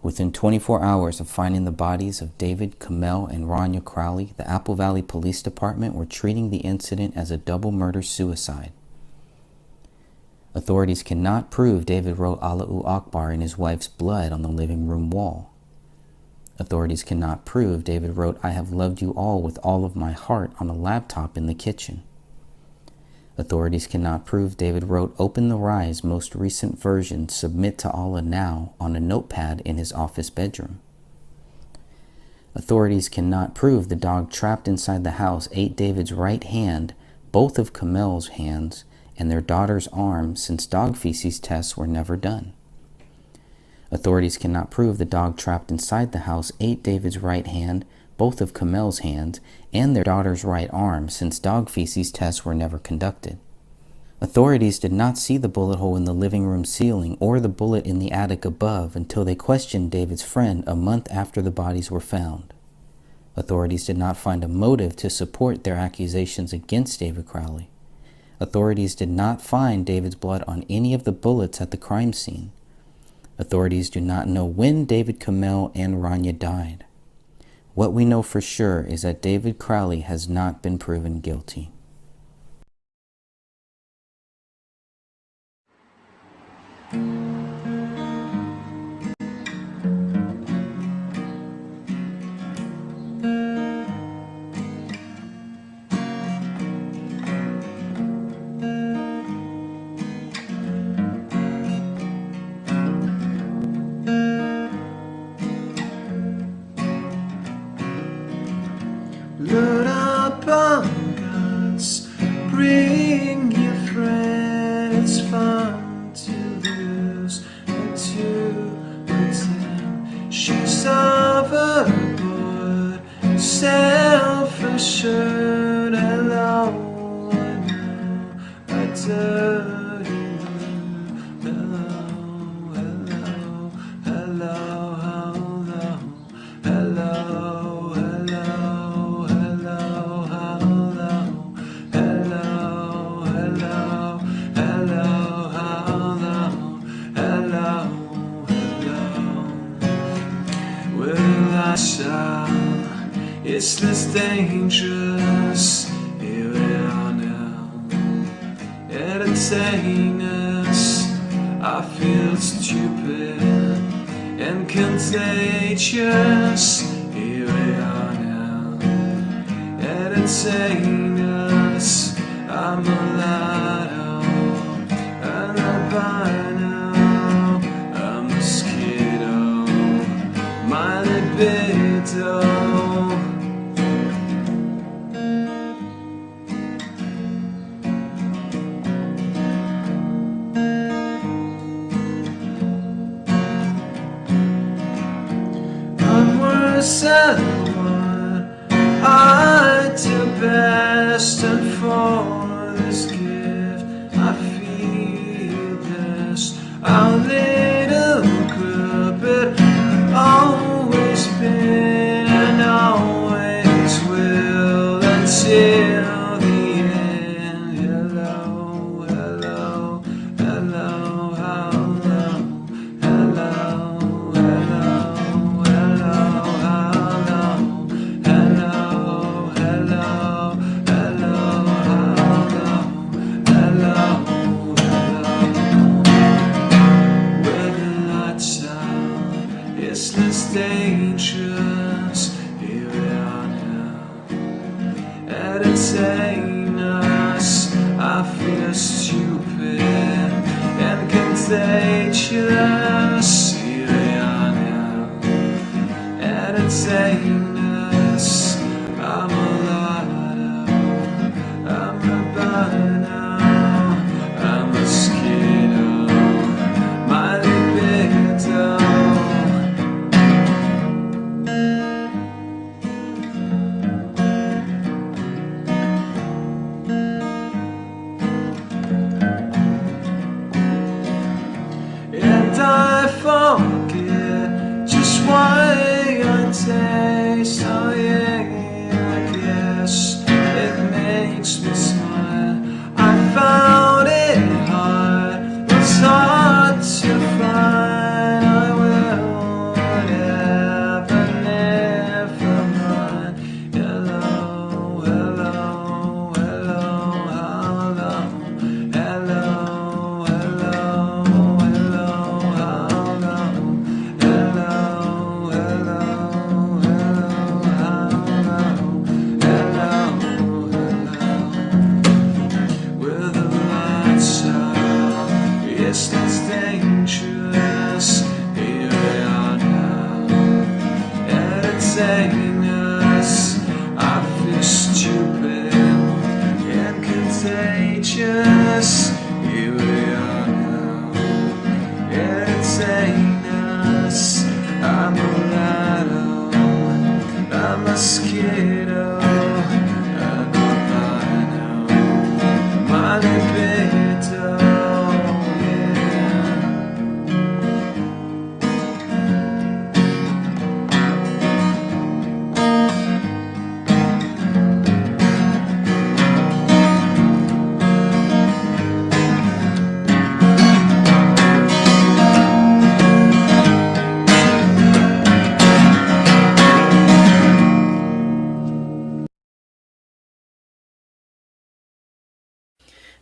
Within 24 hours of finding the bodies of David, Kamel, and Rania Crowley, the Apple Valley Police Department were treating the incident as a double murder-suicide. Authorities cannot prove David wrote Allahu Akbar in his wife's blood on the living room wall. Authorities cannot prove David wrote I have loved you all with all of my heart on a laptop in the kitchen. Authorities cannot prove David wrote Open the Rise most recent version Submit to Allah Now on a notepad in his office bedroom. Authorities cannot prove the dog trapped inside the house ate David's right hand, both of Kamel's hands, and their daughter's arm, since dog feces tests were never done. Authorities cannot prove the dog trapped inside the house ate David's right hand, both of Kamel's hands, and their daughter's right arm, since dog feces tests were never conducted. Authorities did not see the bullet hole in the living room ceiling or the bullet in the attic above until they questioned David's friend a month after the bodies were found. Authorities did not find a motive to support their accusations against David Crowley. Authorities did not find David's blood on any of the bullets at the crime scene. Authorities do not know when David, Kamel, and Rania died. What we know for sure is that David Crowley has not been proven guilty. Load up on guns, bring your friends, fun to lose and to pretend. She's overboard, self-assured, hello, I know, I dirty blue, hello, hello, hello, hello, it's less dangerous. Here we are now, entertain us. I feel stupid and contagious. Here we are now, entertain us. I'm mulatto, an albino, a mosquito, my libido. Someone I do best, and for this gift I feel best. Our little group, it always been and always will until the end. Hello, hello, hello, hello, hello, hello. It's less dangerous. Here we are now, entertain us. I feel stupid and contagious. Here we are now, entertain us. I'm a mulatto, I'm a albino, a mosquito, my libido. I forget just why I taste. Oh yeah, I guess it makes me smile. I found it hard, it's hard to find. I will yes, that's dangerous. Here we are now, entertaining us. I feel stupid and contagious. Here we are now, entertain us. I'm a mulatto, a mosquito, an albino, my libido, yeah.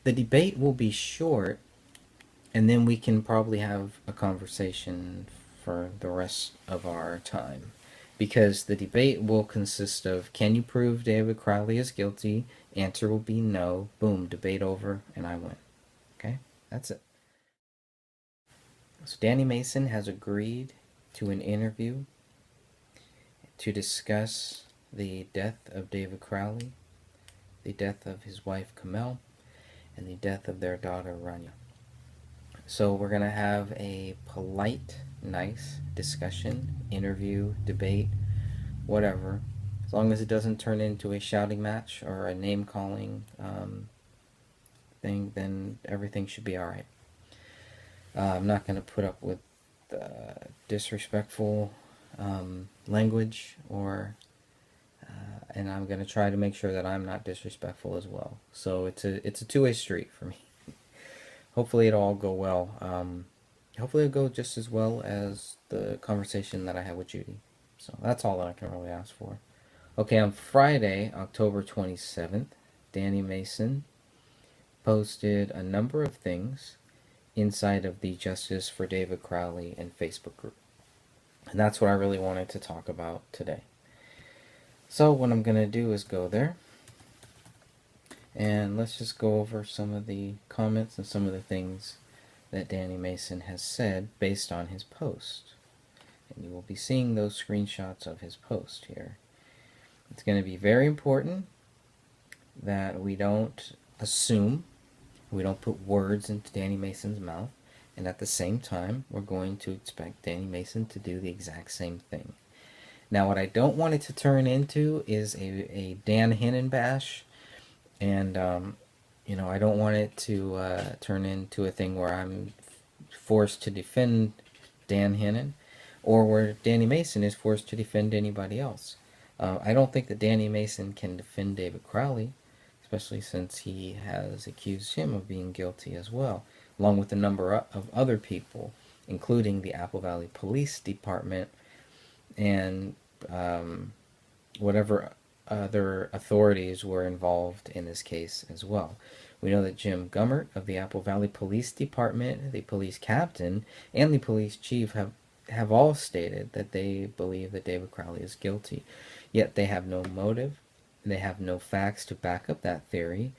The debate will be short, and then we can probably have a conversation for the rest of our time. Because the debate will consist of, can you prove David Crowley is guilty? Answer will be no. Boom, debate over, and I win. Okay? That's it. So Danny Mason has agreed to an interview to discuss the death of David Crowley, the death of his wife Kamel, and the death of their daughter Rania. So we're going to have a polite, nice discussion, interview, debate, whatever. As long as it doesn't turn into a shouting match or a name-calling thing, then everything should be alright. I'm not going to put up with disrespectful language, and I'm going to try to make sure that I'm not disrespectful as well. So it's a two-way street for me. Hopefully it'll all go well. Hopefully it'll go just as well as the conversation that I had with Judy. So that's all that I can really ask for. Okay, on Friday, October 27th, Danny Mason posted a number of things inside of the Justice for David Crowley and Facebook group. And that's what I really wanted to talk about today. So what I'm going to do is go there, and let's just go over some of the comments and some of the things that Danny Mason has said based on his post. And you will be seeing those screenshots of his post here. It's going to be very important that we don't assume, we don't put words into Danny Mason's mouth, and at the same time, we're going to expect Danny Mason to do the exact same thing. Now, what I don't want it to turn into is a Dan Hinnon bash, and I don't want it to turn into a thing where I'm forced to defend Dan Hinnon, or where Danny Mason is forced to defend anybody else. I don't think that Danny Mason can defend David Crowley, especially since he has accused him of being guilty as well, along with a number of other people, including the Apple Valley Police Department and whatever other authorities were involved in this case as well. We know that Jim Gummert of the Apple Valley Police Department, the police captain, and the police chief have all stated that they believe that David Crowley is guilty. Yet they have no motive, they have no facts to back up that theory.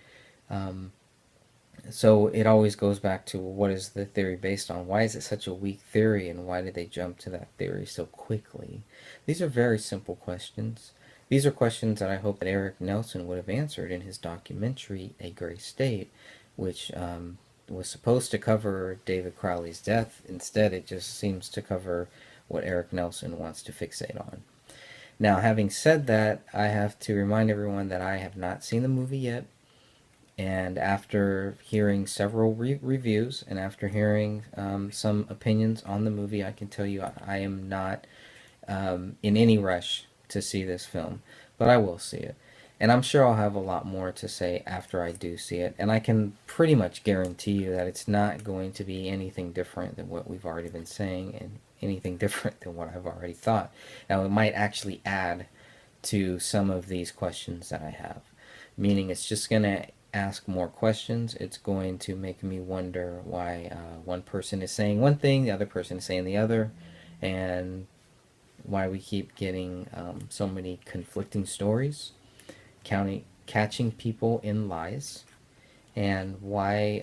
So it always goes back to, what is the theory based on? Why is it such a weak theory, and why did they jump to that theory so quickly? These are very simple questions. These are questions that I hope that Eric Nelson would have answered in his documentary, A Gray State, which was supposed to cover David Crowley's death. Instead, it just seems to cover what Eric Nelson wants to fixate on. Now, having said that, I have to remind everyone that I have not seen the movie yet. And after hearing several reviews, and after hearing some opinions on the movie, I can tell you I am not in any rush to see this film. But I will see it. And I'm sure I'll have a lot more to say after I do see it. And I can pretty much guarantee you that it's not going to be anything different than what we've already been saying, and anything different than what I've already thought. Now, it might actually add to some of these questions that I have. Meaning it's just going to ask more questions. It's going to make me wonder why one person is saying one thing, the other person is saying the other, and why we keep getting so many conflicting stories, catching people in lies, and why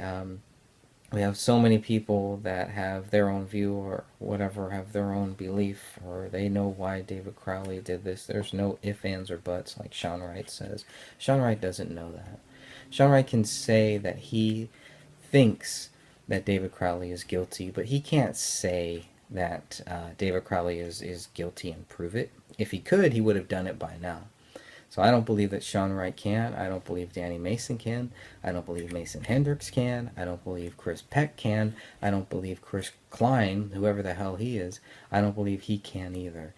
We have so many people that have their own view or whatever, have their own belief, or they know why David Crowley did this. There's no ifs, ands, or buts, like Sean Wright says. Sean Wright doesn't know that. Sean Wright can say that he thinks that David Crowley is guilty, but he can't say that David Crowley is guilty and prove it. If he could, he would have done it by now. So I don't believe that Sean Wright can. I don't believe Danny Mason can. I don't believe Mason Hendricks can. I don't believe Chris Peck can. I don't believe Chris Klein, whoever the hell he is, I don't believe he can either.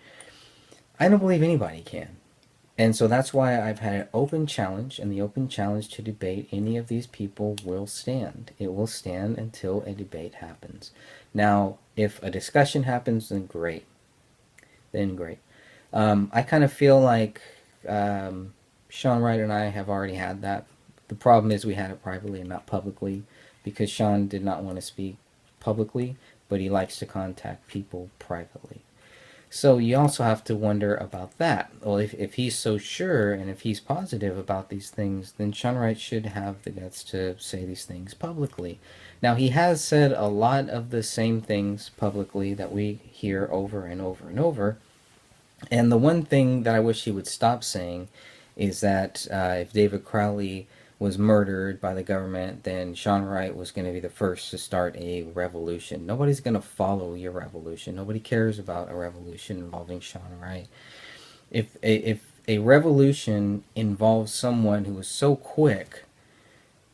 I don't believe anybody can. And so that's why I've had an open challenge, and the open challenge to debate any of these people will stand. It will stand until a debate happens. Now, if a discussion happens, then great. Then great. I kind of feel like Sean Wright and I have already had that. The problem is we had it privately and not publicly, because Sean did not want to speak publicly, but he likes to contact people privately. So you also have to wonder about that. Well, if he's so sure and if he's positive about these things, then Sean Wright should have the guts to say these things publicly. Now, he has said a lot of the same things publicly that we hear over and over and over. And the one thing that I wish he would stop saying is that if David Crowley was murdered by the government, then Sean Wright was going to be the first to start a revolution. Nobody's going to follow your revolution. Nobody cares about a revolution involving Sean Wright. If a revolution involves someone who was so quick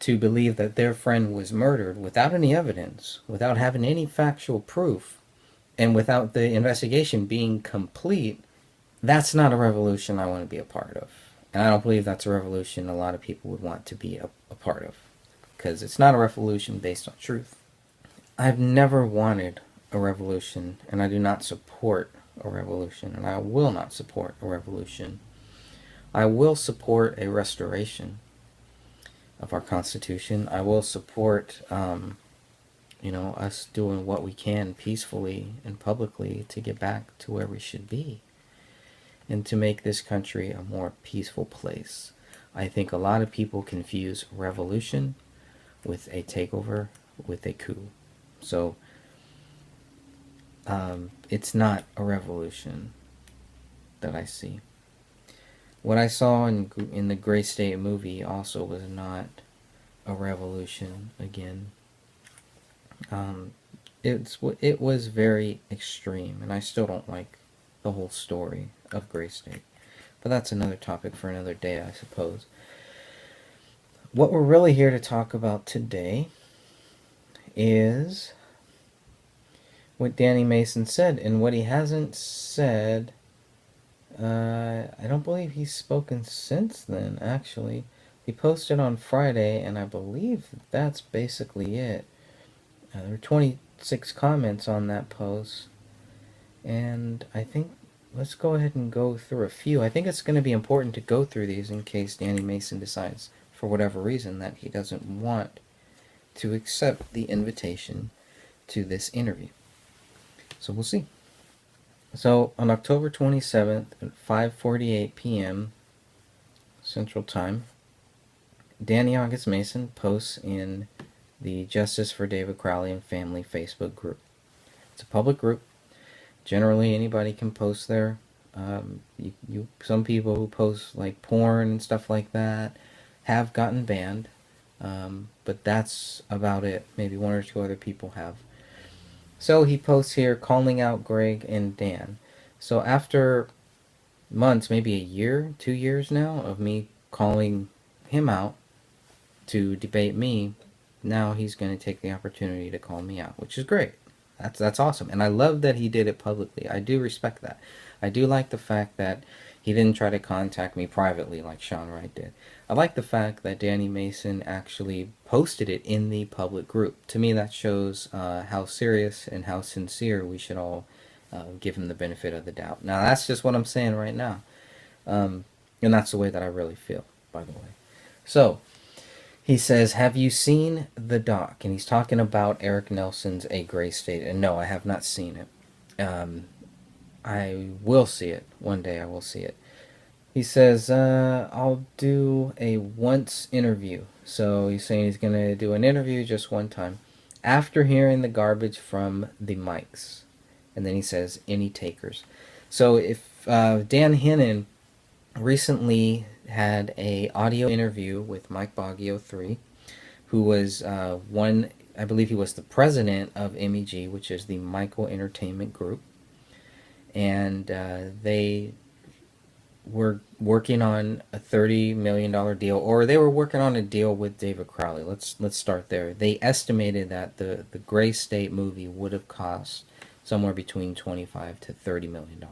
to believe that their friend was murdered without any evidence, without having any factual proof, and without the investigation being complete, that's not a revolution I want to be a part of. And I don't believe that's a revolution a lot of people would want to be a part of. Because it's not a revolution based on truth. I've never wanted a revolution, and I do not support a revolution, and I will not support a revolution. I will support a restoration of our Constitution. I will support, us doing what we can peacefully and publicly to get back to where we should be, and to make this country a more peaceful place. I think a lot of people confuse revolution with a takeover, with a coup. So it's not a revolution that I see. What I saw in the Gray State movie also was not a revolution again. It was very extreme, and I still don't like the whole story of Gray State. But that's another topic for another day, I suppose. What we're really here to talk about today is what Danny Mason said, and what he hasn't said. I don't believe he's spoken since then, actually. He posted on Friday, and I believe that's basically it. There were 26 comments on that post, and I think let's go ahead and go through a few. I think it's going to be important to go through these in case Danny Mason decides, for whatever reason, that he doesn't want to accept the invitation to this interview. So we'll see. So on October 27th at 5:48 p.m. Central Time, Danny August Mason posts in the Justice for David Crowley and Family Facebook group. It's a public group. Generally, anybody can post there. Some people who post like porn and stuff like that have gotten banned, but that's about it. Maybe one or two other people have. So he posts here calling out Greg and Dan. So after months, maybe a year, 2 years now, of me calling him out to debate me, now he's going to take the opportunity to call me out, which is great. That's awesome. And I love that he did it publicly. I do respect that. I do like the fact that he didn't try to contact me privately like Sean Wright did. I like the fact that Danny Mason actually posted it in the public group. To me, that shows how serious and how sincere we should all give him the benefit of the doubt. Now, that's just what I'm saying right now. And that's the way that I really feel, by the way. So, he says, have you seen the doc? And he's talking about Eric Nelson's A Gray State. And no, I have not seen it. I will see it. One day I will see it. He says, I'll do a once interview. So he's saying he's going to do an interview just one time. after hearing the garbage from the mics. And then he says, any takers. So if Dan Hinnon recently had a audio interview with Mike Baggio 3, who was I believe he was the president of MEG, which is the Michael Entertainment Group. And they were working on a $30 million deal, or they were working on a deal with David Crowley. Let's start there. They estimated that the Gray State movie would have cost somewhere between $25 to $30 million.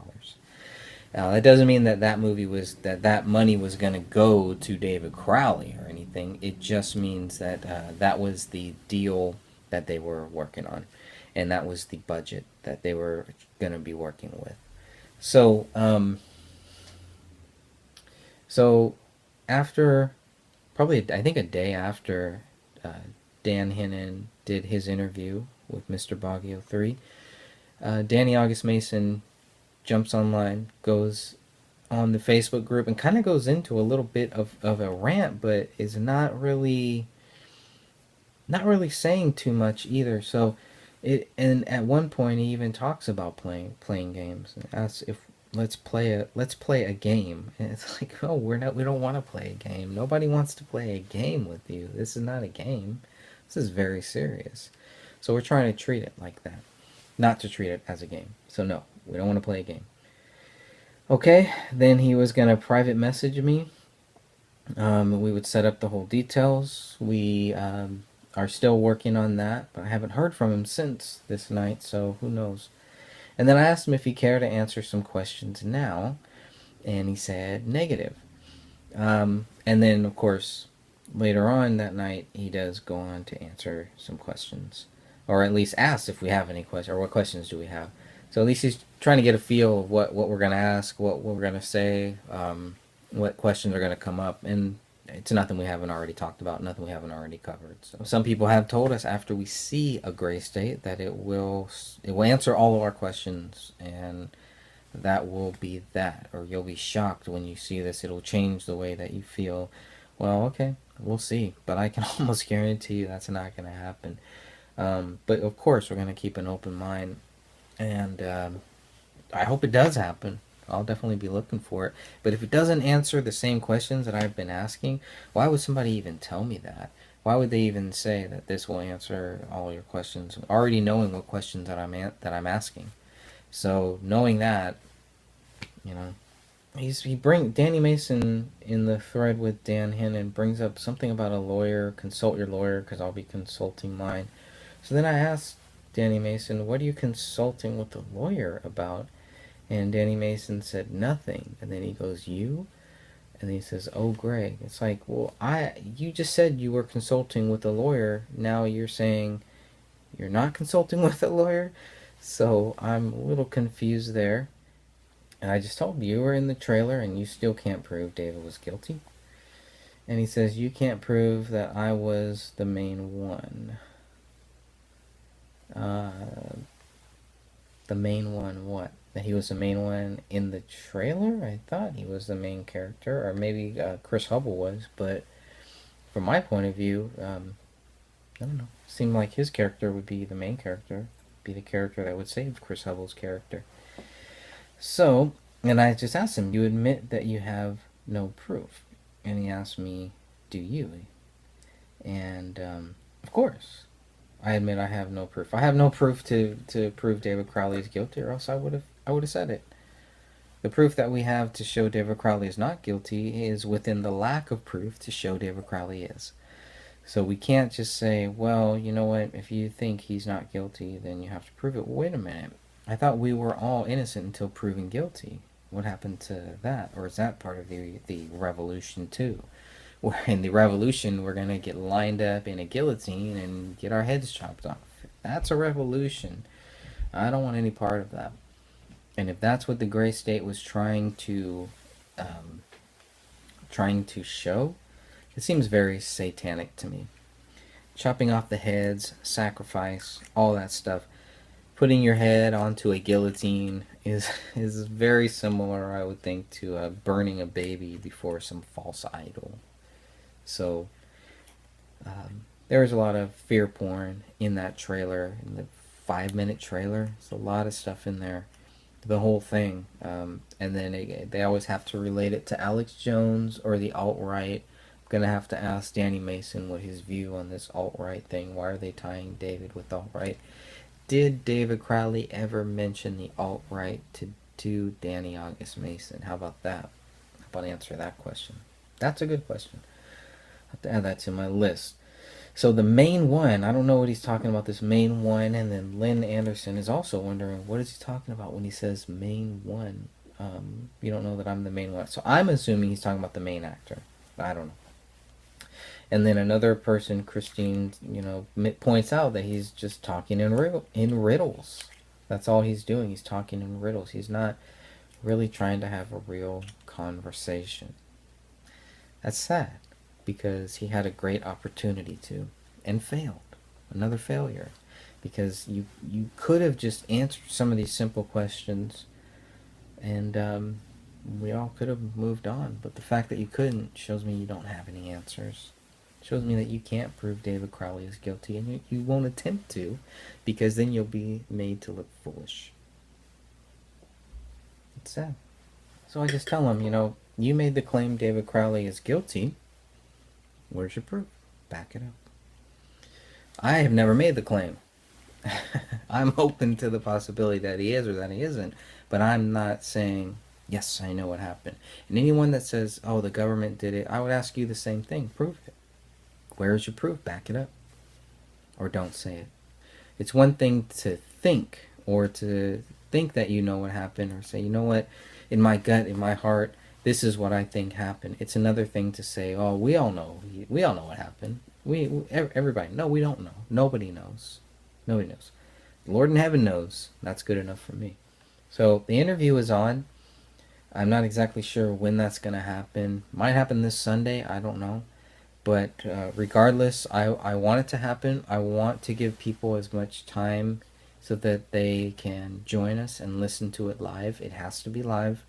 That doesn't mean that movie was that money was going to go to David Crowley or anything. It just means that that was the deal that they were working on, and that was the budget that they were going to be working with. So, so after probably I think a day after Dan Hinnon did his interview with Mr. Baggio 3, Danny August Mason jumps online, goes on the Facebook group, and kind of goes into a little bit of a rant, but is not really saying too much either. So and at one point he even talks about playing games and asks if let's play a game. And it's like, oh, we don't want to play a game. Nobody wants to play a game with you. This is not a game. This is very serious. So we're trying to treat it like that, not to treat it as a game. So no, we don't want to play a game. Okay, then he was gonna private message me. We would set up the whole details. We are still working on that, but I haven't heard from him since this night, so who knows. And then I asked him if he cared to answer some questions now, and he said negative. And then, of course, later on that night, he does go on to answer some questions, or at least ask if we have any questions, or what questions do we have. So at least he's trying to get a feel of what we're going to ask, what we're going to say, what questions are going to come up. And it's nothing we haven't already talked about, nothing we haven't already covered. So some people have told us after we see a Gray State that it will answer all of our questions, and that will be that. Or you'll be shocked when you see this. It'll change the way that you feel. Well, okay, we'll see. But I can almost guarantee you that's not going to happen. But of course, we're going to keep an open mind. And I hope it does happen. I'll definitely be looking for it. But if it doesn't answer the same questions that I've been asking, why would somebody even tell me that? Why would they even say that this will answer all your questions, already knowing what questions that I'm asking? So knowing that, you know, Danny Mason in the thread with Dan Hinnon brings up something about a lawyer. Consult your lawyer, because I'll be consulting mine. So then I asked Danny Mason, what are you consulting with the lawyer about? And Danny Mason said nothing. And then he goes, you? And then he says, oh, Greg. It's like, well, you just said you were consulting with a lawyer. Now you're saying you're not consulting with a lawyer? So I'm a little confused there. And I just told you were in the trailer and you still can't prove David was guilty. And he says, you can't prove that I was the main one. The main one what? That he was the main one in the trailer? I thought he was the main character, or maybe Chris Hubble was, but from my point of view, I don't know. It seemed like his character would be the main character, be the character that would save Chris Hubble's character. So, and I just asked him, you admit that you have no proof? And he asked me, do you? And of course, I admit I have no proof. I have no proof to prove David Crowley is guilty, or else I would have said it. The proof that we have to show David Crowley is not guilty is within the lack of proof to show David Crowley is. So we can't just say, well, you know what, if you think he's not guilty, then you have to prove it. Wait a minute. I thought we were all innocent until proven guilty. What happened to that? Or is that part of the revolution too? Where in the revolution we're going to get lined up in a guillotine and get our heads chopped off. That's a revolution. I don't want any part of that. And if that's what the Gray State was trying to show, it seems very satanic to me. Chopping off the heads, sacrifice, all that stuff. Putting your head onto a guillotine is very similar, I would think, to burning a baby before some false idol. So There's a lot of fear porn in that trailer, in the 5-minute trailer. There's a lot of stuff in there, the whole thing. And then they always have to relate it to Alex Jones or the alt-right. I'm gonna have to ask Danny Mason what his view on this alt-right thing. Why are they tying David with alt-right? Did David Crowley ever mention the alt-right to Danny August Mason? How about that? How about answer that question? That's a good question. I have to add that to my list. So the main one, I don't know what he's talking about, this main one, and then Lynn Anderson is also wondering what is he talking about when he says main one. You don't know that I'm the main one, so I'm assuming he's talking about the main actor. I don't know. And then another person, Christine, points out that he's just talking in riddles. That's all he's doing. He's talking in riddles. He's not really trying to have a real conversation. That's sad, because he had a great opportunity to, and failed. Another failure. Because you could have just answered some of these simple questions, and we all could have moved on. But the fact that you couldn't shows me you don't have any answers. Shows me that you can't prove David Crowley is guilty, and you won't attempt to, because then you'll be made to look foolish. It's sad. So I just tell him, you made the claim David Crowley is guilty. Where's your proof? Back it up. I have never made the claim. I'm open to the possibility that he is or that he isn't, but I'm not saying, yes, I know what happened. And anyone that says, oh, the government did it, I would ask you the same thing. Prove it. Where's your proof? Back it up. Or don't say it. It's one thing to think, or to think that you know what happened, or say, you know what, in my gut, in my heart, this is what I think happened. It's another thing to say, oh, we all know what happened. Everybody, no, we don't know. Nobody knows. Nobody knows. The Lord in heaven knows. That's good enough for me. So the interview is on. I'm not exactly sure when that's going to happen. Might happen this Sunday. I don't know. But regardless, I want it to happen. I want to give people as much time so that they can join us and listen to it live. It has to be live.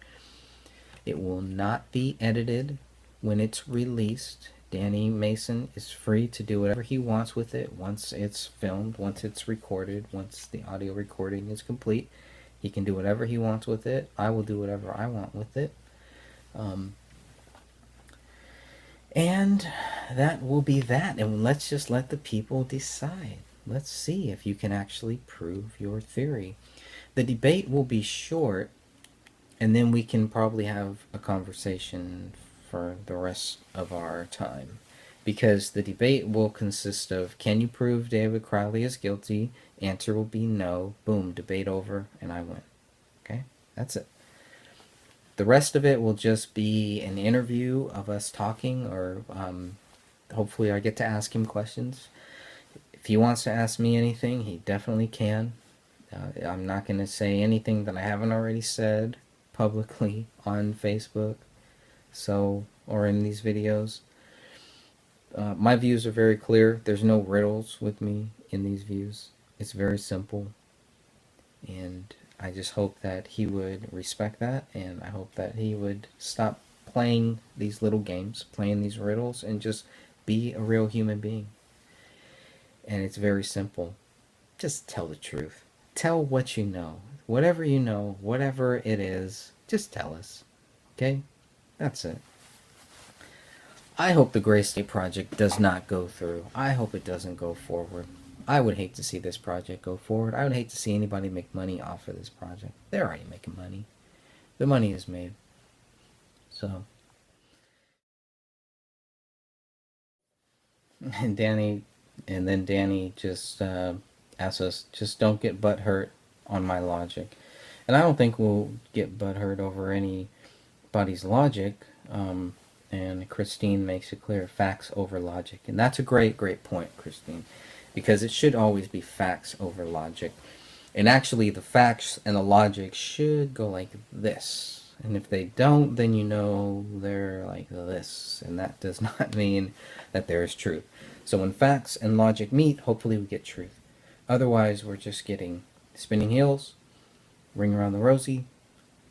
It will not be edited when it's released. Danny Mason is free to do whatever he wants with it once it's filmed, once it's recorded, once the audio recording is complete. He can do whatever he wants with it. I will do whatever I want with it. And that will be that. And let's just let the people decide. Let's see if you can actually prove your theory. The debate will be short, and then we can probably have a conversation for the rest of our time. Because the debate will consist of, can you prove David Crowley is guilty? Answer will be no. Boom, debate over, and I win. Okay? That's it. The rest of it will just be an interview of us talking, or hopefully I get to ask him questions. If he wants to ask me anything, he definitely can. I'm not going to say anything that I haven't already said publicly on Facebook, or in these videos. My views are very clear. There's no riddles with me in these views. It's very simple. And I just hope that he would respect that, and I hope that he would stop playing these little games, playing these riddles, and just be a real human being. And it's very simple. Just tell the truth. Tell what you know. Whatever you know, whatever it is, just tell us. Okay? That's it. I hope the Gray State Project does not go through. I hope it doesn't go forward. I would hate to see this project go forward. I would hate to see anybody make money off of this project. They're already making money. The money is made. So. And then Danny just asks us, just don't get butthurt on my logic. And I don't think we'll get butthurt over anybody's logic. And Christine makes it clear, facts over logic. And that's a great, great point, Christine. Because it should always be facts over logic. And actually, the facts and the logic should go like this. And if they don't, then you know they're like this. And that does not mean that there is truth. So when facts and logic meet, hopefully we get truth. Otherwise, we're just getting spinning heels, ring around the rosy,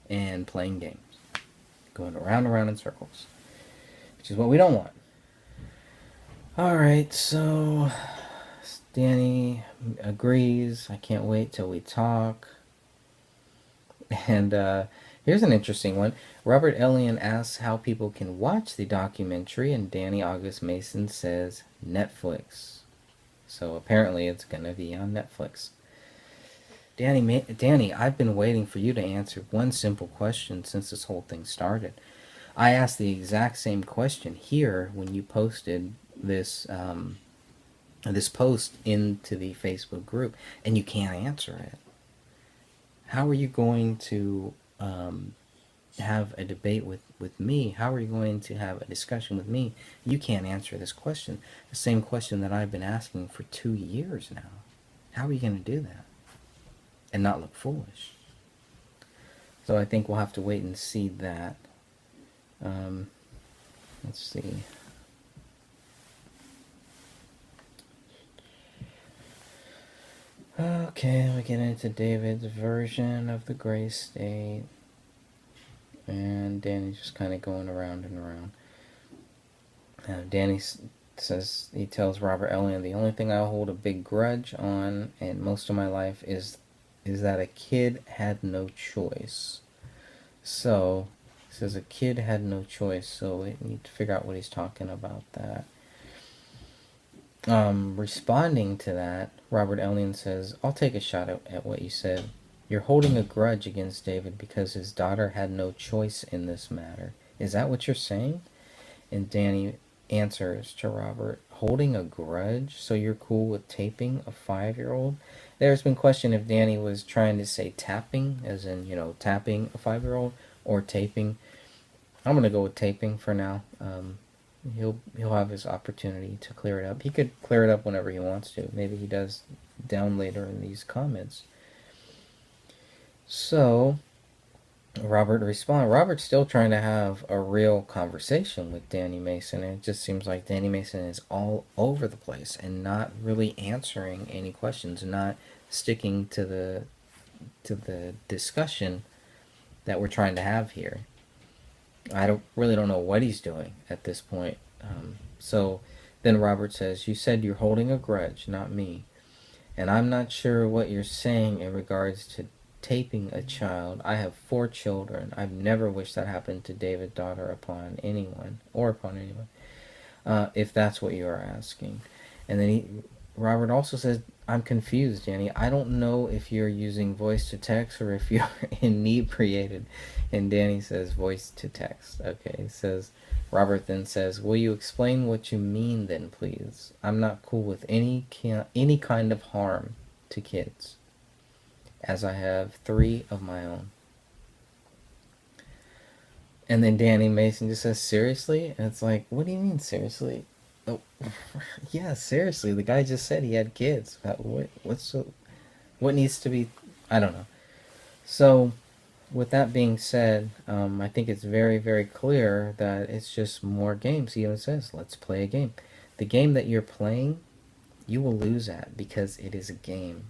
and playing games. Going around and around in circles. Which is what we don't want. Alright, so Danny agrees. I can't wait till we talk. And here's an interesting one. Robert Ellion asks how people can watch the documentary, and Danny August Mason says Netflix. So apparently it's going to be on Netflix. Danny, I've been waiting for you to answer one simple question since this whole thing started. I asked the exact same question here when you posted this post into the Facebook group, and you can't answer it. How are you going to have a debate with me? How are you going to have a discussion with me? You can't answer this question. The same question that I've been asking for 2 years now. How are you going to do that and not look foolish? So I think we'll have to wait and see that. Let's see. Okay, we get into David's version of the gray state. And Danny's just kind of going around and around. Danny says, he tells Robert Elliott, the only thing I hold a big grudge on in most of my life is that a kid had no choice. So, he says a kid had no choice, so we need to figure out what he's talking about that. Responding to that, Robert Elliott says, I'll take a shot at what you said. You're holding a grudge against David because his daughter had no choice in this matter. Is that what you're saying? And Danny answers to Robert, holding a grudge? So you're cool with taping a 5-year-old? There's been question if Danny was trying to say tapping, as in, tapping a 5-year-old, or taping. I'm going to go with taping for now. He'll have his opportunity to clear it up. He could clear it up whenever he wants to. Maybe he does down later in these comments. So, Robert's still trying to have a real conversation with Danny Mason, and it just seems like Danny Mason is all over the place and not really answering any questions, not sticking to the discussion that we're trying to have here. I really don't know what he's doing at this point. So then Robert says, you said you're holding a grudge, not me. And I'm not sure what you're saying in regards to taping a child. I have 4 children. I've never wished that happened to David's daughter upon anyone, or upon anyone, if that's what you are asking. And then Robert also says, I'm confused, Danny. I don't know if you're using voice to text or if you're inebriated. And Danny says voice to text. Okay, he says, Robert then says, will you explain what you mean then, please? I'm not cool with any kind of harm to kids, as I have 3 of my own. And then Danny Mason just says, seriously? And it's like, what do you mean, seriously? Oh, yeah, seriously. The guy just said he had kids. What needs to be? I don't know. So, with that being said, I think it's very, very clear that it's just more games. He even says, let's play a game. The game that you're playing, you will lose at because it is a game.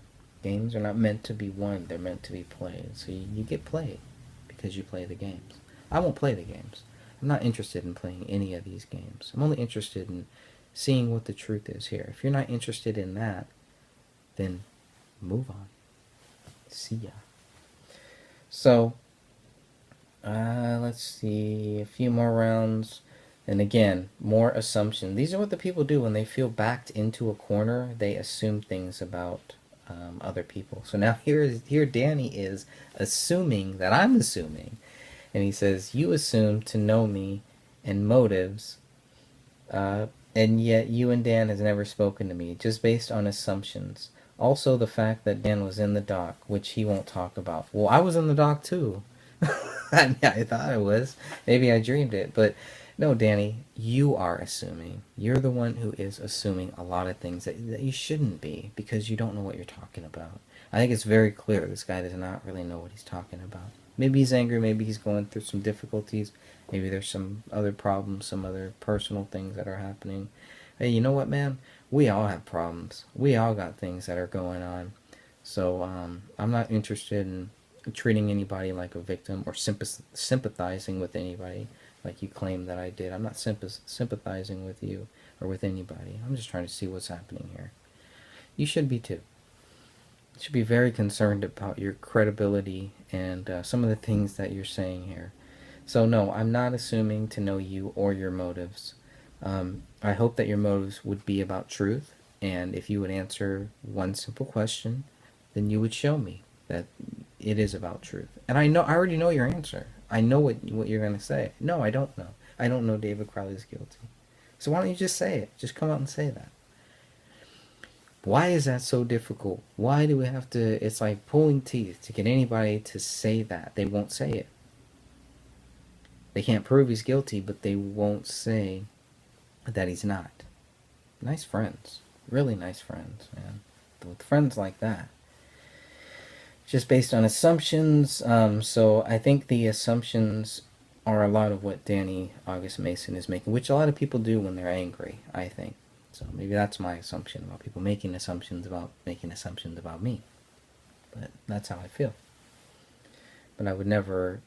Games are not meant to be won, they're meant to be played. So you get played because you play the games. I won't play the games. I'm not interested in playing any of these games. I'm only interested in seeing what the truth is here. If you're not interested in that, then move on. See ya. So, let's see, a few more rounds. And again, more assumption. These are what the people do when they feel backed into a corner. They assume things about other people. So now here Danny is assuming that I'm assuming. And he says, you assume to know me and motives, and yet you and Dan has never spoken to me, just based on assumptions. Also, the fact that Dan was in the dock, which he won't talk about. Well, I was in the dock too. I thought I was. Maybe I dreamed it. But no, Danny, you are assuming. You're the one who is assuming a lot of things that you shouldn't be because you don't know what you're talking about. I think it's very clear this guy does not really know what he's talking about. Maybe he's angry. Maybe he's going through some difficulties. Maybe there's some other problems, some other personal things that are happening. Hey, you know what, man? We all have problems. We all got things that are going on. So I'm not interested in treating anybody like a victim or sympathizing with anybody. like you claim that I did. I'm not sympathizing with you or with anybody. I'm just trying to see what's happening here. You should be too. You should be very concerned about your credibility and some of the things that you're saying here. So no, I'm not assuming to know you or your motives. I hope that your motives would be about truth, and if you would answer one simple question, then you would show me that it is about truth. And I already know your answer. I know what you're going to say. No, I don't know. I don't know David Crowley is guilty. So why don't you just say it? Just come out and say that. Why is that so difficult? Why do we have to? It's like pulling teeth to get anybody to say that. They won't say it. They can't prove he's guilty, but they won't say that he's not. Nice friends. Really nice friends, man. With friends like that. Just based on assumptions. So I think the assumptions are a lot of what Danny August Mason is making, which a lot of people do when they're angry, I think. So maybe that's my assumption about people making assumptions about me. But that's how I feel. But I would never,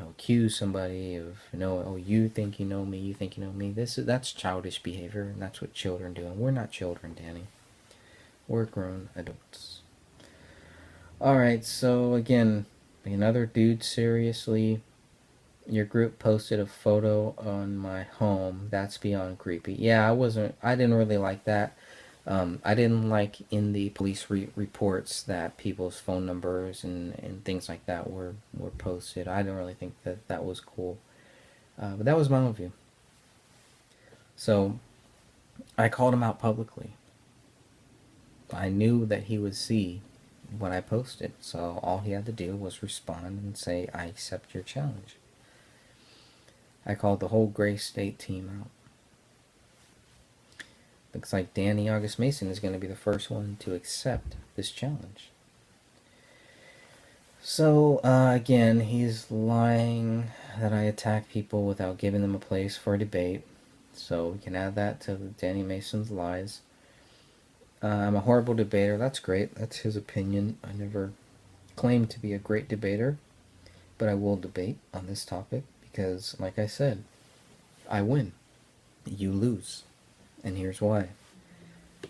accuse somebody of, oh, you think you know me, you think you know me. That's childish behavior, and that's what children do. And we're not children, Danny. We're grown adults. Alright, so again, another dude, seriously. Your group posted a photo on my home. That's beyond creepy. Yeah, I didn't really like that. I didn't like in the police reports that people's phone numbers and things like that were posted. I didn't really think that was cool. But that was my own view. So, I called him out publicly. I knew that he would see what I posted. So, all he had to do was respond and say, I accept your challenge. I called the whole Gray State team out. Looks like Danny August Mason is going to be the first one to accept this challenge. So, again, he's lying that I attack people without giving them a place for a debate. So, we can add that to Danny Mason's lies. I'm a horrible debater. That's great. That's his opinion. I never claimed to be a great debater, but I will debate on this topic because, like I said, I win. You lose. And here's why.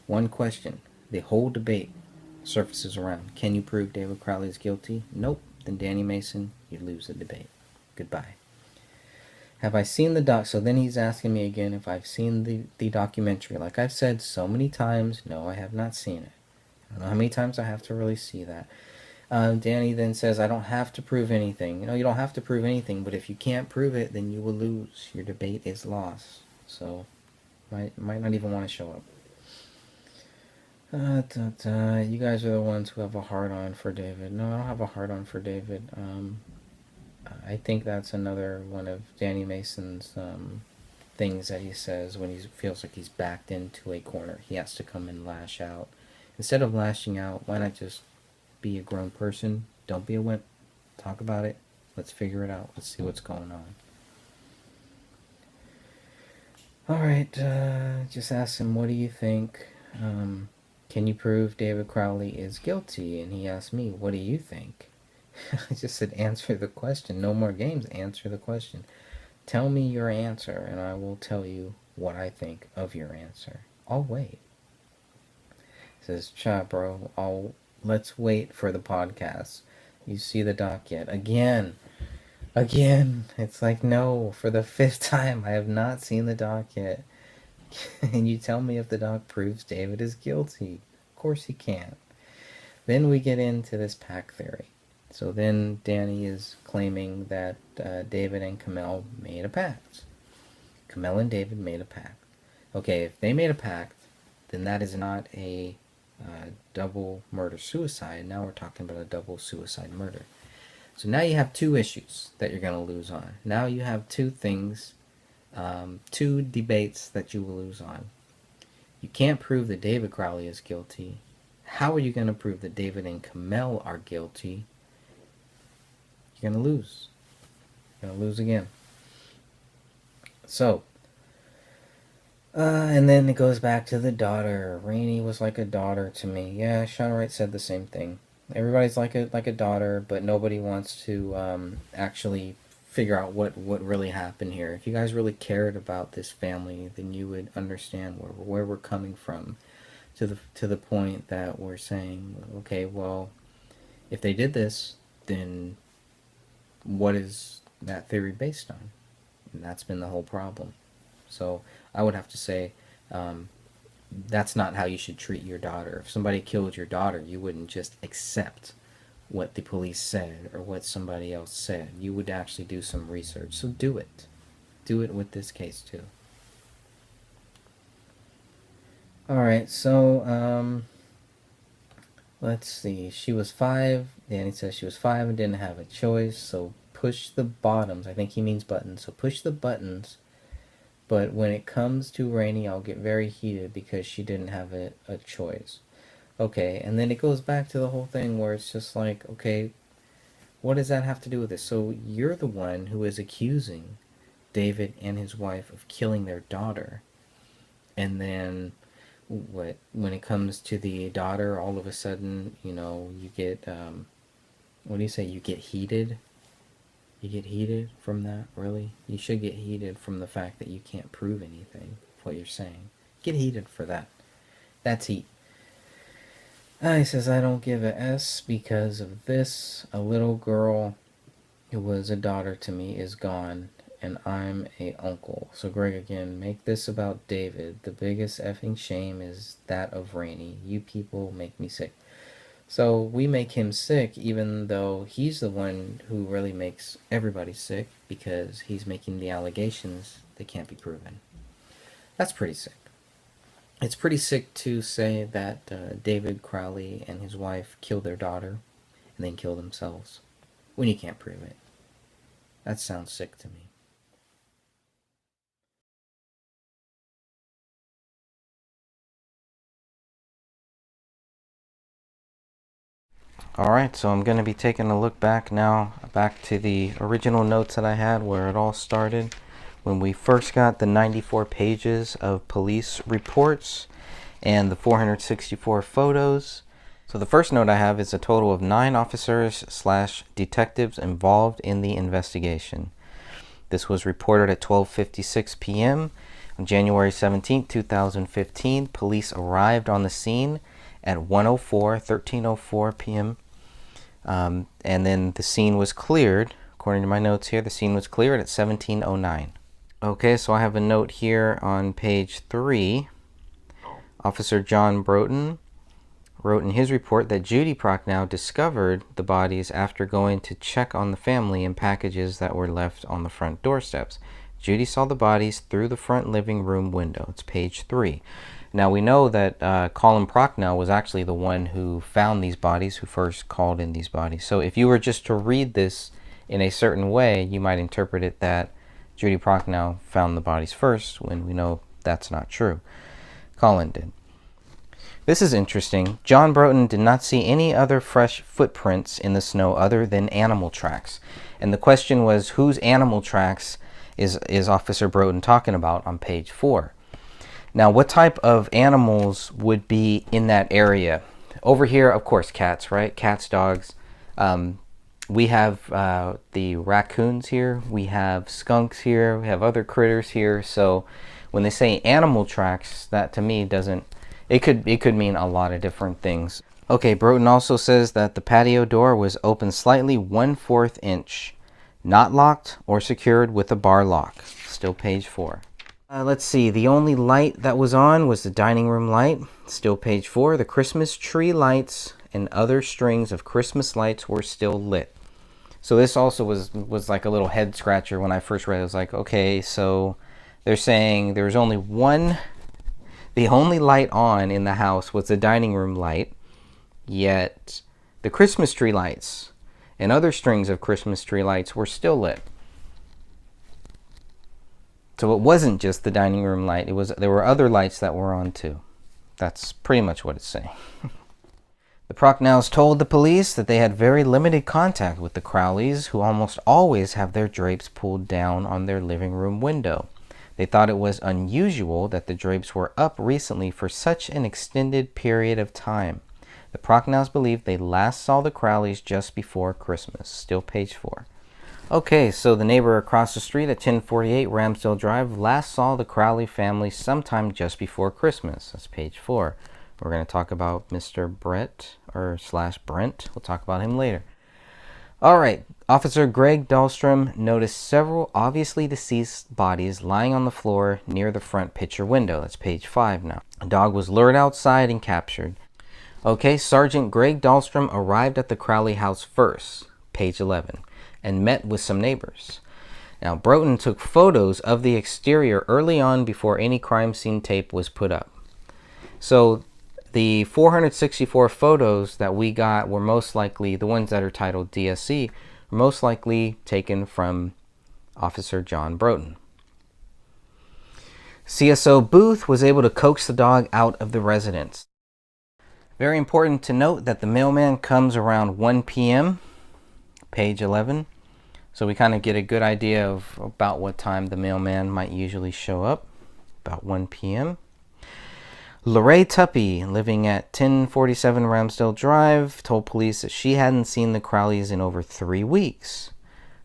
One question. The whole debate surfaces around. Can you prove David Crowley is guilty? Nope. Then Danny Mason, you lose the debate. Goodbye. Have I seen the doc? So then he's asking me again if I've seen the documentary. Like I've said so many times, no, I have not seen it. I don't know how many times I have to really see that. Danny then says, I don't have to prove anything. You don't have to prove anything, but if you can't prove it, then you will lose. Your debate is lost. So, might not even want to show up. You guys are the ones who have a hard-on for David. No, I don't have a hard-on for David. I think that's another one of Danny Mason's things that he says when he feels like he's backed into a corner. He has to come and lash out. Instead of lashing out, why not just be a grown person? Don't be a wimp. Talk about it. Let's figure it out. Let's see what's going on. Alright, just ask him, what do you think? Can you prove David Crowley is guilty? And he asked me, what do you think? I just said, answer the question. No more games. Answer the question. Tell me your answer, and I will tell you what I think of your answer. I'll wait. He says, cha, bro, let's wait for the podcast. You see the doc yet? Again. It's like, no, for the 5th time, I have not seen the doc yet. And you tell me if the doc proves David is guilty. Of course he can't. Then we get into this pack theory. So then Danny is claiming that David and Kamel made a pact. Kamel and David made a pact. Okay, if they made a pact, then that is not a double murder-suicide. Now we're talking about a double suicide-murder. So now you have 2 issues that you're going to lose on. Now you have 2 things, 2 debates that you will lose on. You can't prove that David Crowley is guilty. How are you going to prove that David and Kamel are guilty? You're going to lose. You're going to lose again. So, and then it goes back to the daughter. Rainey was like a daughter to me. Yeah, Sean Wright said the same thing. Everybody's like a daughter, but nobody wants to actually figure out what really happened here. If you guys really cared about this family, then you would understand where we're coming from, to the point that we're saying, okay, well, if they did this, then what is that theory based on? And that's been the whole problem. So I would have to say, that's not how you should treat your daughter. If somebody killed your daughter, you wouldn't just accept what the police said or what somebody else said. You would actually do some research. So do it. Do it with this case too. Alright, so let's see. She was 5. Danny says she was 5 and didn't have a choice. So push the bottoms. I think he means buttons. So push the buttons. But when it comes to Rainey, I'll get very heated because she didn't have a choice. Okay, and then it goes back to the whole thing where it's just like, okay, what does that have to do with this? So you're the one who is accusing David and his wife of killing their daughter. And then when it comes to the daughter, all of a sudden, you get, what do you say, you get heated? You get heated from that? Really? You should get heated from the fact that you can't prove anything, what you're saying. Get heated for that. That's heat. He says, I don't give a S because of this. A little girl who was a daughter to me is gone, and I'm a uncle. So Greg, again, make this about David. The biggest effing shame is that of Rainey. You people make me sick. So we make him sick even though he's the one who really makes everybody sick because he's making the allegations that can't be proven. That's pretty sick. It's pretty sick to say that David Crowley and his wife killed their daughter and then killed themselves when you can't prove it. That sounds sick to me. Alright, so I'm going to be taking a look back now, back to the original notes that I had where it all started. When we first got the 94 pages of police reports and the 464 photos. So the first note I have is a total of 9 officers/detectives involved in the investigation. This was reported at 12:56 p.m. on January 17, 2015. Police arrived on the scene at 13:04 p.m. And then the scene was cleared. According to my notes here, the scene was cleared at 17:09. Okay, so I have a note here on page 3. Officer John Broughton wrote in his report that Judy Prochnow discovered the bodies after going to check on the family and packages that were left on the front doorsteps. Judy saw the bodies through the front living room window. It's page 3. Now we know that Colin Prochnow was actually the one who found these bodies, who first called in these bodies. So if you were just to read this in a certain way, you might interpret it that Judy Prochnow found the bodies first, when we know that's not true. Colin did. This is interesting. John Broughton did not see any other fresh footprints in the snow other than animal tracks. And the question was, whose animal tracks is Officer Broughton talking about on page 4? Now, what type of animals would be in that area? Over here, of course, cats, right? Cats, dogs. We have the raccoons here. We have skunks here. We have other critters here. So when they say animal tracks, that to me doesn't... It could mean a lot of different things. Okay, Broughton also says that the patio door was open slightly 1/4 inch. Not locked or secured with a bar lock. Still page 4. Let's see, the only light that was on was the dining room light. Still page 4. The Christmas tree lights and other strings of Christmas lights were still lit. So this also was like a little head scratcher when I first read it. I was like, okay, so they're saying there's only one, the only light on in the house was the dining room light, yet the Christmas tree lights and other strings of Christmas tree lights were still lit. So it wasn't just the dining room light. There were other lights that were on too. That's pretty much what it's saying. The Prochnows told the police that they had very limited contact with the Crowleys, who almost always have their drapes pulled down on their living room window. They thought it was unusual that the drapes were up recently for such an extended period of time. The Prochnows believed they last saw the Crowleys just before Christmas. Still page 4. Okay, so the neighbor across the street at 1048 Ramsdale Drive last saw the Crowley family sometime just before Christmas. That's page 4. We're going to talk about Mr. Brett or slash Brent. We'll talk about him later. All right, Officer Greg Dahlstrom noticed several obviously deceased bodies lying on the floor near the front picture window. That's page 5 now. A dog was lured outside and captured. Okay, Sergeant Greg Dahlstrom arrived at the Crowley house first, page 11, and met with some neighbors. Now, Broughton took photos of the exterior early on before any crime scene tape was put up. So the 464 photos that we got were most likely, the ones that are titled DSC, were most likely taken from Officer John Broughton. CSO Booth was able to coax the dog out of the residence. Very important to note that the mailman comes around 1 p.m., page 11. So we kind of get a good idea of about what time the mailman might usually show up, about 1 p.m. Lorraine Tuppy, living at 1047 Ramsdale Drive, told police that she hadn't seen the Crowleys in over 3 weeks.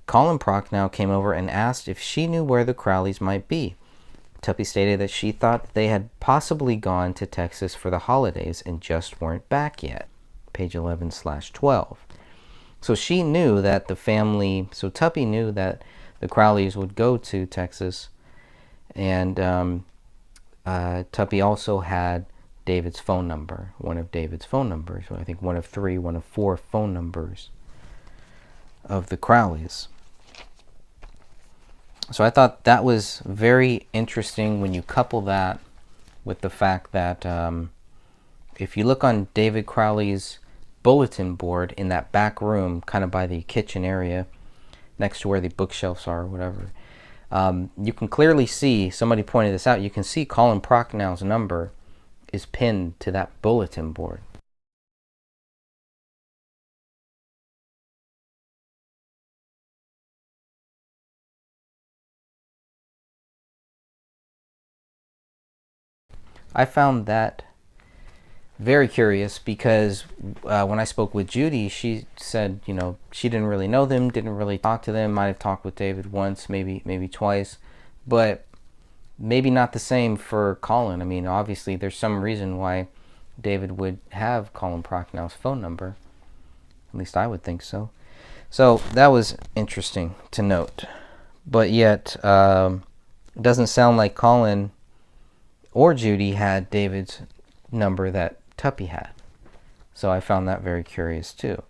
Colin Prochnow came over and asked if she knew where the Crowleys might be. Tuppy stated that she thought they had possibly gone to Texas for the holidays and just weren't back yet. Page 11/12. So she knew that the family, so Tuppy knew that the Crowleys would go to Texas, and Tuppy also had David's phone number, one of David's phone numbers. So I think one of 4 phone numbers of the Crowleys. So I thought that was very interesting when you couple that with the fact that if you look on David Crowley's bulletin board in that back room, kind of by the kitchen area, next to where the bookshelves are or whatever, you can clearly see, somebody pointed this out, you can see Colin Prochnow's number is pinned to that bulletin board. I found that very curious because when I spoke with Judy, she said, you know, she didn't really know them, didn't really talk to them, might have talked with David once, maybe twice, but maybe not the same for Colin. I mean, obviously there's some reason why David would have Colin Prochnow's phone number. At least I would think so. So that was interesting to note. But yet, it doesn't sound like Colin or Judy had David's number that Tuppy had. So I found that very curious too.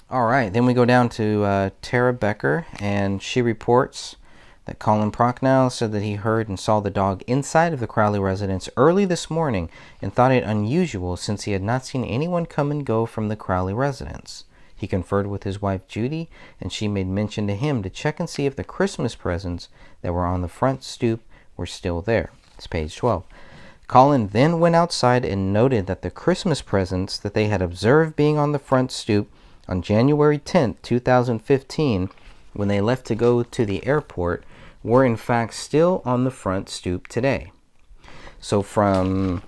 All right, then we go down to Tara Becker, and she reports that Colin Prochnow said that he heard and saw the dog inside of the Crowley residence early this morning and thought it unusual since he had not seen anyone come and go from the Crowley residence. He conferred with his wife Judy, and she made mention to him to check and see if the Christmas presents that were on the front stoop were still there. It's page 12. Colin then went outside and noted that the Christmas presents that they had observed being on the front stoop on January 10th, 2015, when they left to go to the airport, were in fact still on the front stoop today. So from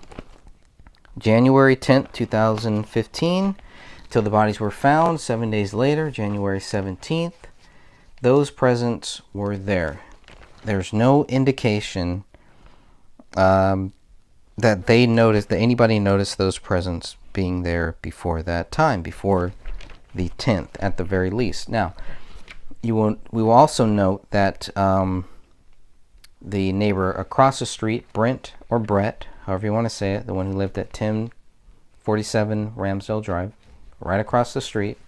January 10th, 2015, till the bodies were found 7 days later, January 17th, those presents were there. There's no indication that they noticed, that anybody noticed those presents being there before that time, before the 10th at the very least. Now, we will also note that the neighbor across the street, Brent or Brett, however you want to say it, the one who lived at 1047 Ramsdale Drive, right across the street,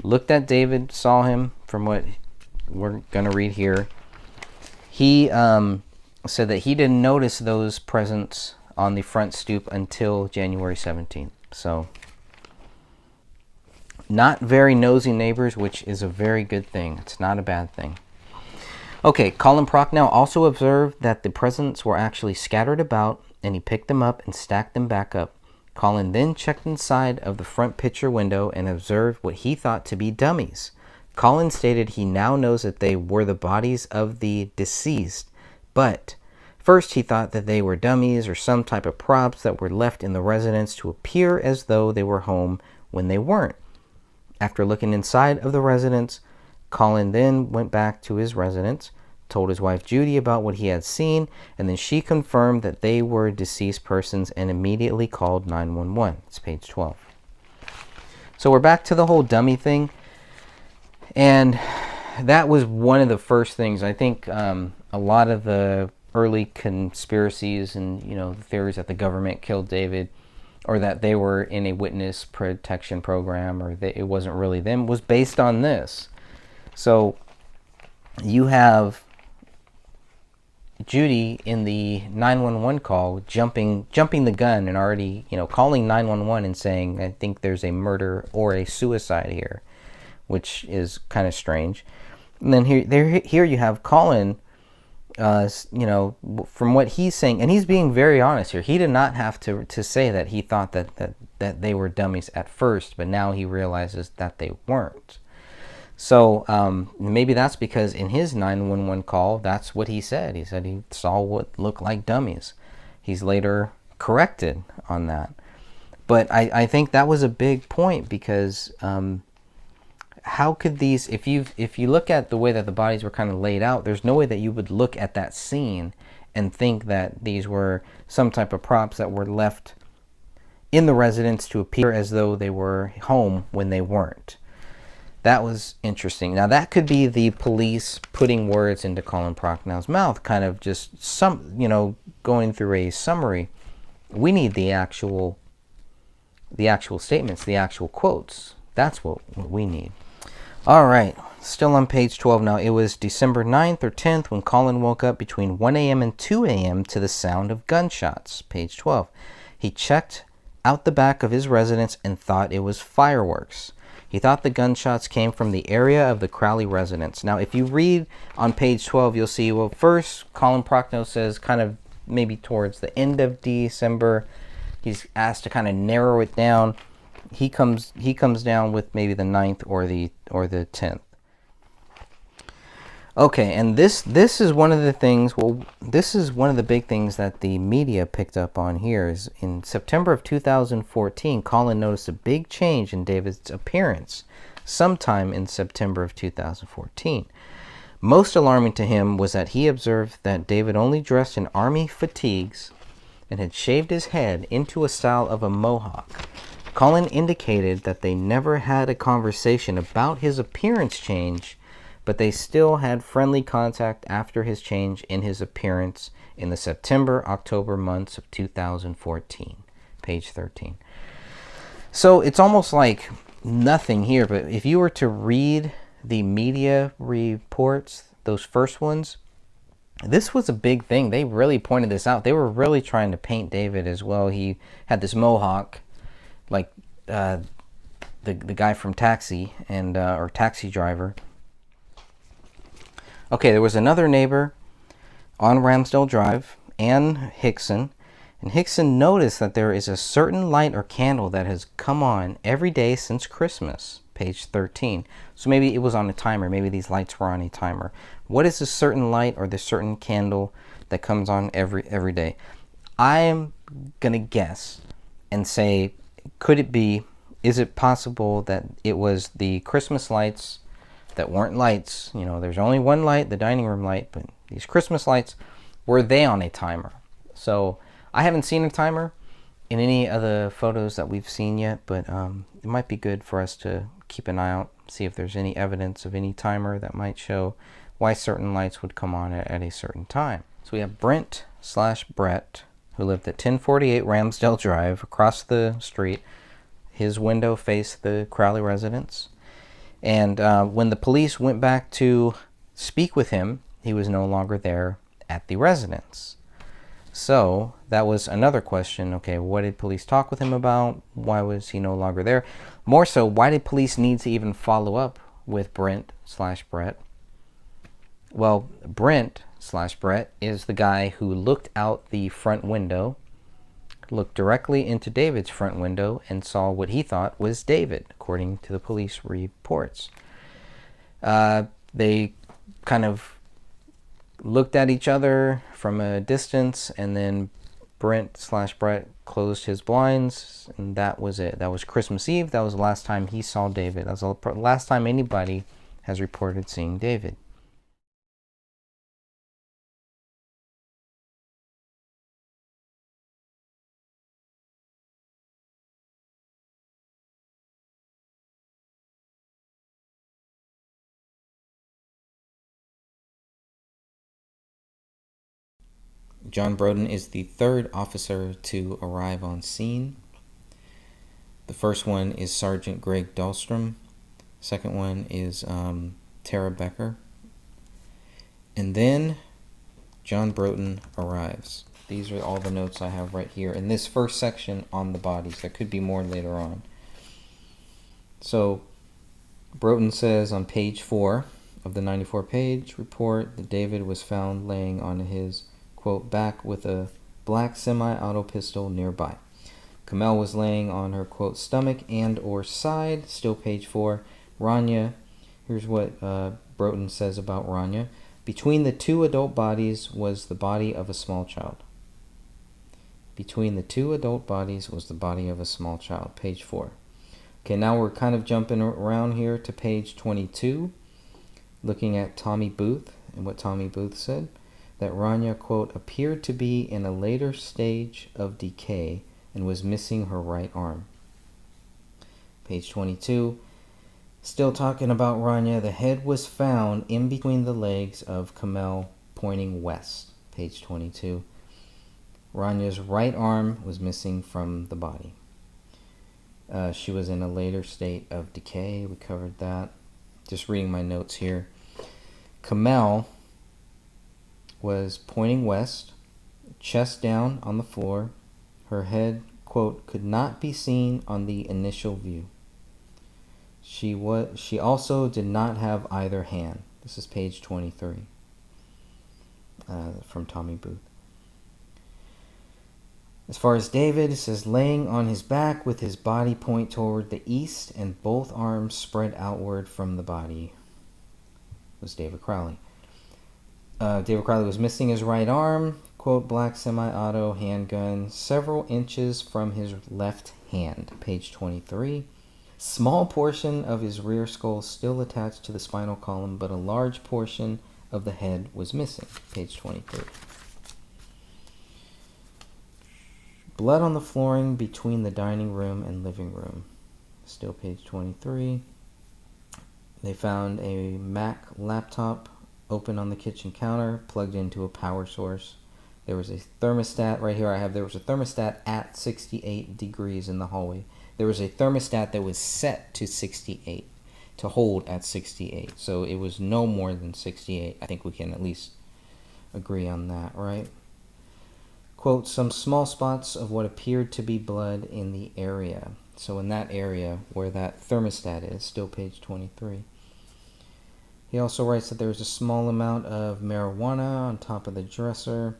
looked at David, saw him, from what we're going to read here. He said that he didn't notice those presents on the front stoop until January 17th. So, not very nosy neighbors, which is a very good thing. It's not a bad thing. Okay, Colin Prochnow also observed that the presents were actually scattered about, and he picked them up and stacked them back up. Colin then checked inside of the front picture window and observed what he thought to be dummies. Colin stated he now knows that they were the bodies of the deceased, but first he thought that they were dummies or some type of props that were left in the residence to appear as though they were home when they weren't. After looking inside of the residence, Colin then went back to his residence, told his wife Judy about what he had seen, and then she confirmed that they were deceased persons and immediately called 911. It's page 12. So we're back to the whole dummy thing, and that was one of the first things. I think a lot of the early conspiracies and the theories that the government killed David, or that they were in a witness protection program, or that it wasn't really them, was based on this. So you have Judy in the 911 call jumping the gun and already calling 911 and saying, I think there's a murder or a suicide here, which is kind of strange. And then here you have Colin, from what he's saying, and he's being very honest here. He did not have to say that he thought that they were dummies at first, but now he realizes that they weren't. So maybe that's because in his 911 call, that's what he said. He said he saw what looked like dummies. He's later corrected on that. But I think that was a big point, because how could these, if you look at the way that the bodies were kind of laid out, there's no way that you would look at that scene and think that these were some type of props that were left in the residence to appear as though they were home when they weren't. That was interesting. Now that could be the police putting words into Colin Prochnow's mouth, kind of just going through a summary. We need the actual statements, the actual quotes. That's what we need. All right, still on page 12 now. It was December 9th or 10th when Colin woke up between 1 a.m. and 2 a.m. to the sound of gunshots. Page 12. He checked out the back of his residence and thought it was fireworks. He thought the gunshots came from the area of the Crowley residence. Now, if you read on page 12, you'll see, well, first, Colin Prochnow says kind of maybe towards the end of December, he's asked to kind of narrow it down. He comes down with maybe the 9th or the 10th. Okay, and this is one of the things, this is one of the big things that the media picked up on here. Is in September of 2014, Colin noticed a big change in David's appearance sometime in September of 2014. Most alarming to him was that he observed that David only dressed in army fatigues and had shaved his head into a style of a mohawk. Colin indicated that they never had a conversation about his appearance change, but they still had friendly contact after his change in his appearance in the September-October months of 2014. Page 13. So it's almost like nothing here, but if you were to read the media reports, those first ones, this was a big thing. They really pointed this out. They were really trying to paint David as well. He had this mohawk, like the guy from Taxi and or Taxi Driver. Okay, there was another neighbor on Ramsdale Drive, Ann Hickson, and Hickson noticed that there is a certain light or candle that has come on every day since Christmas. Page 13. So maybe it was on a timer. Maybe these lights were on a timer. What is the certain light or the certain candle that comes on every day? I am gonna guess and say, is it possible that it was the Christmas lights that weren't lights? There's only one light, the dining room light, but these Christmas lights, were they on a timer? So I haven't seen a timer in any of the photos that we've seen yet, but it might be good for us to keep an eye out, see if there's any evidence of any timer that might show why certain lights would come on at a certain time. So we have Brent/Brett, who lived at 1048 Ramsdale Drive, across the street. His window faced the Crowley residence. And when the police went back to speak with him, he was no longer there at the residence. So that was another question. Okay, what did police talk with him about? Why was he no longer there? More so, why did police need to even follow up with Brent/Brett? Well, Brent/Brett is the guy who looked out the front window, looked directly into David's front window, and saw what he thought was David, according to the police reports. They kind of looked at each other from a distance, and then Brent/Brett closed his blinds, and that was it. That was Christmas Eve. That was the last time he saw David. That was the last time anybody has reported seeing David. John Broden is the third officer to arrive on scene. The first one is Sergeant Greg Dahlstrom. Second one is Tara Becker. And then John Broden arrives. These are all the notes I have right here in this first section on the bodies. There could be more later on. So Broden says on page 4 of the 94-page report that David was found laying on his, quote, back with a black semi-auto pistol nearby. Kamel was laying on her, quote, stomach and or side, still page 4. Rania, here's what Broden says about Rania. Between the two adult bodies was the body of a small child. Between the two adult bodies was the body of a small child, page 4. Okay, now we're kind of jumping around here to page 22, looking at Tommy Booth and what Tommy Booth said, that Rania, quote, appeared to be in a later stage of decay and was missing her right arm. Page 22, still talking about Rania, the head was found in between the legs of Kamel pointing west. Page 22. Rania's right arm was missing from the body. She was in a later state of decay. We covered that. Just reading my notes here. Kamel was pointing west, chest down on the floor. Her head, quote, could not be seen on the initial view. She also did not have either hand. This is page 23 from Tommy Booth. As far as David, it says laying on his back with his body point toward the east and both arms spread outward from the body was David Crowley. David Crowley was missing his right arm, quote, black semi-auto handgun, several inches from his left hand, page 23. Small portion of his rear skull still attached to the spinal column, but a large portion of the head was missing, page 23. Blood on the flooring between the dining room and living room. Still page 23. They found a Mac laptop open on the kitchen counter, plugged into a power source. There was a thermostat right here. There was a thermostat at 68 degrees in the hallway. There was a thermostat that was set to 68, to hold at 68. So it was no more than 68. I think we can at least agree on that, right? Quote, some small spots of what appeared to be blood in the area. So in that area where that thermostat is, still page 23. He also writes that there was a small amount of marijuana on top of the dresser.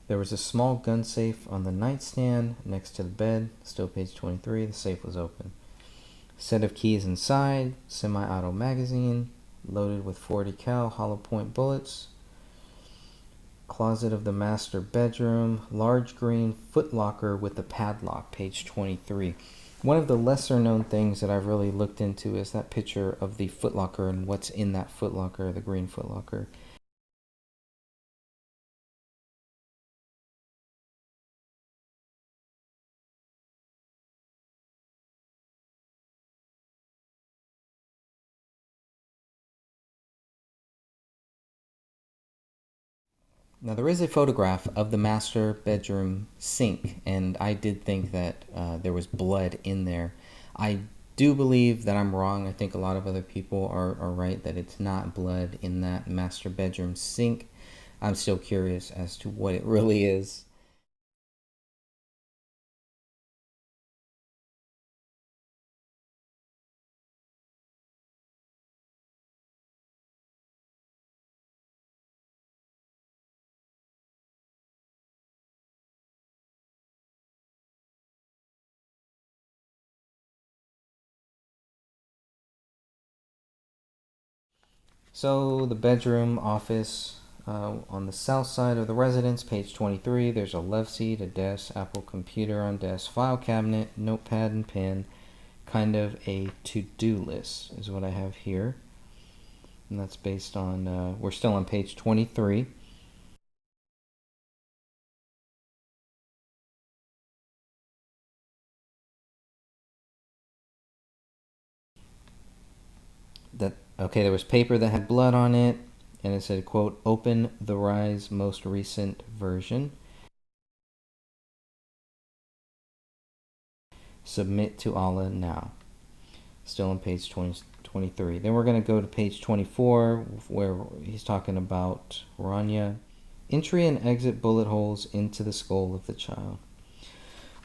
There was a small gun safe on the nightstand next to the bed, still page 23. The safe was open. Set of keys inside, semi-auto magazine, loaded with 40 cal hollow point bullets. Closet of the master bedroom, large green footlocker with a padlock, page 23. One of the lesser known things that I've really looked into is that picture of the footlocker and what's in that footlocker, the green footlocker. Now there is a photograph of the master bedroom sink, and I did think that there was blood in there. I do believe that I'm wrong. I think a lot of other people are right that it's not blood in that master bedroom sink. I'm still curious as to what it really is. So the bedroom office on the south side of the residence, page 23, there's a love seat, a desk, Apple computer on desk, file cabinet, notepad and pen, kind of a to-do list is what I have here. And that's based on, we're still on page 23. There was paper that had blood on it, and it said, quote, "Open the Rise most recent version. Submit to Allah now." Still on page 23. Then we're going to go to page 24, where he's talking about Rania. Entry and exit bullet holes into the skull of the child.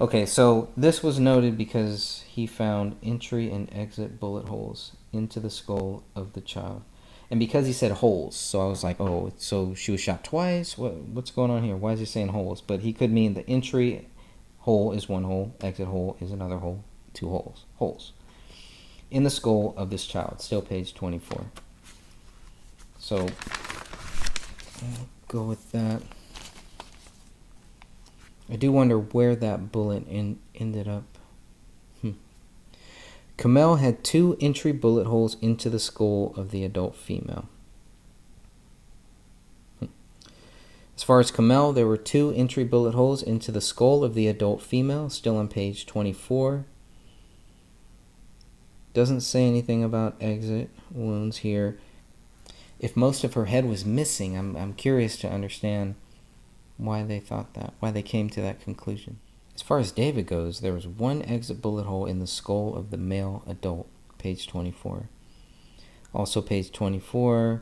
Okay, so this was noted because he found entry and exit bullet holes into the skull of the child. And because he said holes, so I was like, oh, so she was shot twice? What's going on here? Why is he saying holes? But he could mean the entry hole is one hole, exit hole is another hole, two holes. Holes in the skull of this child. Still page 24. So I'll go with that. I do wonder where that bullet ended up. Kamel had 2 entry bullet holes into the skull of the adult female. As far as Kamel, there were 2 entry bullet holes into the skull of the adult female, still on page 24. Doesn't say anything about exit wounds here. If most of her head was missing, I'm curious to understand why they thought that, why they came to that conclusion. As far as David goes, there was 1 exit bullet hole in the skull of the male adult, page 24. Also page 24,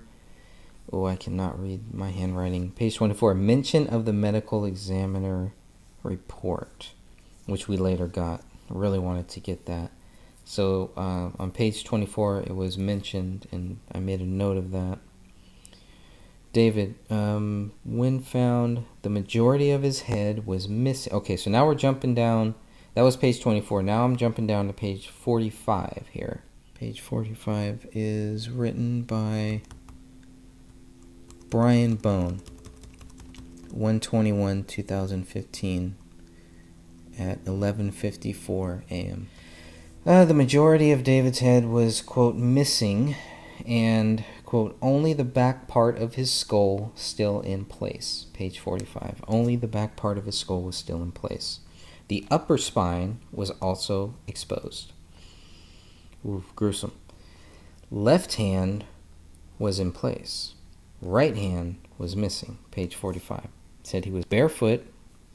oh, I cannot read my handwriting. Page 24, mention of the medical examiner report, which we later got. Really wanted to get that. So on page 24, it was mentioned, and I made a note of that. David, when found, the majority of his head was missing. Okay, so now we're jumping down. That was page 24. Now I'm jumping down to page 45 here. Page 45 is written by Brian Bone, 1/21/2015 at 11:54 a.m. The majority of David's head was, quote, missing, and, quote, only the back part of his skull still in place. Page 45. Only the back part of his skull was still in place. The upper spine was also exposed. Ooh, gruesome. Left hand was in place. Right hand was missing. Page 45. It said he was barefoot,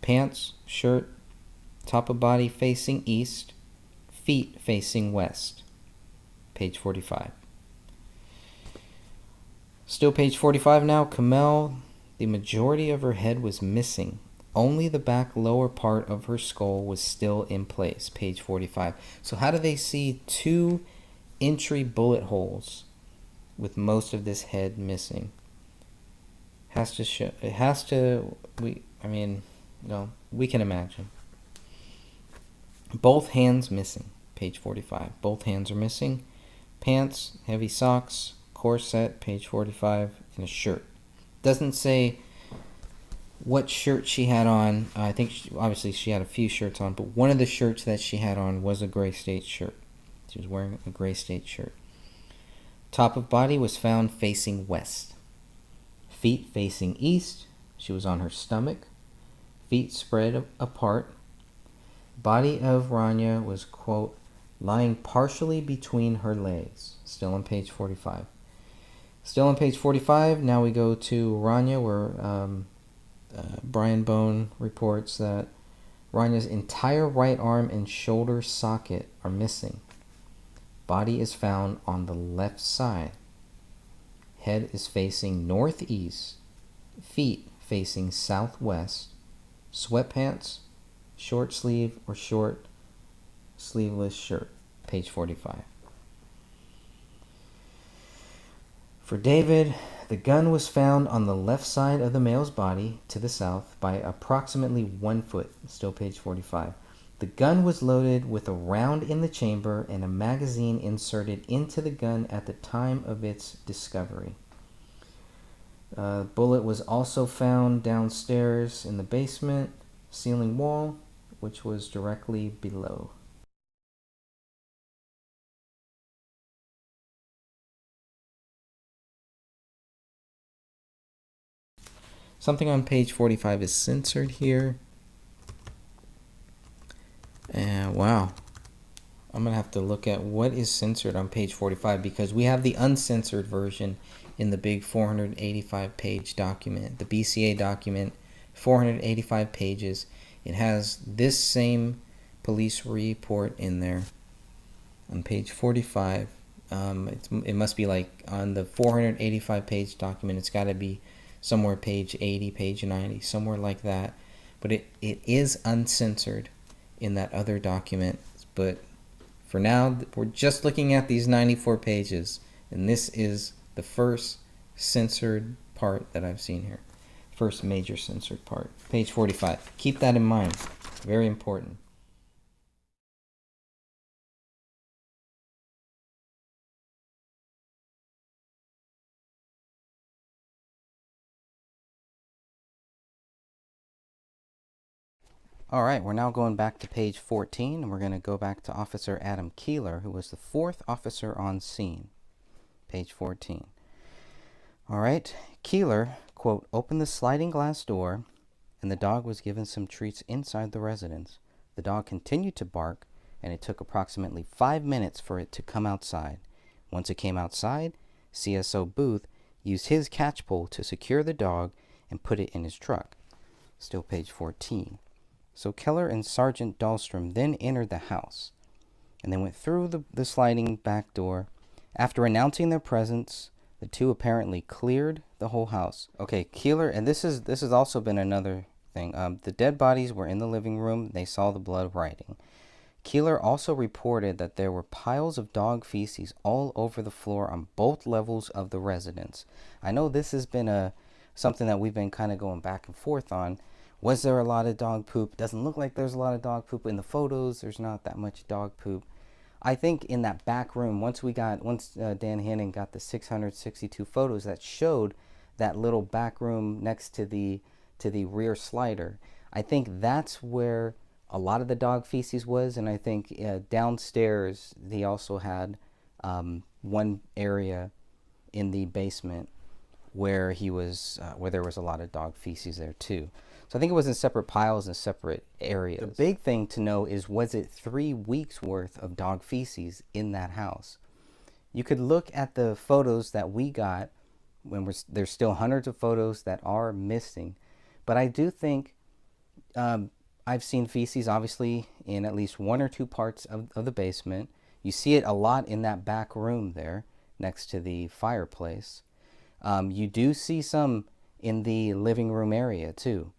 pants, shirt, top of body facing east, feet facing west. Page 45. Still page 45 now. Kamel, the majority of her head was missing. Only the back lower part of her skull was still in place. Page 45. So how do they see 2 entry bullet holes with most of this head missing? We can imagine. Both hands missing. Page 45. Both hands are missing. Pants, heavy socks, corset, page 45, and a shirt. Doesn't say what shirt she had on. I think obviously she had a few shirts on, but one of the shirts that she had on was a Gray State shirt. She was wearing a Gray State shirt. Top of body was found facing west. Feet facing east. She was on her stomach. Feet spread apart. Body of Rania was, quote, lying partially between her legs. Still on page 45. Still on page 45, now we go to Rania, where Brian Bone reports that Rania's entire right arm and shoulder socket are missing. Body is found on the left side. Head is facing northeast. Feet facing southwest. Sweatpants, short sleeve or short sleeveless shirt. Page 45. For David, the gun was found on the left side of the male's body to the south by approximately 1 foot. Still page 45. The gun was loaded with a round in the chamber and a magazine inserted into the gun at the time of its discovery. Bullet was also found downstairs in the basement ceiling wall, which was directly below. Something on page 45 is censored here. And wow. I'm going to have to look at what is censored on page 45 because we have the uncensored version in the big 485 page document, the BCA document, 485 pages. It has this same police report in there on page 45. It must be like on the 485 page document. It's got to be somewhere page 80, page 90, somewhere like that. But it is uncensored in that other document. But for now, we're just looking at these 94 pages, and this is the first censored part that I've seen here. First major censored part, page 45. Keep that in mind. Very important. All right, we're now going back to page 14, and we're going to go back to Officer Adam Keeler, who was the fourth officer on scene. Page 14. All right, Keeler, quote, opened the sliding glass door, and the dog was given some treats inside the residence. The dog continued to bark, and it took approximately 5 minutes for it to come outside. Once it came outside, CSO Booth used his catch pole to secure the dog and put it in his truck. Still page 14. So Keller and Sergeant Dahlstrom then entered the house, and they went through the sliding back door. After announcing their presence, the two apparently cleared the whole house. Okay, Keeler, and this has also been another thing. The dead bodies were in the living room. They saw the blood writing. Keeler also reported that there were piles of dog feces all over the floor on both levels of the residence. I know this has been something that we've been kind of going back and forth on. Was there a lot of dog poop? Doesn't look like there's a lot of dog poop in the photos. There's not that much dog poop. I think in that back room, once Dan Hannon got the 662 photos that showed that little back room next to the rear slider, I think that's where a lot of the dog feces was. And I think downstairs they also had one area in the basement where there was a lot of dog feces there too. So I think it was in separate piles and separate areas. The big thing to know is, was it 3 weeks worth of dog feces in that house? You could look at the photos that we got there's still hundreds of photos that are missing. But I do think I've seen feces obviously in at least 1 or 2 parts of the basement. You see it a lot in that back room there next to the fireplace. You do see some in the living room area too.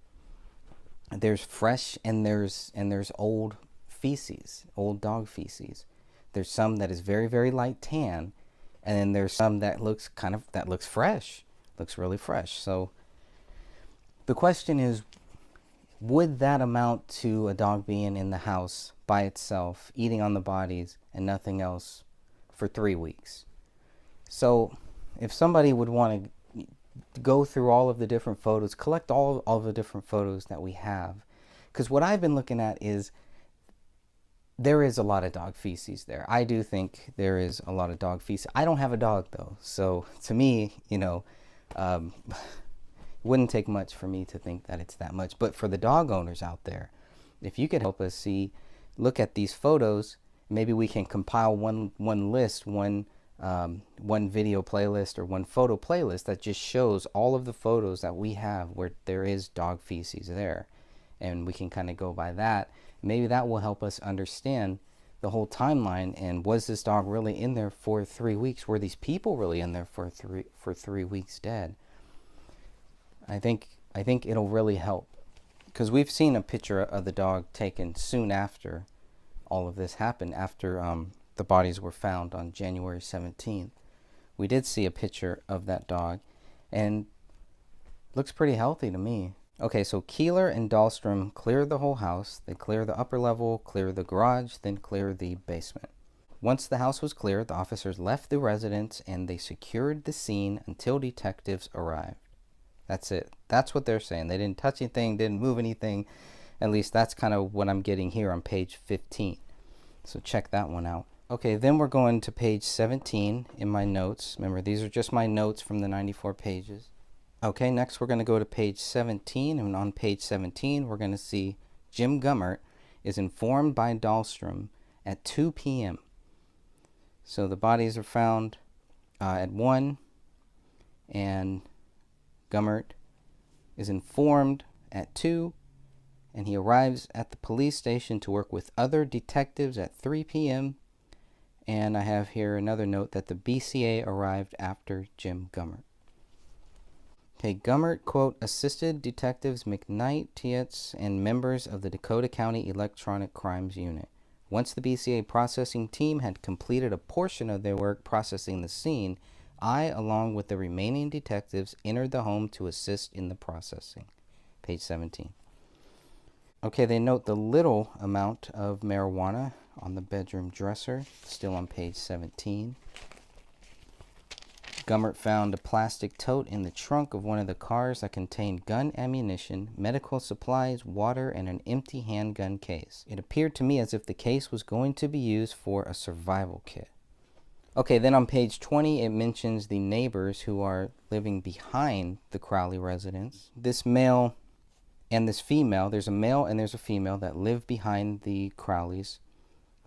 There's fresh and there's old feces, old dog feces. There's some that is very, very light tan, and then there's some that looks fresh, looks really fresh. So the question is, would that amount to a dog being in the house by itself, eating on the bodies and nothing else for 3 weeks? So if somebody would want to go through all of the different photos, collect all of the different photos that we have, because what I've been looking at is there is a lot of dog feces there. I do think there is a lot of dog feces. I don't have a dog though, so to me, it wouldn't take much for me to think that it's that much. But for the dog owners out there, if you could help us look at these photos, maybe we can compile one list, one video playlist or one photo playlist that just shows all of the photos that we have where there is dog feces there, and we can kind of go by that. Maybe that will help us understand the whole timeline, and was this dog really in there for 3 weeks? Were these people really in there for 3 weeks dead? I think it'll really help, because we've seen a picture of the dog taken soon after all of this happened, after the bodies were found on January 17th. We did see a picture of that dog, and looks pretty healthy to me. Okay, so Keeler and Dahlstrom clear the whole house. They clear the upper level, clear the garage, then clear the basement. Once the house was cleared, the officers left the residence and they secured the scene until detectives arrived. That's it. That's what they're saying. They didn't touch anything, didn't move anything. At least that's kind of what I'm getting here on page 15. So check that one out. Okay, then we're going to page 17 in my notes. Remember, these are just my notes from the 94 pages. Okay, next we're going to go to page 17, and on page 17 we're going to see Jim Gummert is informed by Dahlstrom at 2 p.m. So the bodies are found at 1, and Gummert is informed at 2, and he arrives at the police station to work with other detectives at 3 p.m. And I have here another note that the BCA arrived after Jim Gummert. Okay, Gummert, quote, assisted detectives McKnight, Tietz, and members of the Dakota County Electronic Crimes Unit. Once the BCA processing team had completed a portion of their work processing the scene, I, along with the remaining detectives, entered the home to assist in the processing. Page 17. Okay, they note the little amount of marijuana on the bedroom dresser, still on page 17. Gummert found a plastic tote in the trunk of one of the cars that contained gun ammunition, medical supplies, water, and an empty handgun case. It appeared to me as if the case was going to be used for a survival kit. Okay, then on page 20, it mentions the neighbors who are living behind the Crowley residence. This male and this female, there's a male and there's a female that live behind the Crowleys.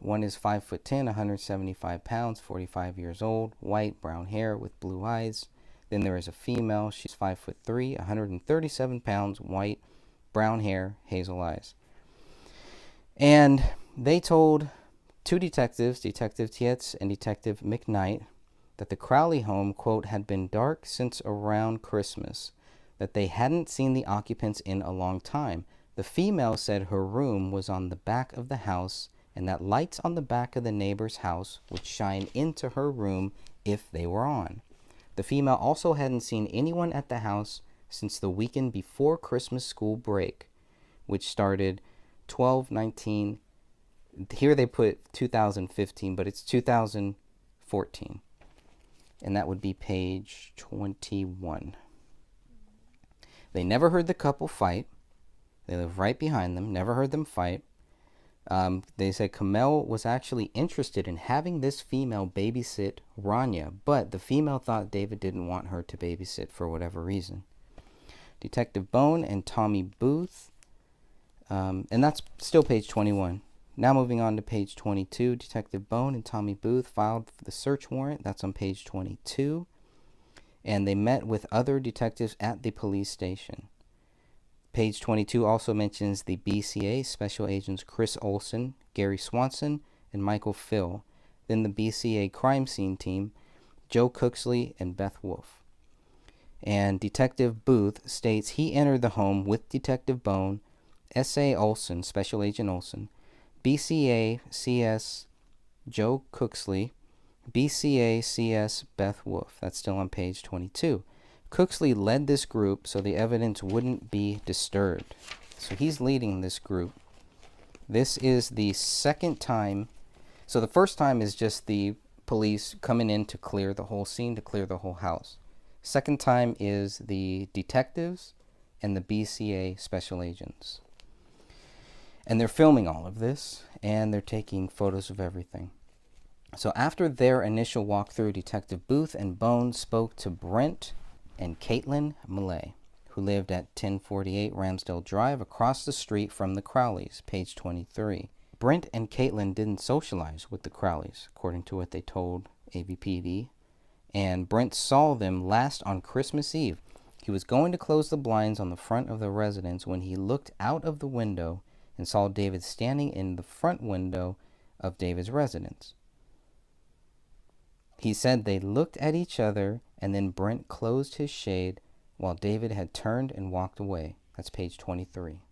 One is 5'10", 175 pounds, 45 years old, white, brown hair with blue eyes. Then there is a female, she's 5'3", 137 pounds, white, brown hair, hazel eyes. And they told two detectives, Detective Tietz and Detective McKnight, that the Crowley home, quote, had been dark since around Christmas, that they hadn't seen the occupants in a long time. The female said her room was on the back of the house and that lights on the back of the neighbor's house would shine into her room if they were on. The female also hadn't seen anyone at the house since the weekend before Christmas school break, which started 12/19. Here they put 2015, but it's 2014. And that would be page 21. They never heard the couple fight. They live right behind them, never heard them fight. They said Kamel was actually interested in having this female babysit Rania, but the female thought David didn't want her to babysit for whatever reason. Detective Bone and Tommy Booth, and that's still page 21. Now moving on to page 22, Detective Bone and Tommy Booth filed for the search warrant. That's on page 22. And they met with other detectives at the police station. Page 22 also mentions the BCA Special Agents Chris Olson, Gary Swanson, and Michael Phil. Then the BCA crime scene team, Joe Cooksley and Beth Wolf. And Detective Booth states he entered the home with Detective Bone, S.A. Olson, Special Agent Olson, BCA CS Joe Cooksley, BCA CS Beth Wolf. That's still on page 22. Cooksley led this group so the evidence wouldn't be disturbed. So he's leading this group. This is the second time. So the first time is just the police coming in to clear the whole scene, to clear the whole house. Second time is the detectives and the BCA special agents. And they're filming all of this, and they're taking photos of everything. So after their initial walkthrough, Detective Booth and Bone spoke to Brent and Caitlin Millay, who lived at 1048 Ramsdale Drive across the street from the Crowleys, page 23. Brent and Caitlin didn't socialize with the Crowleys, according to what they told ABPD, and Brent saw them last on Christmas Eve. He was going to close the blinds on the front of the residence when he looked out of the window and saw David standing in the front window of David's residence. He said they looked at each other, and then Brent closed his shade while David had turned and walked away. That's page 23.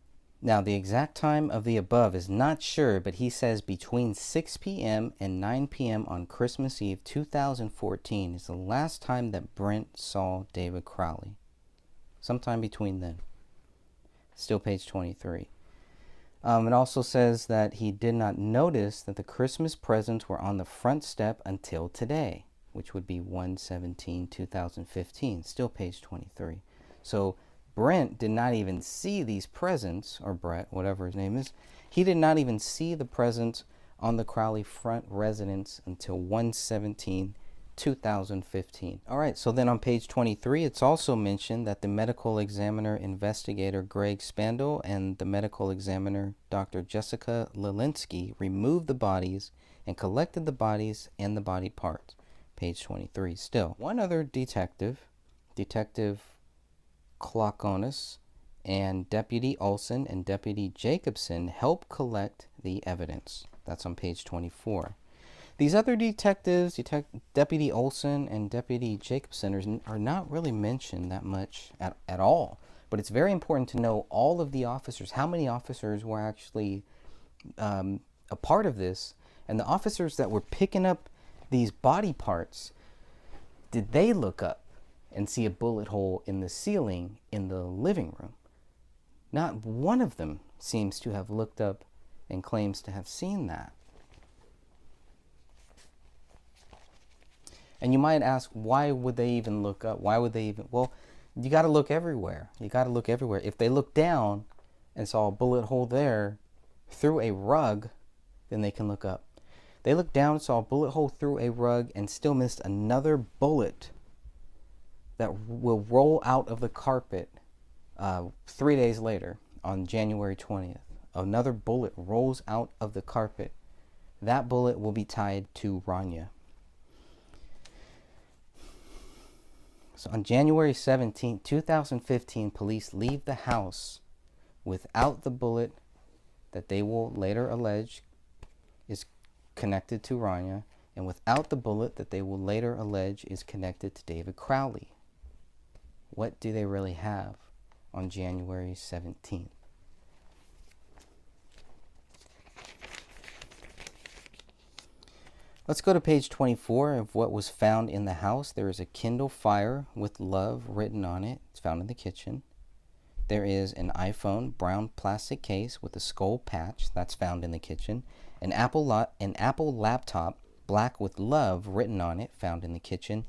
Now, the exact time of the above is not sure, but he says between 6 p.m. and 9 p.m. on Christmas Eve 2014 is the last time that Brent saw David Crowley. Sometime between then. Still page 23. It also says that he did not notice that the Christmas presents were on the front step until today, which would be 1/17/2015, still page 23. So Brent did not even see these presents, or Brett, whatever his name is. He did not even see the presents on the Crowley front residence until 1/17/2015. 2015. All right, so then on page 23, it's also mentioned that the medical examiner investigator Greg Spandau and the medical examiner Dr. Jessica Lilinski removed the bodies and collected the bodies and the body parts. Page 23 still. One other detective, Detective Klokonis, and Deputy Olson and Deputy Jacobson helped collect the evidence. That's on page 24. These other detectives, Deputy Olson and Deputy Jacobson, are not really mentioned that much at all. But it's very important to know all of the officers, how many officers were actually a part of this, and the officers that were picking up these body parts, did they look up and see a bullet hole in the ceiling in the living room? Not one of them seems to have looked up and claims to have seen that. And you might ask, why would they even look up? Why would they even? Well, you got to look everywhere. You got to look everywhere. If they look down and saw a bullet hole there through a rug, then they can look up. They looked down, saw a bullet hole through a rug, and still missed another bullet that will roll out of the carpet 3 days later on January 20th. Another bullet rolls out of the carpet. That bullet will be tied to Rania. So on January 17, 2015, police leave the house without the bullet that they will later allege is connected to Rania, and without the bullet that they will later allege is connected to David Crowley. What do they really have on January 17th? Let's go to page 24 of what was found in the house. There is a Kindle Fire with love written on it. It's found in the kitchen. There is an iPhone brown plastic case with a skull patch. That's found in the kitchen. An Apple laptop black with love written on it, found in the kitchen.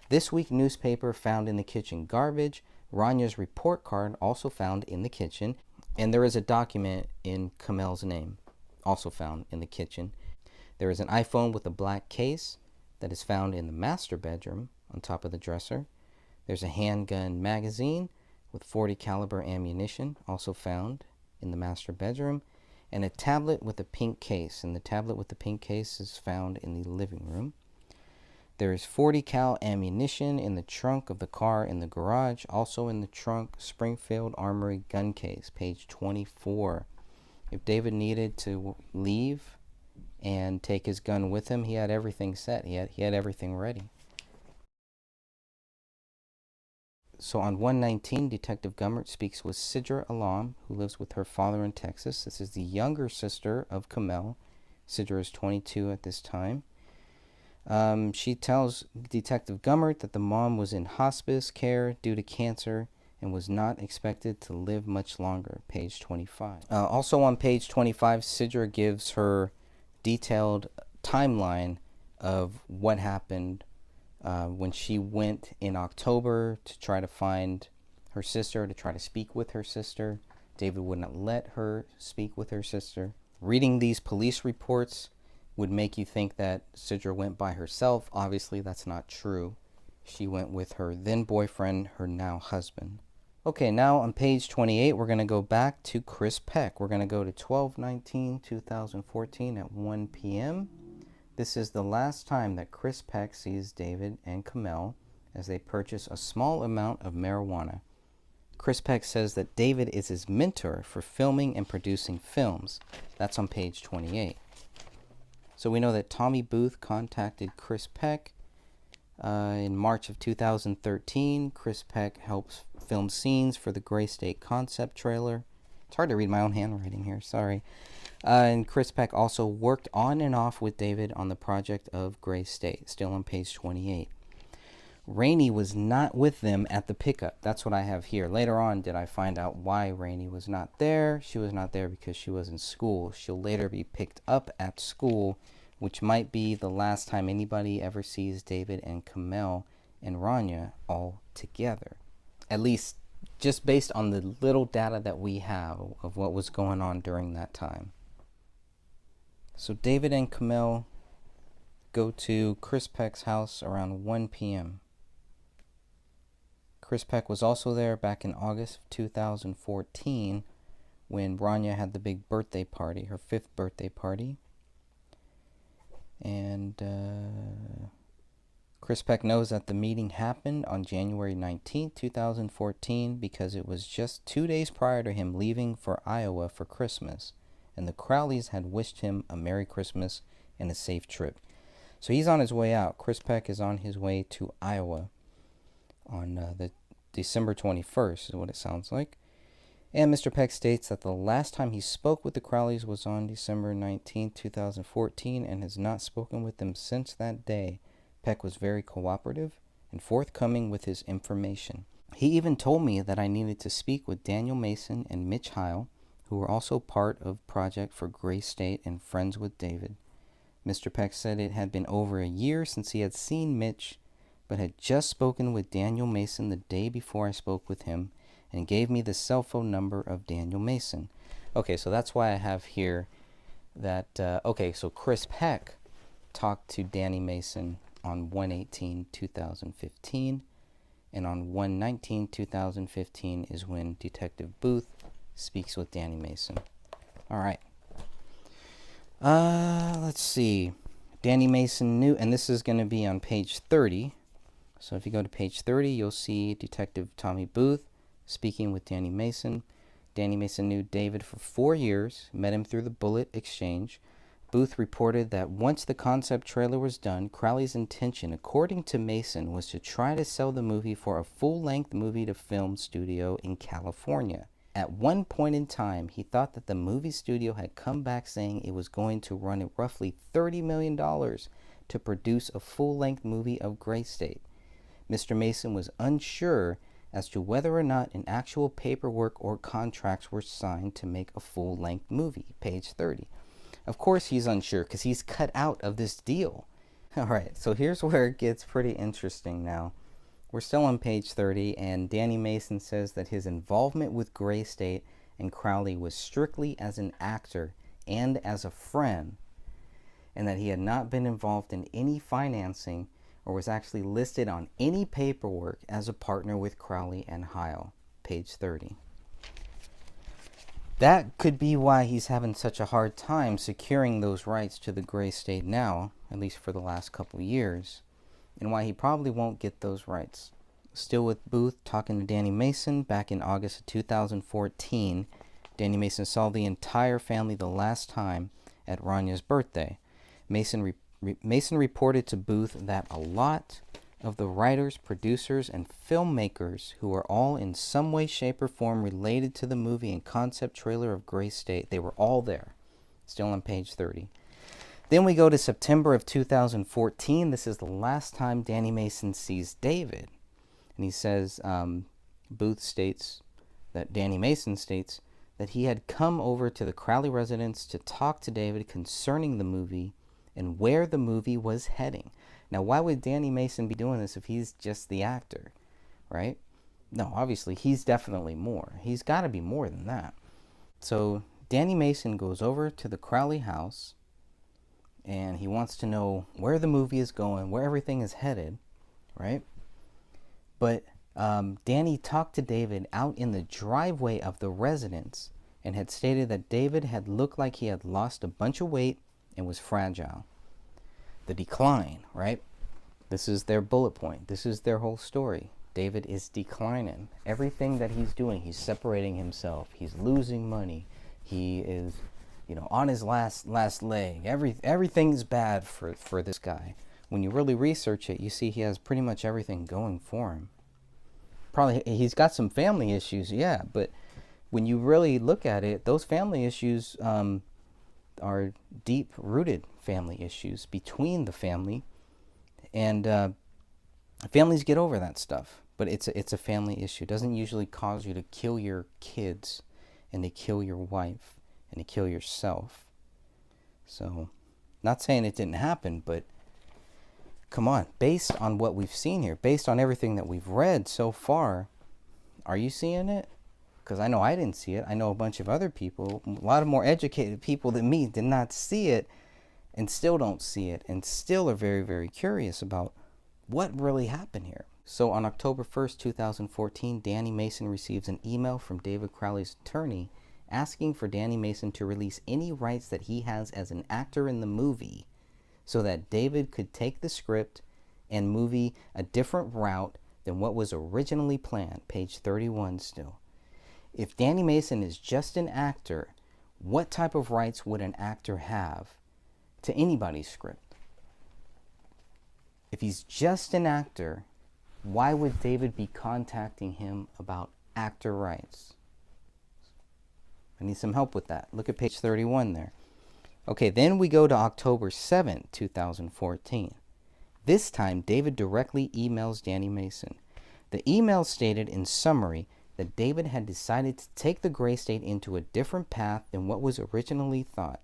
This Week newspaper found in the kitchen garbage. Rania's report card also found in the kitchen. And there is a document in Kamel's name also found in the kitchen. There is an iPhone with a black case that is found in the master bedroom on top of the dresser. There's a handgun magazine with .40 caliber ammunition also found in the master bedroom, and a tablet with a pink case, and the tablet with the pink case is found in the living room. There is .40 cal ammunition in the trunk of the car in the garage, also in the trunk, Springfield Armory gun case, page 24. If David needed to leave and take his gun with him, he had everything set. He had everything ready. So on 119, Detective Gummert speaks with Sidra Alam, who lives with her father in Texas. This is the younger sister of Kamel. Sidra is 22 at this time. She tells Detective Gummert that the mom was in hospice care due to cancer and was not expected to live much longer, page 25. Also on page 25, Sidra gives her detailed timeline of what happened when she went in October to try to find her sister, to try to speak with her sister. David would not let her speak with her sister. Reading these police reports would make you think that Sidra went by herself. Obviously, that's not true. She went with her then boyfriend, her now husband. Okay, now on page 28, we're going to go back to Chris Peck. We're going to go to 12/19/2014 at 1 p.m. This is the last time that Chris Peck sees David and Kamel as they purchase a small amount of marijuana. Chris Peck says that David is his mentor for filming and producing films. That's on page 28. So we know that Tommy Booth contacted Chris Peck in March of 2013. Chris Peck helps film scenes for the Gray State concept trailer. It's hard to read my own handwriting here, sorry. And Chris Peck also worked on and off with David on the project of Gray State, still on page 28. Rainey was not with them at the pickup. That's what I have here. Later on did I find out why Rainey was not there. She was not there because she was in school. She'll later be picked up at school, which might be the last time anybody ever sees David and Kamel and Rania all together. At least just based on the little data that we have of what was going on during that time. So David and Kamel go to Chris Peck's house around 1 p.m. Chris Peck was also there back in August of 2014 when Rania had the big birthday party, her 5th birthday party. And Chris Peck knows that the meeting happened on January 19, 2014, because it was just 2 days prior to him leaving for Iowa for Christmas, and the Crowleys had wished him a Merry Christmas and a safe trip. So he's on his way out. Chris Peck is on his way to Iowa on the December 21st, is what it sounds like. And Mr. Peck states that the last time he spoke with the Crowleys was on December 19, 2014, and has not spoken with them since that day. Peck was very cooperative and forthcoming with his information. He even told me that I needed to speak with Daniel Mason and Mitch Heil, who were also part of Project for Gray State and friends with David. Mr. Peck said it had been over a year since he had seen Mitch, but had just spoken with Daniel Mason the day before I spoke with him, and gave me the cell phone number of Daniel Mason. Okay, so that's why I have here that, so Chris Peck talked to Danny Mason on 1/18/2015, and on 1/19/2015 is when Detective Booth speaks with Danny Mason. All right. Let's see. Danny Mason knew, and this is going to be on page 30. So if you go to page 30, you'll see Detective Tommy Booth speaking with Danny Mason. Danny Mason knew David for 4 years, met him through the Bullet Exchange. Booth reported that once the concept trailer was done, Crowley's intention, according to Mason, was to try to sell the movie for a full-length movie-to-film studio in California. At one point in time, he thought that the movie studio had come back saying it was going to run it roughly $30 million to produce a full-length movie of Gray State. Mr. Mason was unsure as to whether or not an actual paperwork or contracts were signed to make a full-length movie, page 30. Of course he's unsure because he's cut out of this deal. All right, so here's where it gets pretty interesting now. We're still on page 30, and Danny Mason says that his involvement with Gray State and Crowley was strictly as an actor and as a friend, and that he had not been involved in any financing or was actually listed on any paperwork as a partner with Crowley and Heil, page 30. That could be why he's having such a hard time securing those rights to the Gray State now, at least for the last couple years, and why he probably won't get those rights. Still with Booth talking to Danny Mason back in August of 2014, Danny Mason saw the entire family the last time at Rania's birthday. Mason reported to Booth that a lot of the writers, producers, and filmmakers who are all in some way, shape, or form related to the movie and concept trailer of Gray State, they were all there. Still on page 30. Then we go to September of 2014. This is the last time Danny Mason sees David. And he says, Booth states that Danny Mason states that he had come over to the Crowley residence to talk to David concerning the movie and where the movie was heading. Now, why would Danny Mason be doing this if he's just the actor, right? No, obviously, he's definitely more. He's got to be more than that. So Danny Mason goes over to the Crowley house, and he wants to know where the movie is going, where everything is headed, right? But Danny talked to David out in the driveway of the residence and had stated that David had looked like he had lost a bunch of weight and was fragile. The decline, right? This is their bullet point. This is their whole story. David is declining. Everything that he's doing, he's separating himself. He's losing money. He is, on his last leg. Everything's bad for this guy. When you really research it, you see he has pretty much everything going for him. Probably he's got some family issues, yeah, but when you really look at it, those family issues are deep-rooted family issues between the family, and families get over that stuff. But it's a family issue. It doesn't usually cause you to kill your kids and to kill your wife and to kill yourself. So, not saying it didn't happen, but come on, based on what we've seen here, based on everything that we've read so far, are you seeing it? Because I know I didn't see it. I know a bunch of other people, a lot of more educated people than me, did not see it. and still don't see it, and still are very, very curious about what really happened here. So on October 1st, 2014, Danny Mason receives an email from David Crowley's attorney asking for Danny Mason to release any rights that he has as an actor in the movie so that David could take the script and movie a different route than what was originally planned. Page 31 still. If Danny Mason is just an actor, what type of rights would an actor have to anybody's script? If he's just an actor, why would David be contacting him about actor rights? I need some help with that. Look at page 31 there. Okay, then we go to October 7th, 2014. This time, David directly emails Danny Mason. The email stated in summary that David had decided to take the Gray State into a different path than what was originally thought.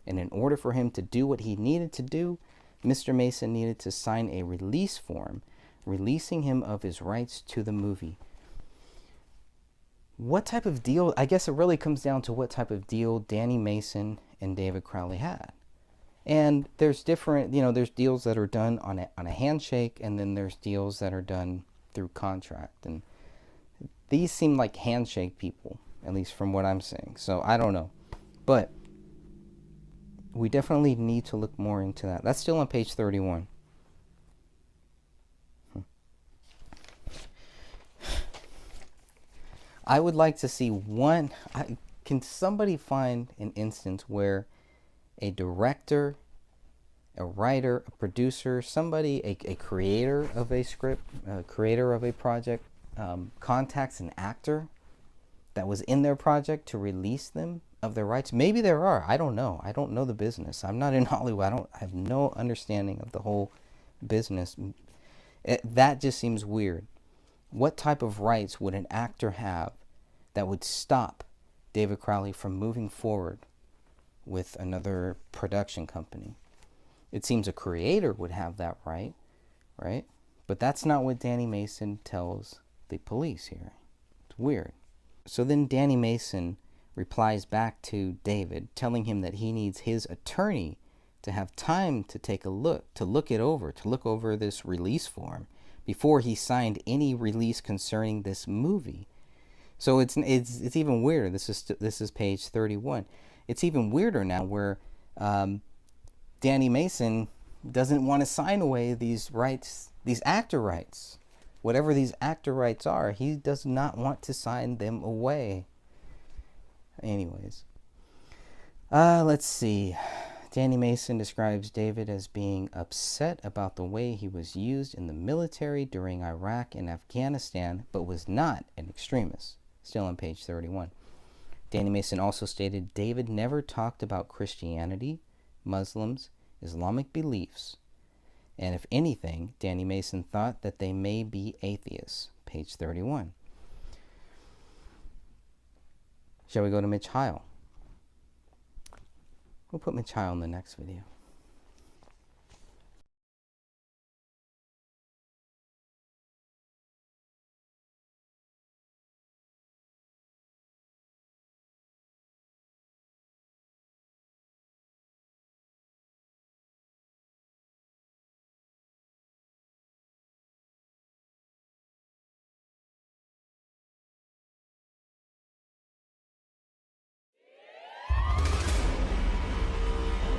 And in order for him to do what he needed to do, Mr. Mason needed to sign a release form, releasing him of his rights to the movie. What type of deal? I guess it really comes down to what type of deal Danny Mason and David Crowley had. And there's different, there's deals that are done on a handshake, and then there's deals that are done through contract. And these seem like handshake people, at least from what I'm seeing. So I don't know. But we definitely need to look more into that. That's still on page 31. I would like to see one. Can somebody find an instance where a director, a writer, a producer, somebody, a creator of a script, a creator of a project, contacts an actor that was in their project to release them of their rights? Maybe there are. I don't know. I don't know the business. I'm not in Hollywood. I have no understanding of the whole business. That just seems weird. What type of rights would an actor have that would stop David Crowley from moving forward with another production company? It seems a creator would have that right? But that's not what Danny Mason tells the police here. It's weird. So then Danny Mason replies back to David, telling him that he needs his attorney to have time to take a look, to look over this release form before he signed any release concerning this movie. So it's even weirder. This is page 31. It's even weirder now where Danny Mason doesn't want to sign away these rights, these actor rights. Whatever these actor rights are, he does not want to sign them away. Anyways, let's see. Danny Mason describes David as being upset about the way he was used in the military during Iraq and Afghanistan, but was not an extremist. Still on page 31. Danny Mason also stated David never talked about Christianity, Muslims, Islamic beliefs, and if anything, Danny Mason thought that they may be atheists. Page 31. Shall we go to Mitch Heil? We'll put Mitch Heil in the next video.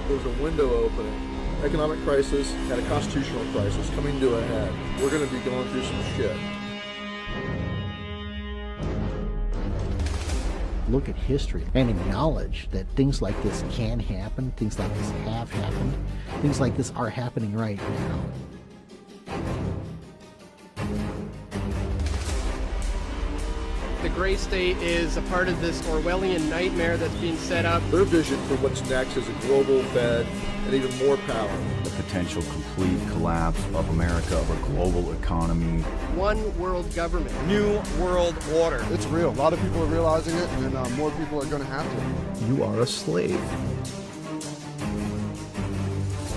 There's a window opening. Economic crisis and a constitutional crisis coming to a head. We're going to be going through some shit. Look at history and acknowledge that things like this can happen, things like this have happened, things like this are happening right now. The Gray State is a part of this Orwellian nightmare that's being set up. Their vision for what's next is a global Fed and even more power. The potential complete collapse of America, of a global economy. One world government. New world order. It's real. A lot of people are realizing it, and more people are going to have to. You are a slave.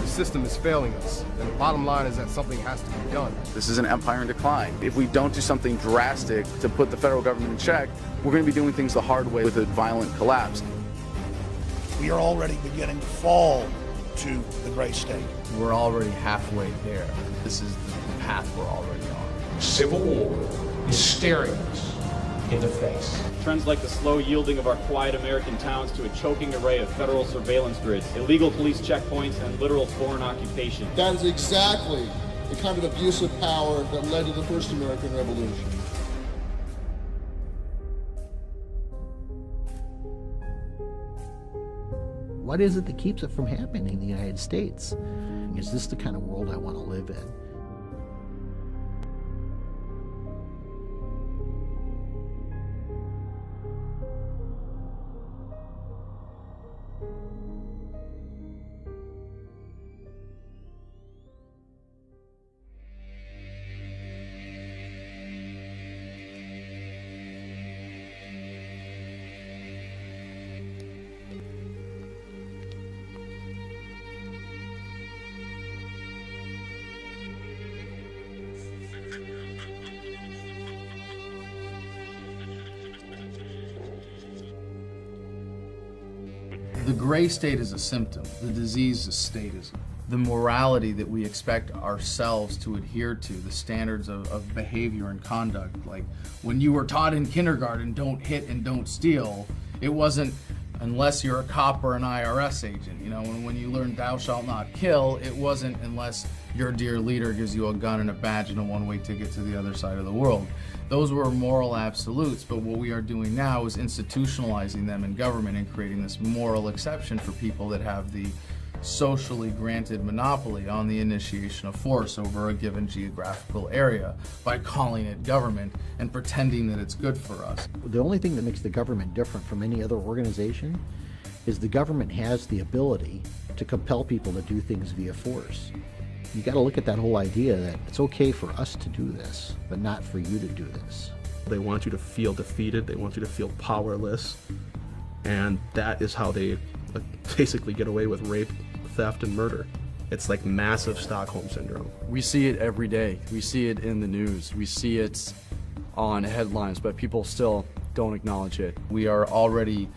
The system is failing us, and the bottom line is that something has to be done. This is an empire in decline. If we don't do something drastic to put the federal government in check, we're going to be doing things the hard way with a violent collapse. We are already beginning to fall to the gray state. We're already halfway there. This is the path we're already on. Civil war is staring us in the face. Trends like the slow yielding of our quiet American towns to a choking array of federal surveillance grids, illegal police checkpoints, and literal foreign occupation. That is exactly the kind of abuse of power that led to the first American Revolution. What is it that keeps it from happening in the United States? Is this the kind of world I want to live in? The gray state is a symptom. The disease is statism. The morality that we expect ourselves to adhere to, the standards of behavior and conduct. Like when you were taught in kindergarten, don't hit and don't steal, it wasn't unless you're a cop or an IRS agent. You know, when you learned thou shalt not kill, it wasn't unless your dear leader gives you a gun and a badge and a one-way ticket to the other side of the world. Those were moral absolutes, but what we are doing now is institutionalizing them in government and creating this moral exception for people that have the socially granted monopoly on the initiation of force over a given geographical area by calling it government and pretending that it's good for us. The only thing that makes the government different from any other organization is the government has the ability to compel people to do things via force. You got to look at that whole idea that it's okay for us to do this, but not for you to do this. They want you to feel defeated, they want you to feel powerless, and that is how they basically get away with rape, theft, and murder. It's like massive Stockholm Syndrome. We see it every day. We see it in the news. We see it on headlines, but people still don't acknowledge it. We are already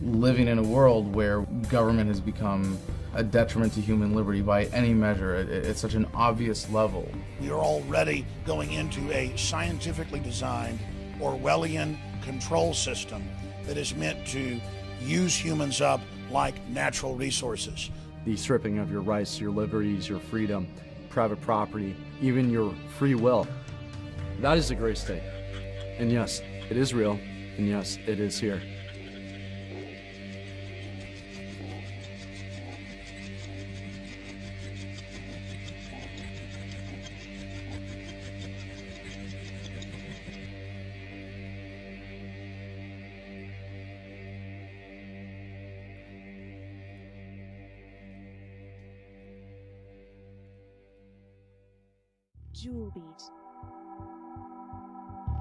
living in a world where government has become a detriment to human liberty by any measure. It's such an obvious level. We are already going into a scientifically designed Orwellian control system that is meant to use humans up like natural resources. The stripping of your rights, your liberties, your freedom, private property, even your free will. That is the gray state. And yes, it is real, and yes, it is here. Jewel Beat.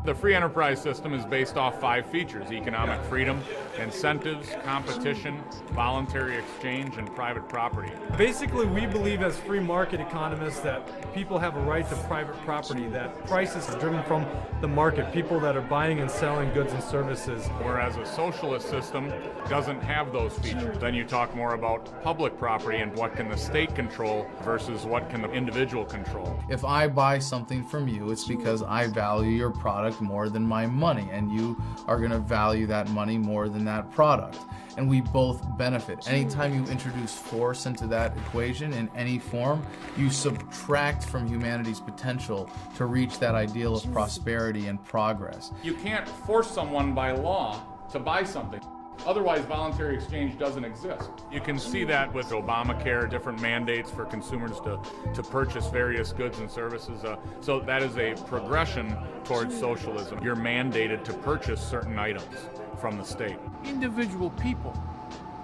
The free enterprise system is based off 5 features: economic freedom, incentives, competition, voluntary exchange, and private property. Basically, we believe as free market economists that people have a right to private property, that prices are driven from the market, people that are buying and selling goods and services. Whereas a socialist system doesn't have those features. Then you talk more about public property and what can the state control versus what can the individual control. If I buy something from you, it's because I value your product more than my money, and you are going to value that money more than that product, and we both benefit. Anytime you introduce force into that equation in any form, you subtract from humanity's potential to reach that ideal of prosperity and progress. You can't force someone by law to buy something. Otherwise, voluntary exchange doesn't exist. You can see that with Obamacare, different mandates for consumers to purchase various goods and services. So that is a progression towards socialism. You're mandated to purchase certain items from the state. Individual people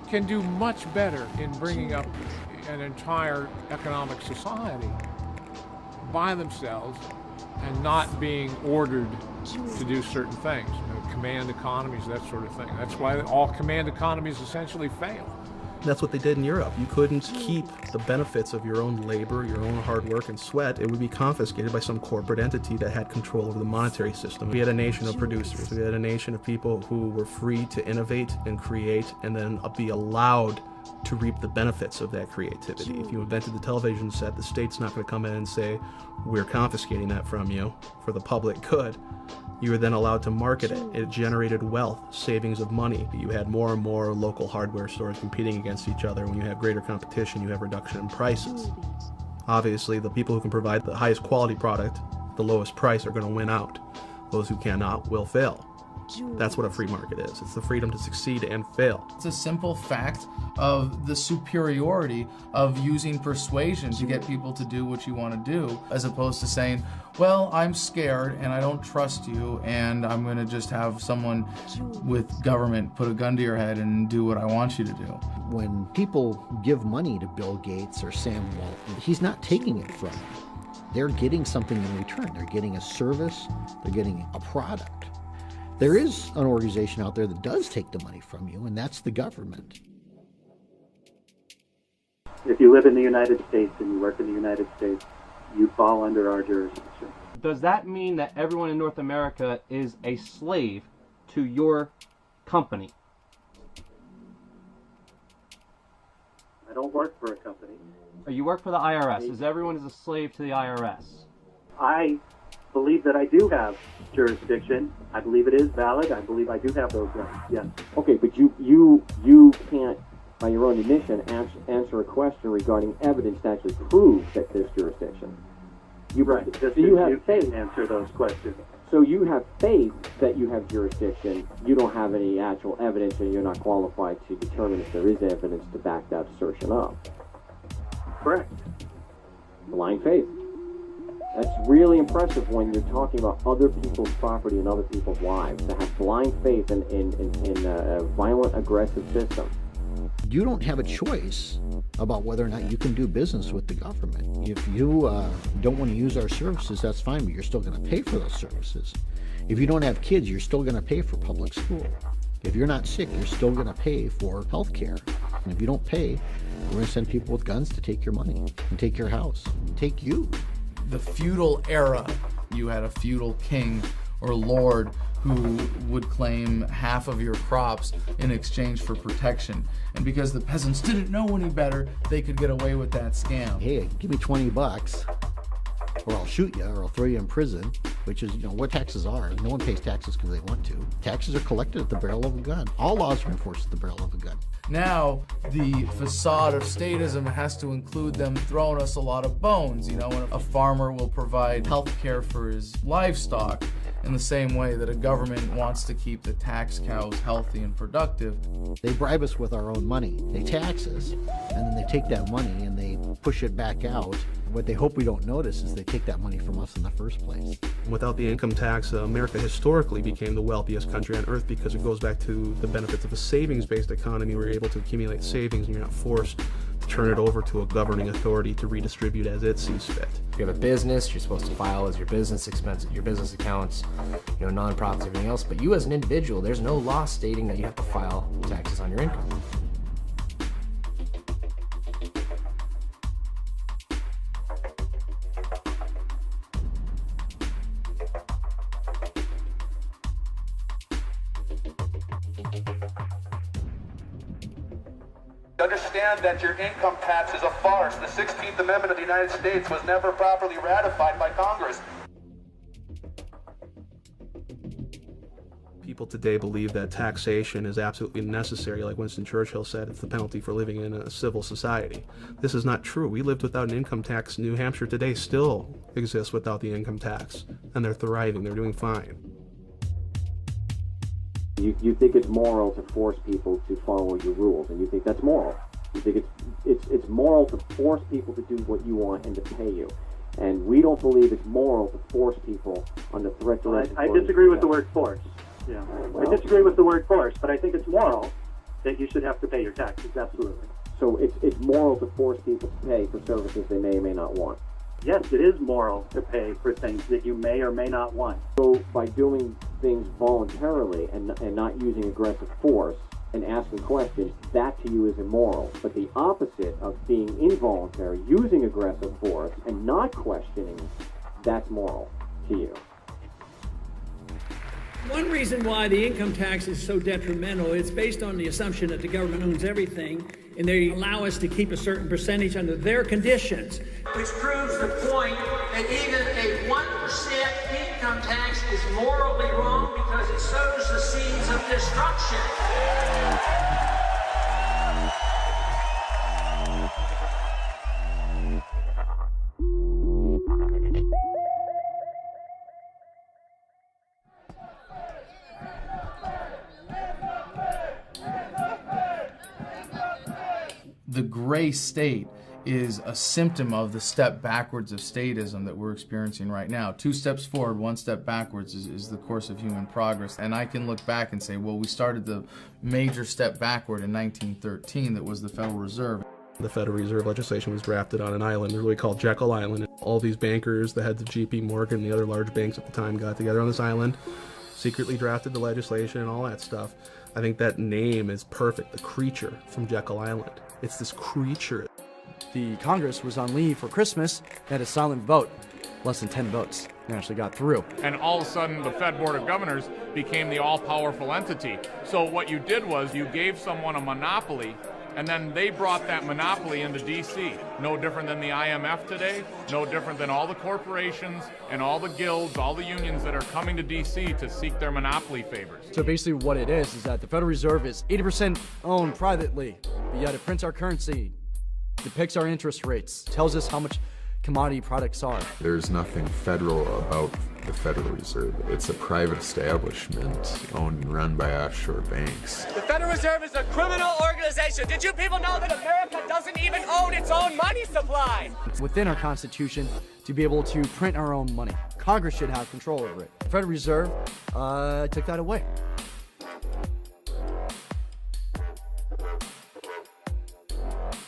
can do much better in bringing up an entire economic society by themselves and not being ordered to do certain things. Command economies, that sort of thing. That's why all command economies essentially fail. That's what they did in Europe. You couldn't keep the benefits of your own labor, your own hard work and sweat. It would be confiscated by some corporate entity that had control over the monetary system. We had a nation of producers. We had a nation of people who were free to innovate and create and then be allowed to reap the benefits of that creativity. If you invented the television set, the state's not going to come in and say, we're confiscating that from you for the public good. You were then allowed to market it. It generated wealth, savings of money. You had more and more local hardware stores competing against each other. When you have greater competition, you have reduction in prices. Obviously, the people who can provide the highest quality product, the lowest price, are going to win out. Those who cannot will fail. That's what a free market is. It's the freedom to succeed and fail. It's a simple fact of the superiority of using persuasion to get people to do what you want to do, as opposed to saying, well, I'm scared and I don't trust you and I'm going to just have someone with government put a gun to your head and do what I want you to do. When people give money to Bill Gates or Sam Walton, he's not taking it from them. They're getting something in return. They're getting a service, they're getting a product. There is an organization out there that does take the money from you, and that's the government. If you live in the United States and you work in the United States, you fall under our jurisdiction. Does that mean that everyone in North America is a slave to your company? I don't work for a company. You work for the IRS. Is everyone a slave to the IRS? I believe that I do have jurisdiction. I believe it is valid. I believe I do have those rights, yes. Okay, but you can't, by your own admission, answer a question regarding evidence to actually prove that there's jurisdiction. Right. So you have faith. Can answer those questions. So you have faith that you have jurisdiction. You don't have any actual evidence, and you're not qualified to determine if there is evidence to back that assertion up. Correct. Blind faith. That's really impressive when you're talking about other people's property and other people's lives, to have blind faith in a violent, aggressive system. You don't have a choice about whether or not you can do business with the government. If you don't want to use our services, that's fine, but you're still going to pay for those services. If you don't have kids, you're still going to pay for public school. If you're not sick, you're still going to pay for health care. And if you don't pay, we're going to send people with guns to take your money and take your house and take you. The feudal era, you had a feudal king or lord who would claim half of your crops in exchange for protection. And because the peasants didn't know any better, they could get away with that scam. Hey, give me $20 or I'll shoot you or I'll throw you in prison, which is, what taxes are. No one pays taxes because they want to. Taxes are collected at the barrel of a gun. All laws are enforced at the barrel of a gun. Now, the facade of statism has to include them throwing us a lot of bones. When a farmer will provide health care for his livestock in the same way that a government wants to keep the tax cows healthy and productive. They bribe us with our own money. They tax us, and then they take that money and they push it back out. What they hope we don't notice is they take that money from us in the first place. Without the income tax, America historically became the wealthiest country on earth because it goes back to the benefits of a savings-based economy where you're able to accumulate savings and you're not forced to turn it over to a governing authority to redistribute as it sees fit. If you have a business, you're supposed to file as your business expenses, your business accounts, nonprofits, everything else. But you as an individual, there's no law stating that you have to file taxes on your income. Understand that your income tax is a farce. The 16th Amendment of the United States was never properly ratified by Congress. People today believe that taxation is absolutely necessary. Like Winston Churchill said, it's the penalty for living in a civil society. This is not true. We lived without an income tax. New Hampshire today still exists without the income tax, and they're thriving. They're doing fine. You think it's moral to force people to follow your rules, and you think that's moral. You think it's moral to force people to do what you want and to pay you. And we don't believe it's moral to force people under threat to I disagree with the word force. Yeah, I disagree with the word force, but I think it's moral that you should have to pay your taxes, absolutely. So it's moral to force people to pay for services they may or may not want. Yes, it is moral to pay for things that you may or may not want. So by doing things voluntarily and not using aggressive force and asking questions, that to you is immoral. But the opposite of being involuntary, using aggressive force and not questioning, that's moral to you. One reason why the income tax is so detrimental, it's based on the assumption that the government owns everything, and they allow us to keep a certain percentage under their conditions. Which proves the point that even a 1% income tax is morally wrong because it sows the seeds of destruction. The gray state is a symptom of the step backwards of statism that we're experiencing right now. 2 steps forward, 1 step backwards is the course of human progress. And I can look back and say, well, we started the major step backward in 1913 that was the Federal Reserve. The Federal Reserve legislation was drafted on an island, really called Jekyll Island. All these bankers, the heads of J.P. Morgan and the other large banks at the time got together on this island, secretly drafted the legislation and all that stuff. I think that name is perfect, the creature from Jekyll Island. It's this creature. The Congress was on leave for Christmas, had a silent vote. Less than 10 votes. They actually got through. And all of a sudden, the Fed Board of Governors became the all-powerful entity. So what you did was you gave someone a monopoly, and then they brought that monopoly into D.C. No different than the IMF today, no different than all the corporations and all the guilds, all the unions that are coming to D.C. to seek their monopoly favors. So basically what it is that the Federal Reserve is 80% owned privately, but yet it prints our currency, depicts our interest rates, tells us how much commodity products are. There's nothing federal about the Federal Reserve. It's a private establishment owned and run by offshore banks. The Federal Reserve is a criminal organization. Did you people know that America doesn't even own its own money supply? It's within our Constitution to be able to print our own money. Congress should have control over it. The Federal Reserve took that away.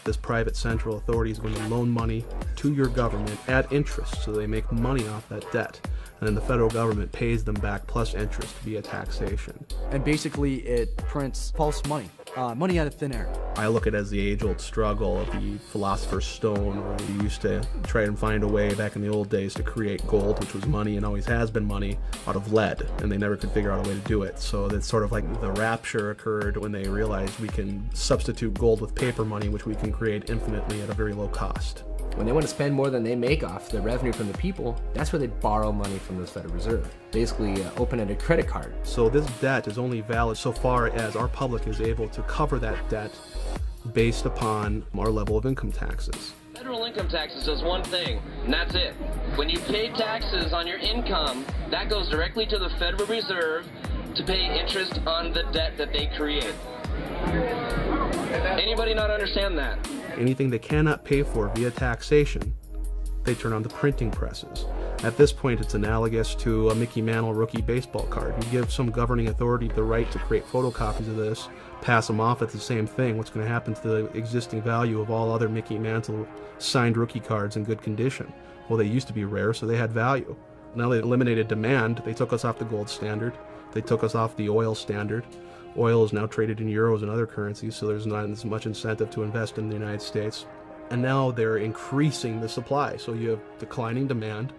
This private central authority is going to loan money to your government at interest, so they make money off that debt. And then the federal government pays them back plus interest via taxation. And basically it prints false money, money out of thin air. I look at it as the age-old struggle of the philosopher's stone, where we used to try and find a way back in the old days to create gold, which was money and always has been money, out of lead, and they never could figure out a way to do it. So that's sort of like the rapture occurred when they realized we can substitute gold with paper money, which we can create infinitely at a very low cost. When they want to spend more than they make off the revenue from the people, that's where they borrow money from the Federal Reserve. Basically open a credit card. So this debt is only valid so far as our public is able to cover that debt based upon our level of income taxes. Federal income taxes does one thing, and that's it. When you pay taxes on your income, that goes directly to the Federal Reserve to pay interest on the debt that they create. Anybody not understand that? Anything they cannot pay for via taxation, they turn on the printing presses. At this point, it's analogous to a Mickey Mantle rookie baseball card. You give some governing authority the right to create photocopies of this, pass them off at the same thing. What's going to happen to the existing value of all other Mickey Mantle signed rookie cards in good condition? Well, they used to be rare, so they had value. Now they eliminated demand. They took us off the gold standard. They took us off the oil standard. Oil is now traded in euros and other currencies, so there's not as much incentive to invest in the United States. And now they're increasing the supply. So you have declining demand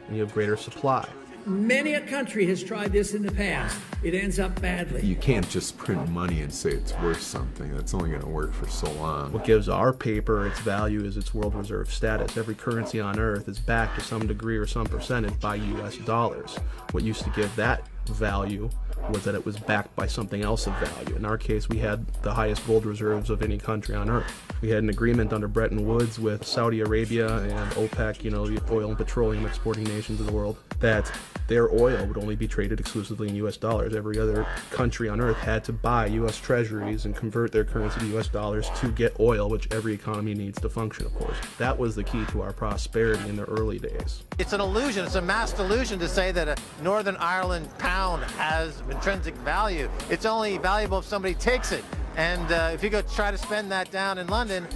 and you have greater supply. Many a country has tried this in the past. It ends up badly. You can't just print money and say it's worth something. That's only going to work for so long. What gives our paper its value is its world reserve status. Every currency on earth is backed to some degree or some percentage by US dollars. What used to give that value was that it was backed by something else of value. In our case, we had the highest gold reserves of any country on earth. We had an agreement under Bretton Woods with Saudi Arabia and OPEC, the oil and petroleum exporting nations of the world, that their oil would only be traded exclusively in US dollars. Every other country on earth had to buy US treasuries and convert their currency to US dollars to get oil, which every economy needs to function, of course. That was the key to our prosperity in the early days. It's an illusion, it's a mass delusion to say that a Northern Ireland pound has intrinsic value. It's only valuable if somebody takes it. And if you go try to spend that down in London,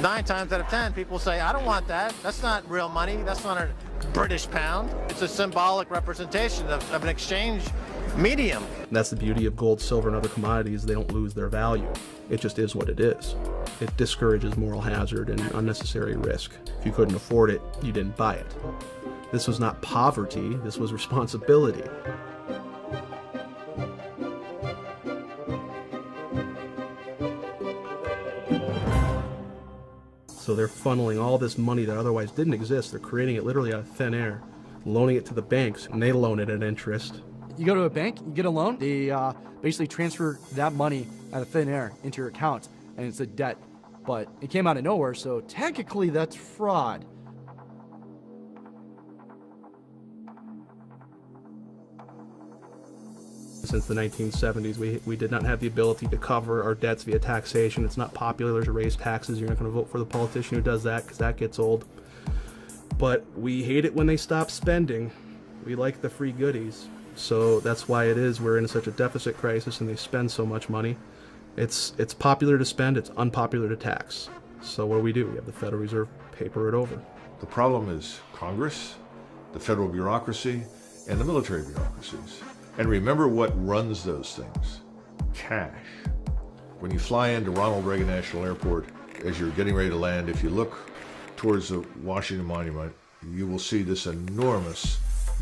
9 times out of 10 people say, I don't want that. That's not real money. That's not a British pound. It's a symbolic representation of an exchange medium. That's the beauty of gold, silver, and other commodities. They don't lose their value. It just is what it is. It discourages moral hazard and unnecessary risk. If you couldn't afford it, you didn't buy it. This was not poverty. This was responsibility. So they're funneling all this money that otherwise didn't exist. They're creating it literally out of thin air, loaning it to the banks, and they loan it at interest. You go to a bank, you get a loan, they basically transfer that money out of thin air into your account, and it's a debt. But it came out of nowhere, so technically that's fraud. Since the 1970s, we did not have the ability to cover our debts via taxation. It's not popular to raise taxes. You're not going to vote for the politician who does that because that gets old. But we hate it when they stop spending. We like the free goodies. So that's why it is we're in such a deficit crisis and they spend so much money. It's popular to spend, it's unpopular to tax. So what do? We have the Federal Reserve paper it over. The problem is Congress, the federal bureaucracy, and the military bureaucracies. And remember what runs those things: cash. When you fly into Ronald Reagan National Airport, as you're getting ready to land, if you look towards the Washington Monument, you will see this enormous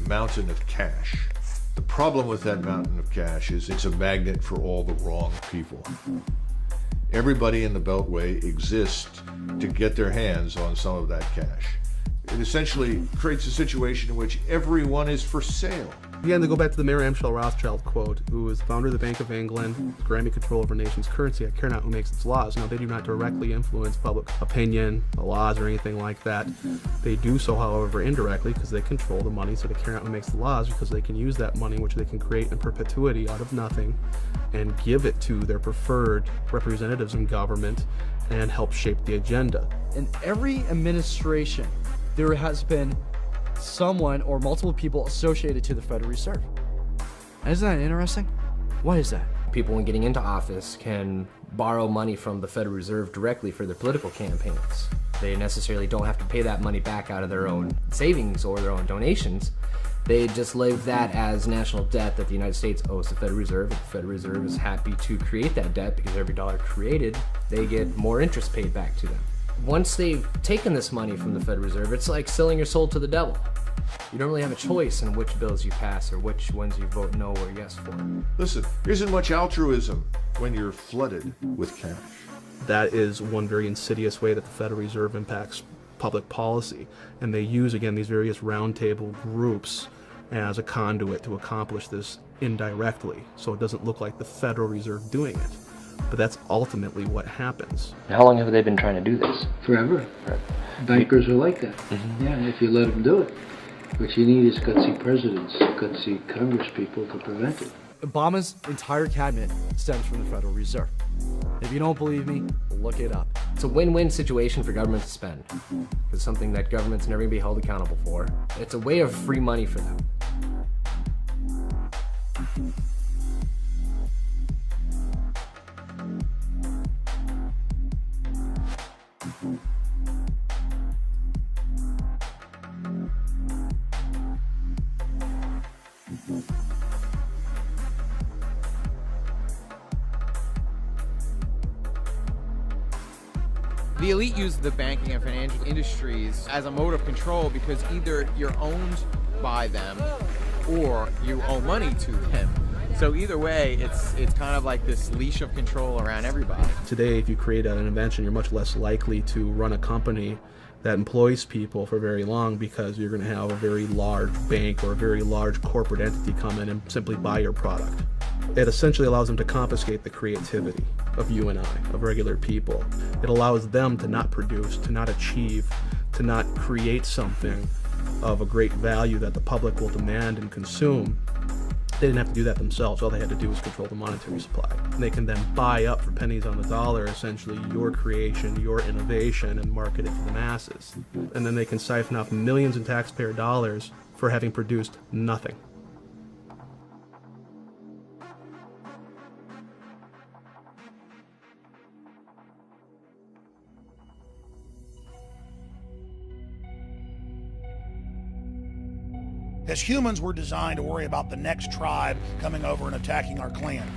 mountain of cash. The problem with that mountain of cash is it's a magnet for all the wrong people. Everybody in the Beltway exists to get their hands on some of that cash. It essentially creates a situation in which everyone is for sale. Again, to go back to the Mayor Amschel Rothschild quote, who is the founder of the Bank of England, granting control over a nation's currency. I care not who makes its laws. Now, they do not directly influence public opinion, the laws, or anything like that. They do so, however, indirectly, because they control the money, so they care not who makes the laws, because they can use that money, which they can create in perpetuity out of nothing, and give it to their preferred representatives in government and help shape the agenda. In every administration, there has been someone or multiple people associated to the Federal Reserve. Isn't that interesting? Why is that? People, when getting into office, can borrow money from the Federal Reserve directly for their political campaigns. They necessarily don't have to pay that money back out of their own savings or their own donations. They just leave that as national debt that the United States owes the Federal Reserve. The Federal Reserve is happy to create that debt because every dollar created, they get more interest paid back to them. Once they've taken this money from the Federal Reserve, it's like selling your soul to the devil. You don't really have a choice in which bills you pass or which ones you vote no or yes for. Listen, there isn't much altruism when you're flooded with cash. That is one very insidious way that the Federal Reserve impacts public policy. And they use, again, these various roundtable groups as a conduit to accomplish this indirectly, so it doesn't look like the Federal Reserve doing it. But that's ultimately what happens. How long have they been trying to do this? Forever. Bankers are like that. Yeah, if you let them do it. What you need is gutsy presidents, gutsy Congress people to prevent it. Obama's entire cabinet stems from the Federal Reserve. If you don't believe me, look it up. It's a win-win situation for government to spend. It's something that government's never going to be held accountable for. It's a way of free money for them. The elite use the banking and financial industries as a mode of control because either you're owned by them or you owe money to them. So either way, it's kind of like this leash of control around everybody. Today, if you create an invention, you're much less likely to run a company that employs people for very long because you're going to have a very large bank or a very large corporate entity come in and simply buy your product. It essentially allows them to confiscate the creativity of you and I, of regular people. It allows them to not produce, to not achieve, to not create something of a great value that the public will demand and consume. They didn't have to do that themselves. All they had to do was control the monetary supply. And they can then buy up for pennies on the dollar, essentially, your creation, your innovation, and market it to the masses. And then they can siphon off millions in taxpayer dollars for having produced nothing. As humans, we're designed to worry about the next tribe coming over and attacking our clan.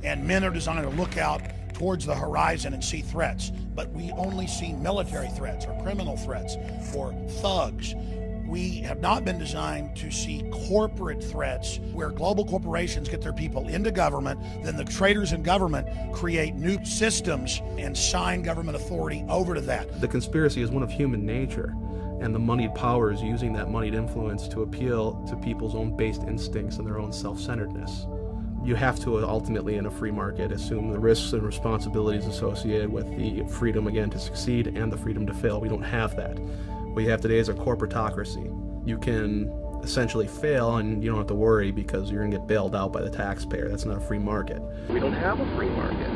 And men are designed to look out towards the horizon and see threats. But we only see military threats or criminal threats or thugs. We have not been designed to see corporate threats where global corporations get their people into government, then the traders in government create new systems and sign government authority over to that. The conspiracy is one of human nature, and the moneyed power is using that moneyed influence to appeal to people's own based instincts and their own self-centeredness. You have to ultimately, in a free market, assume the risks and responsibilities associated with the freedom, again, to succeed and the freedom to fail. We don't have that. What you have today is a corporatocracy. You can essentially fail and you don't have to worry because you're going to get bailed out by the taxpayer. That's not a free market. We don't have a free market.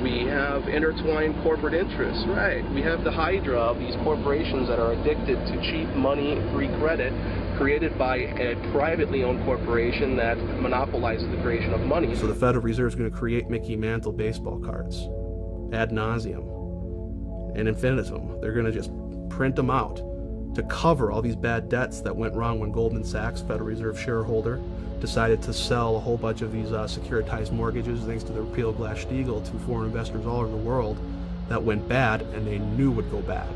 We have intertwined corporate interests, right? We have the hydra of these corporations that are addicted to cheap money, free credit, created by a privately owned corporation that monopolizes the creation of money. So the Federal Reserve is going to create Mickey Mantle baseball cards ad nauseum and infinitum. They're going to just print them out to cover all these bad debts that went wrong when Goldman Sachs, Federal Reserve shareholder, decided to sell a whole bunch of these securitized mortgages thanks to the repeal of Glass-Steagall to foreign investors all over the world that went bad and they knew would go bad.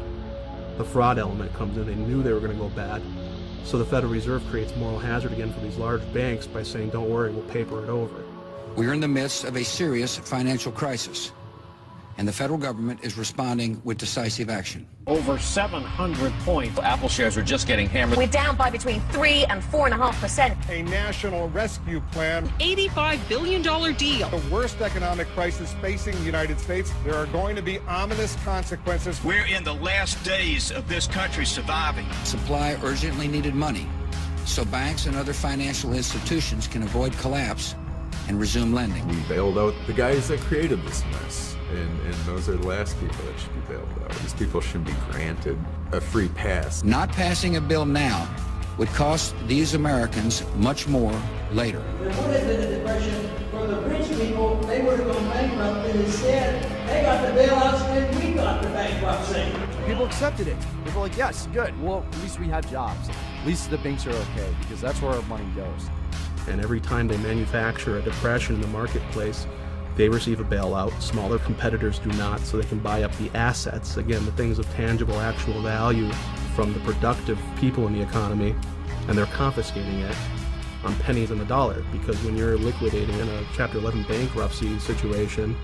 The fraud element comes in, they knew they were going to go bad. So the Federal Reserve creates moral hazard again for these large banks by saying, don't worry, we'll paper it over. We're in the midst of a serious financial crisis, and the federal government is responding with decisive action. Over 700 points. Apple shares are just getting hammered. We're down by between 3 and 4.5%. A national rescue plan. $85 billion deal. The worst economic crisis facing the United States. There are going to be ominous consequences. We're in the last days of this country surviving. Supply urgently needed money so banks and other financial institutions can avoid collapse and resume lending. We bailed out the guys that created this mess. And those are the last people that should be bailed out. These people should be granted a free pass. Not passing a bill now would cost these Americans much more later. There would have been a depression for the rich people. They would have gone bankrupt, and instead, they got the bailouts and we got the bankruptcy. People accepted it. They were like, yes, good. Well, at least we have jobs. At least the banks are okay, because that's where our money goes. And every time they manufacture a depression in the marketplace, they receive a bailout. Smaller competitors do not, so they can buy up the assets, again, the things of tangible, actual value from the productive people in the economy, and they're confiscating it on pennies on the dollar, because when you're liquidating in a Chapter 11 bankruptcy situation,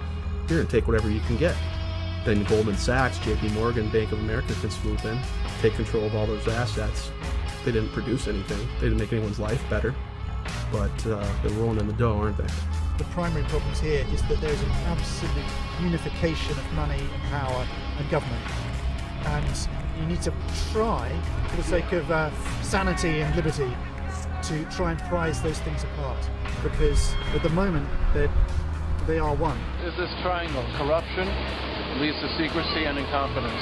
you're going to take whatever you can get. Then Goldman Sachs, JP Morgan, Bank of America can swoop in, take control of all those assets. They didn't produce anything. They didn't make anyone's life better, but they're rolling in the dough, aren't they? The primary problems here is that there is an absolute unification of money and power and government. And you need to try, for the sake of sanity and liberty, to try and prize those things apart. Because at the moment, they are one. Is this triangle. Corruption leads to secrecy and incompetence.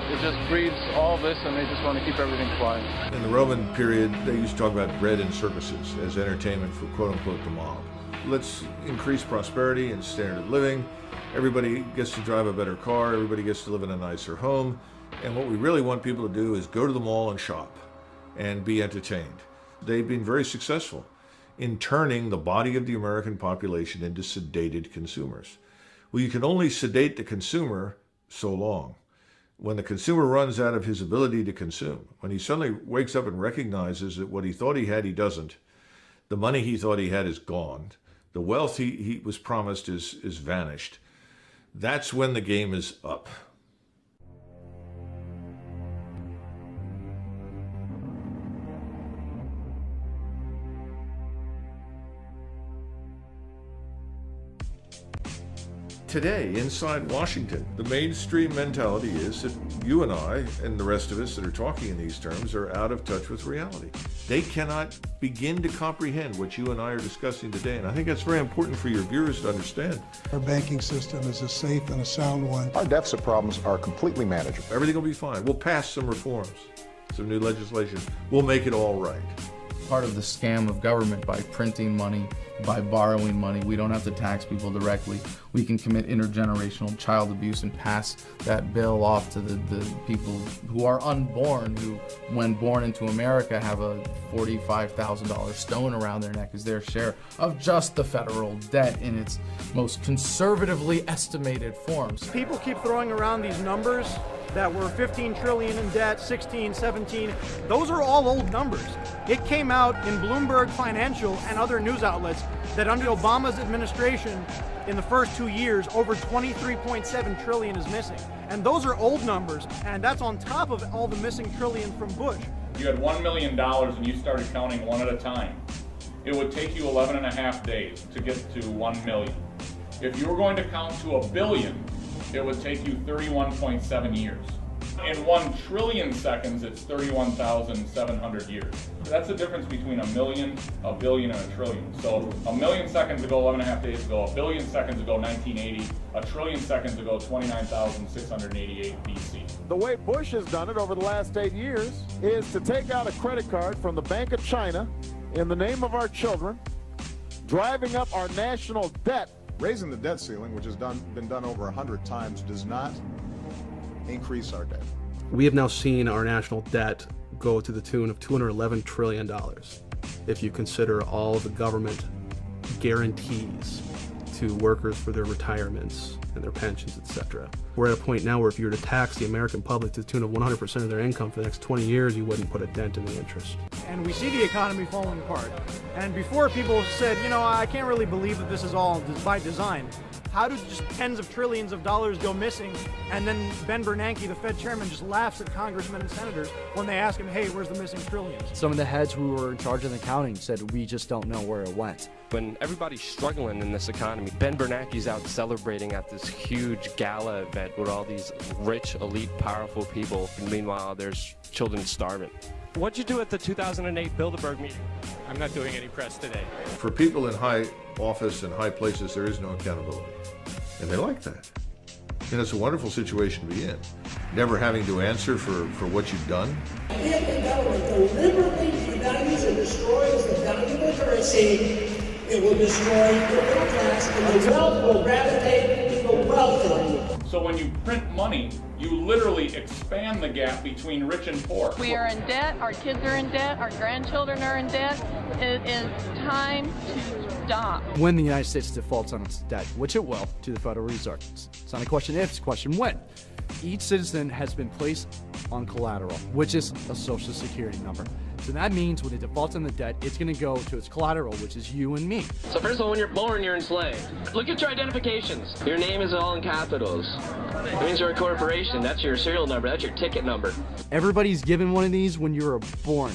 It just breeds all this, and they just want to keep everything quiet. In the Roman period, they used to talk about bread and circuses as entertainment for quote-unquote the mob. Let's increase prosperity and standard of living. Everybody gets to drive a better car. Everybody gets to live in a nicer home. And what we really want people to do is go to the mall and shop and be entertained. They've been very successful in turning the body of the American population into sedated consumers. Well, you can only sedate the consumer so long. When the consumer runs out of his ability to consume, when he suddenly wakes up and recognizes that what he thought he had, he doesn't, the money he thought he had is gone, the wealth he was promised is vanished, that's when the game is up. Today, inside Washington, the mainstream mentality is that you and I, and the rest of us that are talking in these terms, are out of touch with reality. They cannot begin to comprehend what you and I are discussing today, and I think that's very important for your viewers to understand. Our banking system is a safe and a sound one. Our deficit problems are completely manageable. Everything will be fine. We'll pass some reforms, some new legislation. We'll make it all right. Part of the scam of government by printing money, by borrowing money. We don't have to tax people directly. We can commit intergenerational child abuse and pass that bill off to the people who are unborn, who, when born into America, have a $45,000 stone around their neck as their share of just the federal debt in its most conservatively estimated forms. People keep throwing around these numbers that were 15 trillion in debt, 16, 17. Those are all old numbers. It came out in Bloomberg Financial and other news outlets that under Obama's administration, in the first 2 years, over 23.7 trillion is missing. And those are old numbers, and that's on top of all the missing trillion from Bush. You had $1 million and you started counting one at a time. It would take you 11.5 days to get to 1 million. If you were going to count to $1 billion, it would take you 31.7 years. In 1 trillion seconds, it's 31,700 years. That's the difference between a million, a billion, and a trillion. So a million seconds ago, 11.5 days ago, a billion seconds ago, 1980, a trillion seconds ago, 29,688 BC. The way Bush has done it over the last 8 years is to take out a credit card from the Bank of China in the name of our children, driving up our national debt. Raising the debt ceiling, which has been done over 100 times, does not increase our debt. We have now seen our national debt go to the tune of $211 trillion if you consider all of the government guarantees to workers for their retirements and their pensions, etc. We're at a point now where if you were to tax the American public to the tune of 100% of their income for the next 20 years, you wouldn't put a dent in the interest. And we see the economy falling apart. And before people said, you know, I can't really believe that this is all by design. How do just tens of trillions of dollars go missing? And then Ben Bernanke, the Fed chairman, just laughs at congressmen and senators when they ask him, hey, where's the missing trillions? Some of the heads who were in charge of the accounting said, we just don't know where it went. When everybody's struggling in this economy, Ben Bernanke's out celebrating at this huge gala event with all these rich, elite, powerful people. And meanwhile, there's children starving. What'd you do at the 2008 Bilderberg meeting? I'm not doing any press today. For people in high office and high places, there is no accountability. And they like that. And it's a wonderful situation to be in. Never having to answer for what you've done. If the government deliberately devalues and destroys the value of the currency, it will destroy the middle class and the wealth will gravitate to the wealthy. So when you print money, you literally expand the gap between rich and poor. We are in debt, our kids are in debt, our grandchildren are in debt. It is time to stop. When the United States defaults on its debt, which it will, to the Federal Reserve, it's not a question if, it's a question when. Each citizen has been placed on collateral, which is a Social Security number. So that means when it defaults on the debt, it's going to go to its collateral, which is you and me. So first of all, when you're born, you're enslaved. Look at your identifications. Your name is all in capitals. It means you're a corporation. That's your serial number. That's your ticket number. Everybody's given one of these when you were born.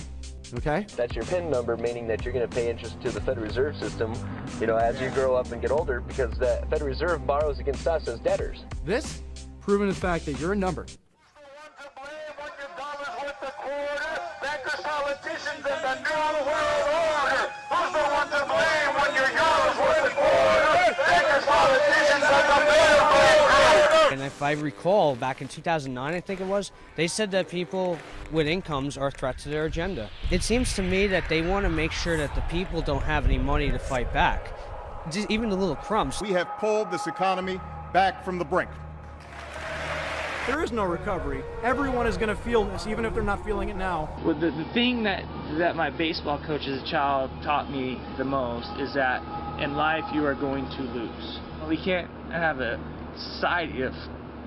Okay? That's your PIN number, meaning that you're going to pay interest to the Federal Reserve System, you know, as you grow up and get older, because the Federal Reserve borrows against us as debtors. This, proving the fact that you're a number. Politicians in the New World Order. Who's the one to blame when your dollars worth a quarter? Bankers, politicians, and the New World Order. And if I recall, back in 2009, I think it was, they said that people with incomes are a threat to their agenda. It seems to me that they want to make sure that the people don't have any money to fight back. Just even the little crumbs. We have pulled this economy back from the brink. There is no recovery. Everyone is going to feel this, even if they're not feeling it now. Well, the thing that my baseball coach as a child taught me the most is that in life you are going to lose. We can't have a society of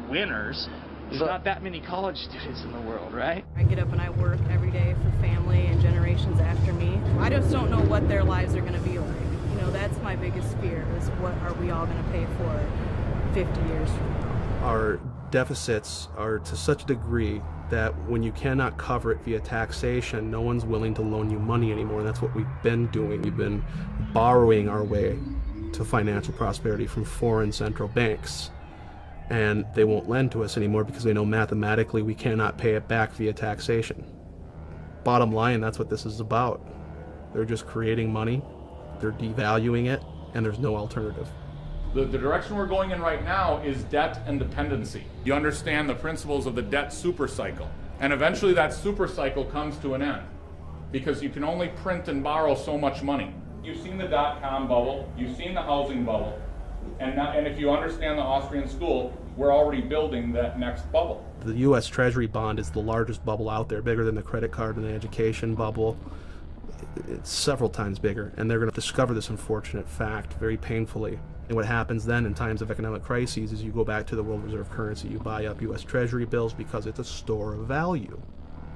winners. There's not that many college students in the world, right? I get up and I work every day for family and generations after me. I just don't know what their lives are going to be like. You know, that's my biggest fear, is what are we all going to pay for 50 years from now? Our deficits are to such a degree that when you cannot cover it via taxation, no one's willing to loan you money anymore. And that's what we've been doing. We've been borrowing our way to financial prosperity from foreign central banks. And they won't lend to us anymore because they know mathematically we cannot pay it back via taxation. Bottom line, that's what this is about. They're just creating money, they're devaluing it, and there's no alternative. The direction we're going in right now is debt and dependency. You understand the principles of the debt supercycle. And eventually that supercycle comes to an end because you can only print and borrow so much money. You've seen the dot-com bubble, you've seen the housing bubble, and if you understand the Austrian school, we're already building that next bubble. The U.S. Treasury bond is the largest bubble out there, bigger than the credit card and the education bubble. It's several times bigger, and they're going to discover this unfortunate fact very painfully And what happens then in times of economic crises is you go back to the world reserve currency. You buy up U.S. Treasury bills because it's a store of value.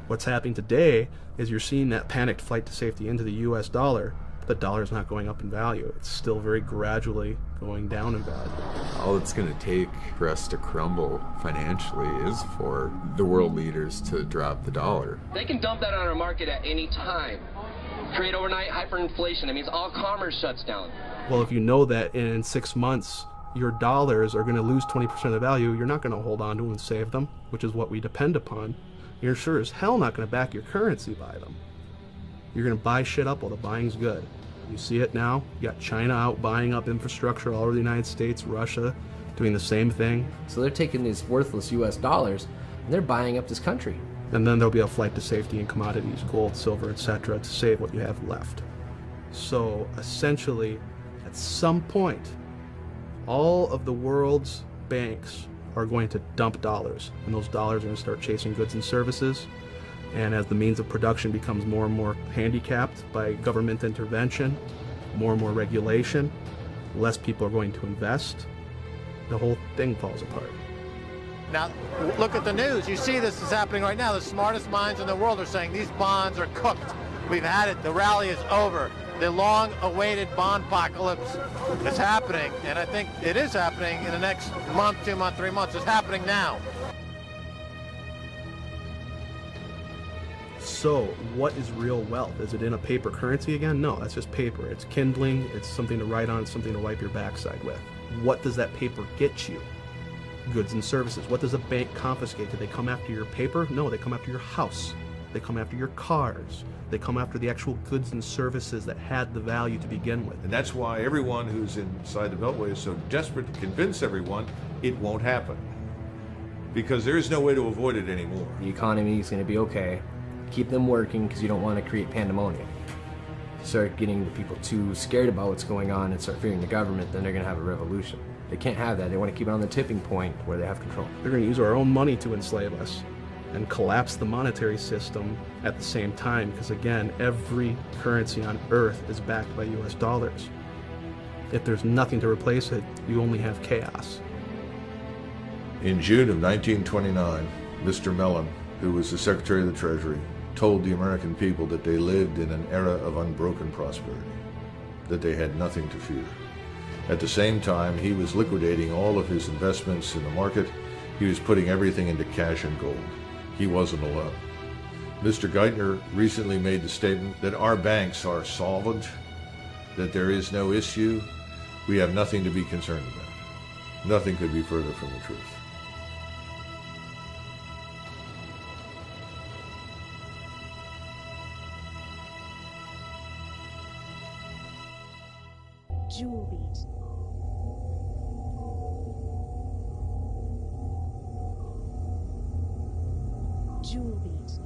What's happening today is you're seeing that panicked flight to safety into the U.S. dollar. The dollar's not going up in value. It's still very gradually going down in value. All it's going to take for us to crumble financially is for the world leaders to drop the dollar. They can dump that on our market at any time. Create overnight hyperinflation. That means all commerce shuts down. Well, if you know that in 6 months your dollars are going to lose 20% of the value, you're not going to hold on to them and save them, which is what we depend upon. You're sure as hell not going to back your currency by them. You're going to buy shit up while the buying's good. You see it now. You got China out buying up infrastructure all over the United States, Russia doing the same thing. So they're taking these worthless US dollars and they're buying up this country. And then there'll be a flight to safety in commodities, gold, silver, etc., to save what you have left. So essentially, at some point, all of the world's banks are going to dump dollars, and those dollars are going to start chasing goods and services. And as the means of production becomes more and more handicapped by government intervention, more and more regulation, less people are going to invest, the whole thing falls apart. Now, look at the news. You see this is happening right now. The smartest minds in the world are saying these bonds are cooked. We've had it. The rally is over. The long-awaited bond apocalypse is happening, and I think it is happening in the next month, 2 months, 3 months. It's happening now. So, what is real wealth? Is it in a paper currency again? No, that's just paper. It's kindling, it's something to write on, it's something to wipe your backside with. What does that paper get you? Goods and services. What does a bank confiscate? Do they come after your paper? No, they come after your house. They come after your cars. They come after the actual goods and services that had the value to begin with. And that's why everyone who's inside the Beltway is so desperate to convince everyone it won't happen. Because there is no way to avoid it anymore. The economy is going to be okay. Keep them working because you don't want to create pandemonium. Start getting the people too scared about what's going on and start fearing the government, then they're going to have a revolution. They can't have that. They want to keep it on the tipping point where they have control. They're going to use our own money to enslave us and collapse the monetary system at the same time, because again, every currency on earth is backed by US dollars. If there's nothing to replace it, you only have chaos. In June of 1929, Mr. Mellon, who was the Secretary of the Treasury, told the American people that they lived in an era of unbroken prosperity, that they had nothing to fear. At the same time, he was liquidating all of his investments in the market. He was putting everything into cash and gold. He wasn't alone. Mr. Geithner recently made the statement that our banks are solvent, that there is no issue. We have nothing to be concerned about. Nothing could be further from the truth. Jewelbeat. Jewelbeat.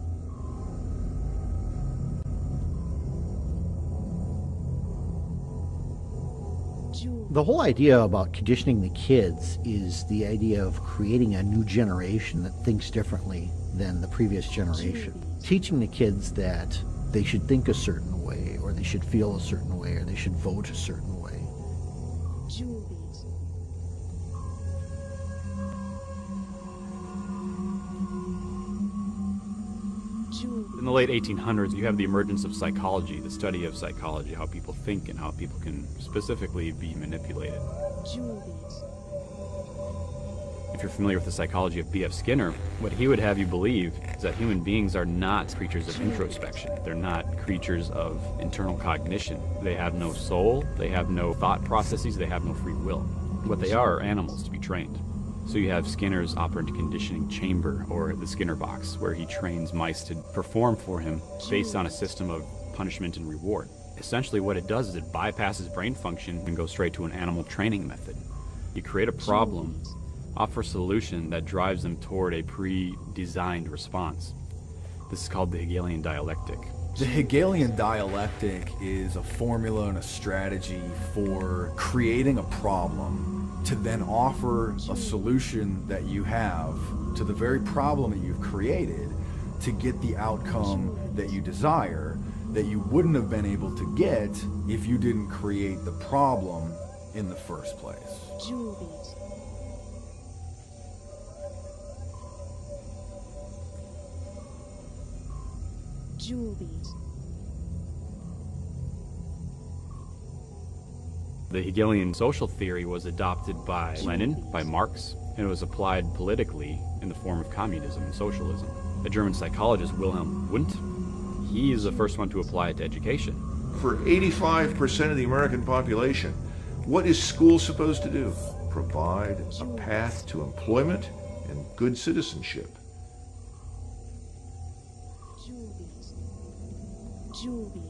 The whole idea about conditioning the kids is the idea of creating a new generation that thinks differently than the previous generation. Teaching the kids that they should think a certain way, or they should feel a certain way, or they should vote a certain way. Jewelbeat. In the late 1800s, you have the emergence of psychology, the study of psychology, how people think and how people can specifically be manipulated. If you're familiar with the psychology of B.F. Skinner, what he would have you believe is that human beings are not creatures of introspection. They're not creatures of internal cognition. They have no soul, they have no thought processes, they have no free will. What they are animals to be trained. So you have Skinner's operant conditioning chamber, or the Skinner box, where he trains mice to perform for him based on a system of punishment and reward. Essentially what it does is it bypasses brain function and goes straight to an animal training method. You create a problem, offer a solution that drives them toward a pre-designed response. This is called the Hegelian dialectic. The Hegelian dialectic is a formula and a strategy for creating a problem to then offer a solution that you have to the very problem that you've created to get the outcome that you desire, that you wouldn't have been able to get if you didn't create the problem in the first place. Jewel beat. Jewel beat. The Hegelian social theory was adopted by Lenin, by Marx, and it was applied politically in the form of communism and socialism. The German psychologist Wilhelm Wundt, he is the first one to apply it to education. For 85% of the American population, what is school supposed to do? Provide a path to employment and good citizenship. Jewel beat. Jewel beat.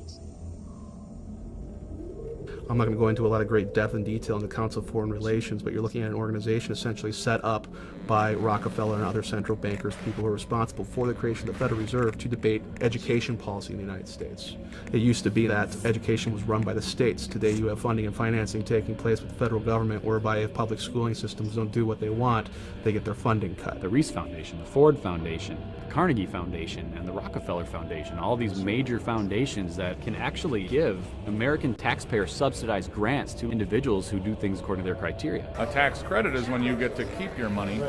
I'm not going to go into a lot of great depth and detail in the Council of Foreign Relations, but you're looking at an organization essentially set up by Rockefeller and other central bankers, people who are responsible for the creation of the Federal Reserve, to debate education policy in the United States. It used to be that education was run by the states. Today you have funding and financing taking place with the federal government, whereby if public schooling systems don't do what they want, they get their funding cut. The Reese Foundation, the Ford Foundation, the Carnegie Foundation, and the Rockefeller Foundation, all these major foundations that can actually give American taxpayer subsidized grants to individuals who do things according to their criteria. A tax credit is when you get to keep your money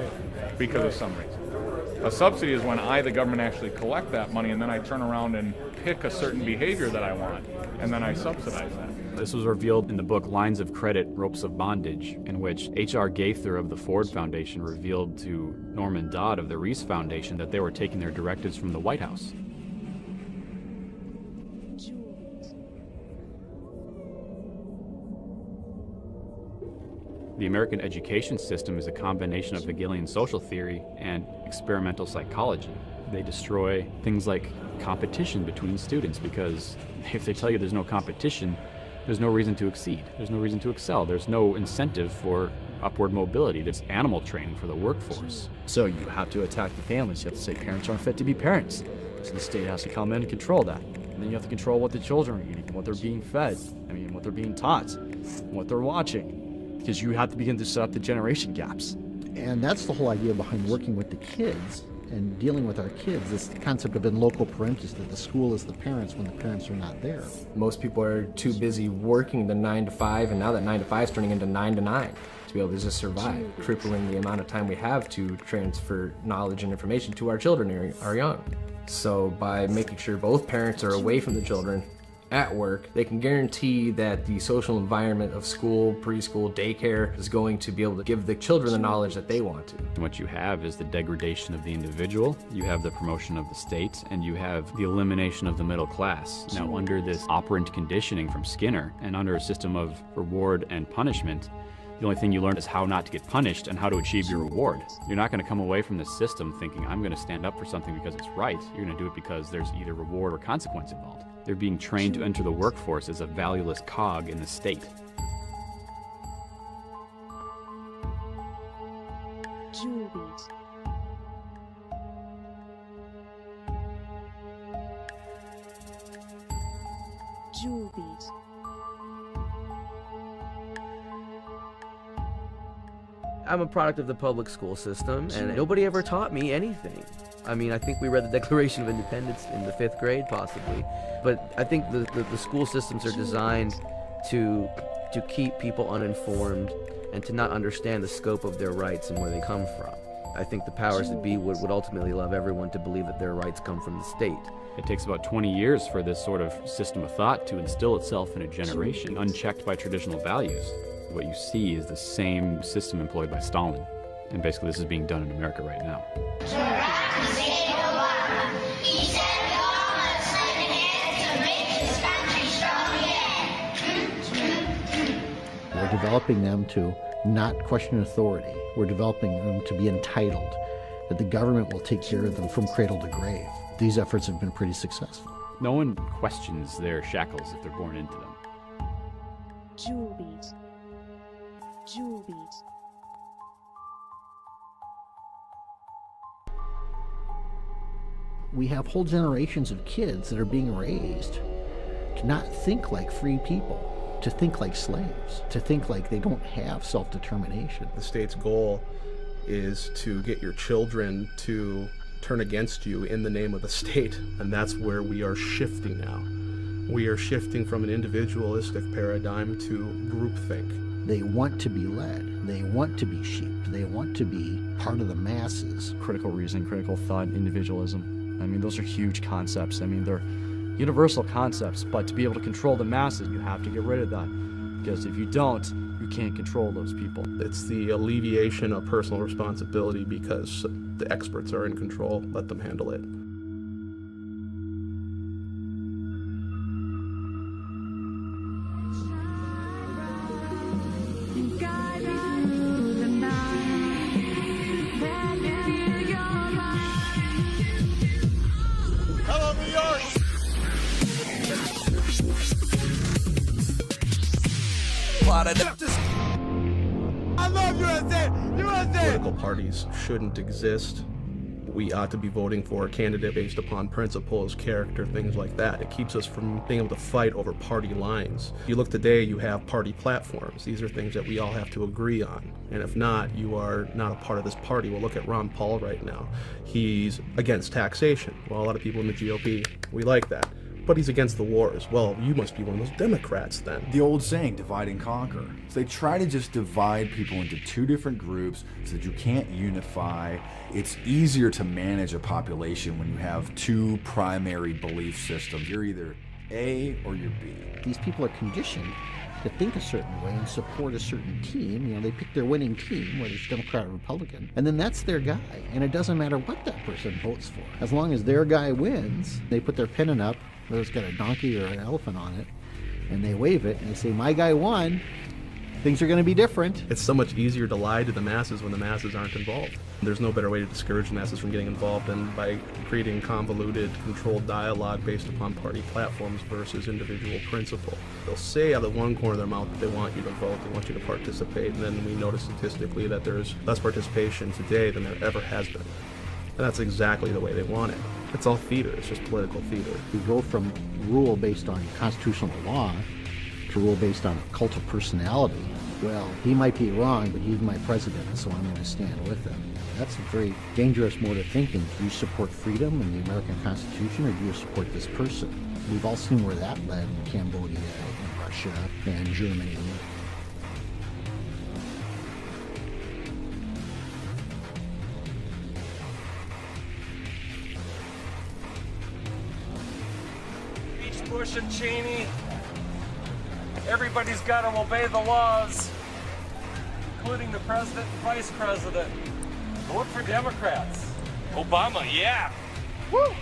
because of some reason. A subsidy is when I, the government, actually collect that money, and then I turn around and pick a certain behavior that I want, and then I subsidize that. This was revealed in the book Lines of Credit, Ropes of Bondage, in which H.R. Gaither of the Ford Foundation revealed to Norman Dodd of the Reese Foundation that they were taking their directives from the White House. The American education system is a combination of Hegelian social theory and experimental psychology. They destroy things like competition between students, because if they tell you there's no competition, there's no reason to exceed. There's no reason to excel. There's no incentive for upward mobility. It's animal training for the workforce. So you have to attack the families. You have to say parents aren't fit to be parents. So the state has to come in and control that. And then you have to control what the children are eating, what they're being fed, what they're being taught, what they're watching. Because you have to begin to set up the generation gaps. And that's the whole idea behind working with the kids and dealing with our kids, this concept of in loco parentis, that the school is the parents when the parents are not there. Most people are too busy working the 9 to 5, and now that 9 to 5 is turning into 9 to 9 to be able to just survive, crippling the amount of time we have to transfer knowledge and information to our children, our young. So by making sure both parents are away from the children at work, they can guarantee that the social environment of school, preschool, daycare is going to be able to give the children the knowledge that they want to. And what you have is the degradation of the individual, you have the promotion of the state, and you have the elimination of the middle class. Now, under this operant conditioning from Skinner, and under a system of reward and punishment, the only thing you learn is how not to get punished and how to achieve your reward. You're not going to come away from this system thinking, I'm going to stand up for something because it's right. You're going to do it because there's either reward or consequence involved. They're being trained to enter the workforce as a valueless cog in the state. Jewel beat. Jewel beat. I'm a product of the public school system, and nobody ever taught me anything. I mean, I think we read the Declaration of Independence in the 5th grade, possibly. But I think the school systems are designed to keep people uninformed and to not understand the scope of their rights and where they come from. I think the powers that be would ultimately love everyone to believe that their rights come from the state. It takes about 20 years for this sort of system of thought to instill itself in a generation, unchecked by traditional values. What you see is the same system employed by Stalin. And basically this is being done in America right now. We're developing them to not question authority. We're developing them to be entitled, that the government will take care of them from cradle to grave. These efforts have been pretty successful. No one questions their shackles if they're born into them. Jewel beat. Jewel beat. We have whole generations of kids that are being raised to not think like free people, to think like slaves, to think like they don't have self-determination. The state's goal is to get your children to turn against you in the name of the state, and that's where we are shifting now. We are shifting from an individualistic paradigm to groupthink. They want to be led. They want to be sheep. They want to be part of the masses. Critical reasoning, critical thought, individualism. I mean, those are huge concepts. I mean, they're universal concepts, but to be able to control the masses, you have to get rid of that. Because if you don't, you can't control those people. It's the alleviation of personal responsibility because the experts are in control. Let them handle it. Hello, New York! I love USA! USA! Political parties shouldn't exist. We ought to be voting for a candidate based upon principles, character, things like that. It keeps us from being able to fight over party lines. You look today, you have party platforms. These are things that we all have to agree on. And if not, you are not a part of this party. Well, look at Ron Paul right now. He's against taxation. Well, a lot of people in the GOP, we like that. But he's against the wars. Well, you must be one of those Democrats then. The old saying, divide and conquer. So they try to just divide people into two different groups so that you can't unify. It's easier to manage a population when you have two primary belief systems. You're either A or you're B. These people are conditioned to think a certain way and support a certain team. You know, they pick their winning team, whether it's Democrat or Republican, and then that's their guy. And it doesn't matter what that person votes for. As long as their guy wins, they put their pennant up, whether it's got a donkey or an elephant on it, and they wave it and they say, my guy won. Things are going to be different. It's so much easier to lie to the masses when the masses aren't involved. There's no better way to discourage the masses from getting involved than by creating convoluted, controlled dialogue based upon party platforms versus individual principle. They'll say out of one corner of their mouth that they want you to vote, they want you to participate, and then we notice statistically that there's less participation today than there ever has been. And that's exactly the way they want it. It's all theater, it's just political theater. We go from rule based on constitutional law to rule based on a cult of personality. Well, he might be wrong, but he's my president, so I'm going to stand with him. That's a very dangerous mode of thinking. Do you support freedom and the American Constitution, or do you support this person? We've all seen where that led in Cambodia and Russia and Germany. Bush and Cheney, everybody's got to obey the laws, including the president and vice president. Vote for Democrats. Obama, yeah. Woo!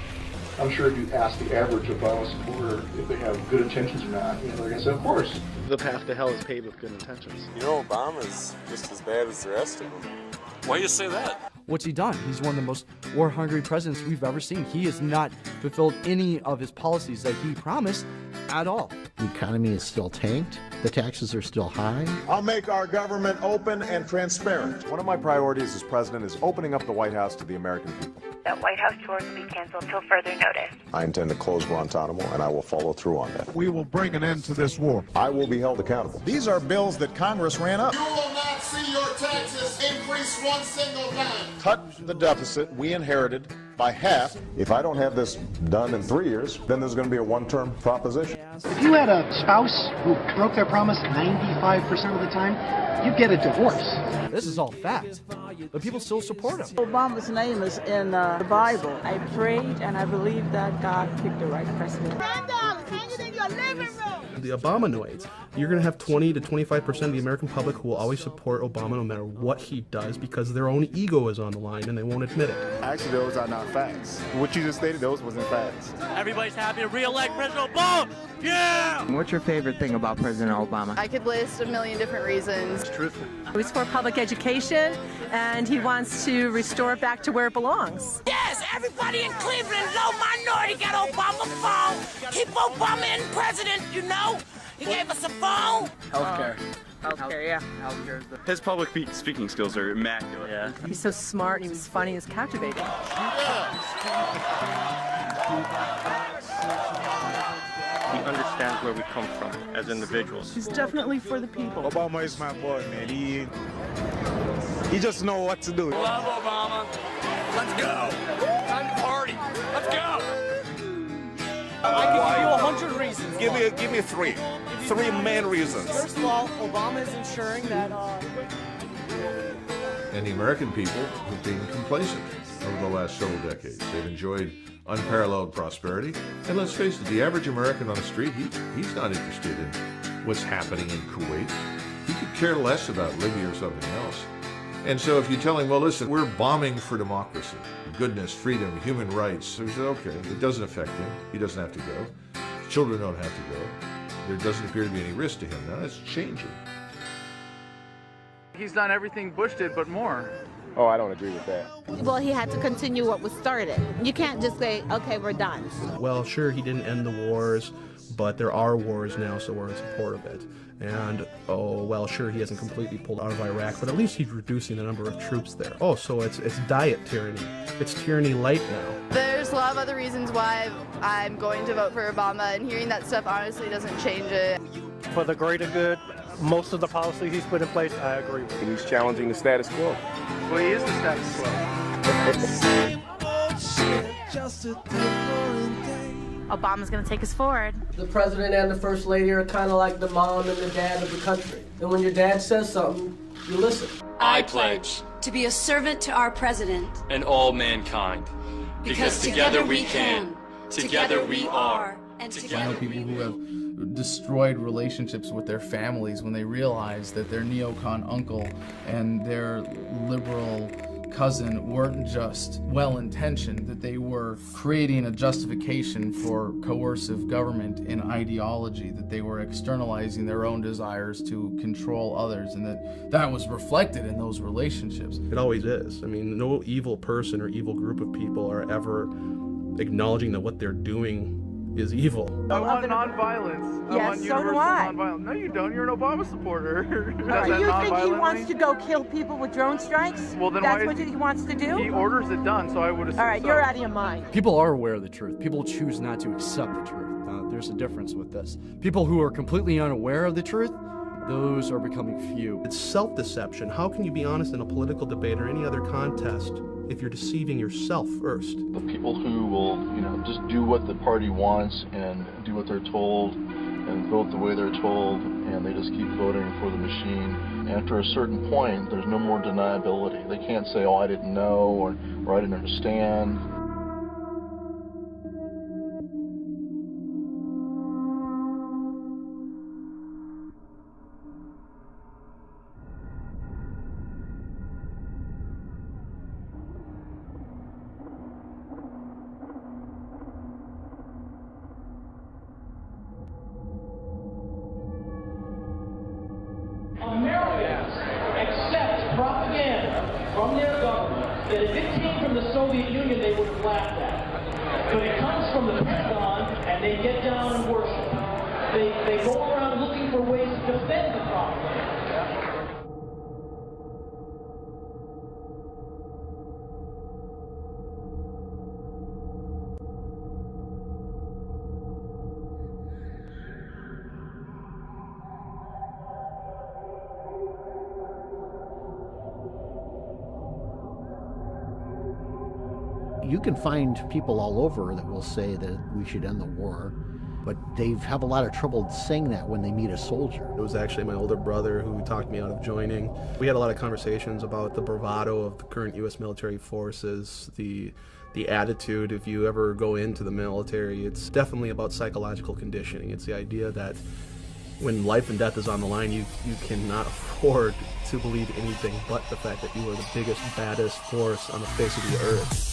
I'm sure if you ask the average Obama supporter if they have good intentions or not, they're going to say, of course. The path to hell is paved with good intentions. You know, Obama's just as bad as the rest of them. Why do you say that? What's he done? He's one of the most war-hungry presidents we've ever seen. He has not fulfilled any of his policies that he promised at all. The economy is still tanked. The taxes are still high. I'll make our government open and transparent. One of my priorities as president is opening up the White House to the American people. That White House tours will be canceled till further notice. I intend to close Guantanamo, and I will follow through on that. We will bring an end to this war. I will be held accountable. These are bills that Congress ran up. You will not see your taxes increase one single time. Cut the deficit we inherited by half. If I don't have this done in 3 years, then there's going to be a one-term proposition. If you had a spouse who broke their promise 95% of the time, you get a divorce. This is all fact, but people still support him. Obama's name is in the Bible. I prayed and I believe that God picked the right president. Hanging in your living room. The Obamanoids. You're going to have 20 to 25% of the American public who will always support Obama no matter what he does because their own ego is on the line and they won't admit it. Actually, those are not facts. What you just stated, those wasn't facts. Everybody's happy to re-elect President Obama. Yeah! What's your favorite thing about President Obama? I could list a million different reasons. It's truthful. He's for public education, and he wants to restore it back to where it belongs. Yes, everybody in Cleveland, low minority, got Obama phone. Keep Obama in president, you know. He gave us a phone. Healthcare. Healthcare, yeah. Healthcare. His public speaking skills are immaculate. Yeah. He's so smart, he was funny, he was captivating. He understands where we come from as individuals. He's definitely for the people. Obama is my boy, man. He just knows what to do. Love Obama. Let's go. Time to party. Let's go. I can give you 100 reasons. Give me three. Three main reasons. First of all, Obama is ensuring that. And the American people have been complacent over the last several decades. They've enjoyed unparalleled prosperity. And let's face it, the average American on the street, he's not interested in what's happening in Kuwait. He could care less about Libya or something else. And so if you tell him, well, listen, we're bombing for democracy, goodness, freedom, human rights, so he said, okay, it doesn't affect him. He doesn't have to go. His children don't have to go. There doesn't appear to be any risk to him. Now that's changing. He's done everything Bush did, but more. Oh, I don't agree with that. Well, he had to continue what was started. You can't just say, okay, we're done. Well, sure, he didn't end the wars, but there are wars now, so we're in support of it. And, oh, well, sure, he hasn't completely pulled out of Iraq, but at least he's reducing the number of troops there. Oh, so it's diet tyranny. It's tyranny light now. There's a lot of other reasons why I'm going to vote for Obama, and hearing that stuff honestly doesn't change it. For the greater good, most of the policies he's put in place, I agree with. And he's challenging the status quo. Well, he is the status quo. Obama's going to take us forward. The president and the first lady are kind of like the mom and the dad of the country. And when your dad says something, you listen. I pledge to be a servant to our president and all mankind. Because together we can, together we are, and together I know people who have destroyed relationships with their families when they realize that their neocon uncle and their liberal cousin weren't just well-intentioned, that they were creating a justification for coercive government in ideology, that they were externalizing their own desires to control others, and that was reflected in those relationships. It always is. I mean, no evil person or evil group of people are ever acknowledging that what they're doing is evil. I want nonviolence. Yes, I want so universal do I. nonviolence. No, you don't. You're an Obama supporter. Do you think he wants to go kill people with drone strikes? Well, then that's why what he wants to do? He orders it done, so I would assume. All right, so. you're out of your mind. People are aware of the truth. People choose not to accept the truth. There's a difference with this. People who are completely unaware of the truth, those are becoming few. It's self-deception. How can you be honest in a political debate or any other contest if you're deceiving yourself first? The people who will, just do what the party wants and do what they're told and vote the way they're told, and they just keep voting for the machine. After a certain point, there's no more deniability. They can't say, oh, I didn't know, or I didn't understand. Americans accept propaganda from their government that if it came from the Soviet Union, they would have laughed at. But it comes from the Pentagon, and they get down and worship. They go around looking for ways to defend the propaganda. You can find people all over that will say that we should end the war, but they have a lot of trouble saying that when they meet a soldier. It was actually my older brother who talked me out of joining. We had a lot of conversations about the bravado of the current U.S. military forces, the attitude. If you ever go into the military, it's definitely about psychological conditioning. It's the idea that when life and death is on the line, you cannot afford to believe anything but the fact that you are the biggest, baddest force on the face of the earth.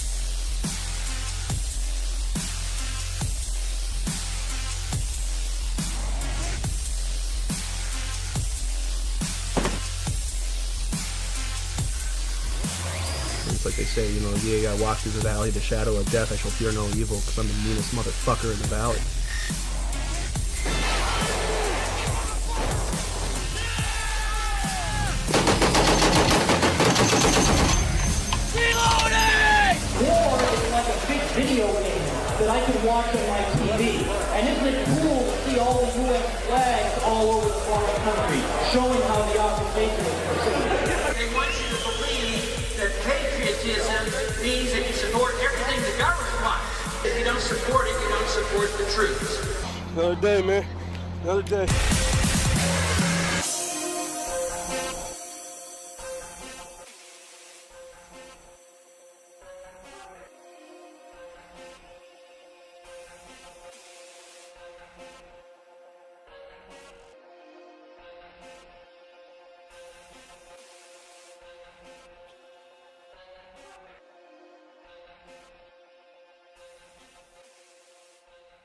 It's like they say, yeah, I walk through the valley of the shadow of death, I shall fear no evil, because I'm the meanest motherfucker in the valley. Reloading! War is like a big video game that I can watch on my TV. And isn't it cool to see all the U.S. flags all over the foreign country, showing how the occupation is perceived? They want you to believe that patriotism means that you support everything the government wants. If you don't support it, you don't support the truth. Another day, man. Another day.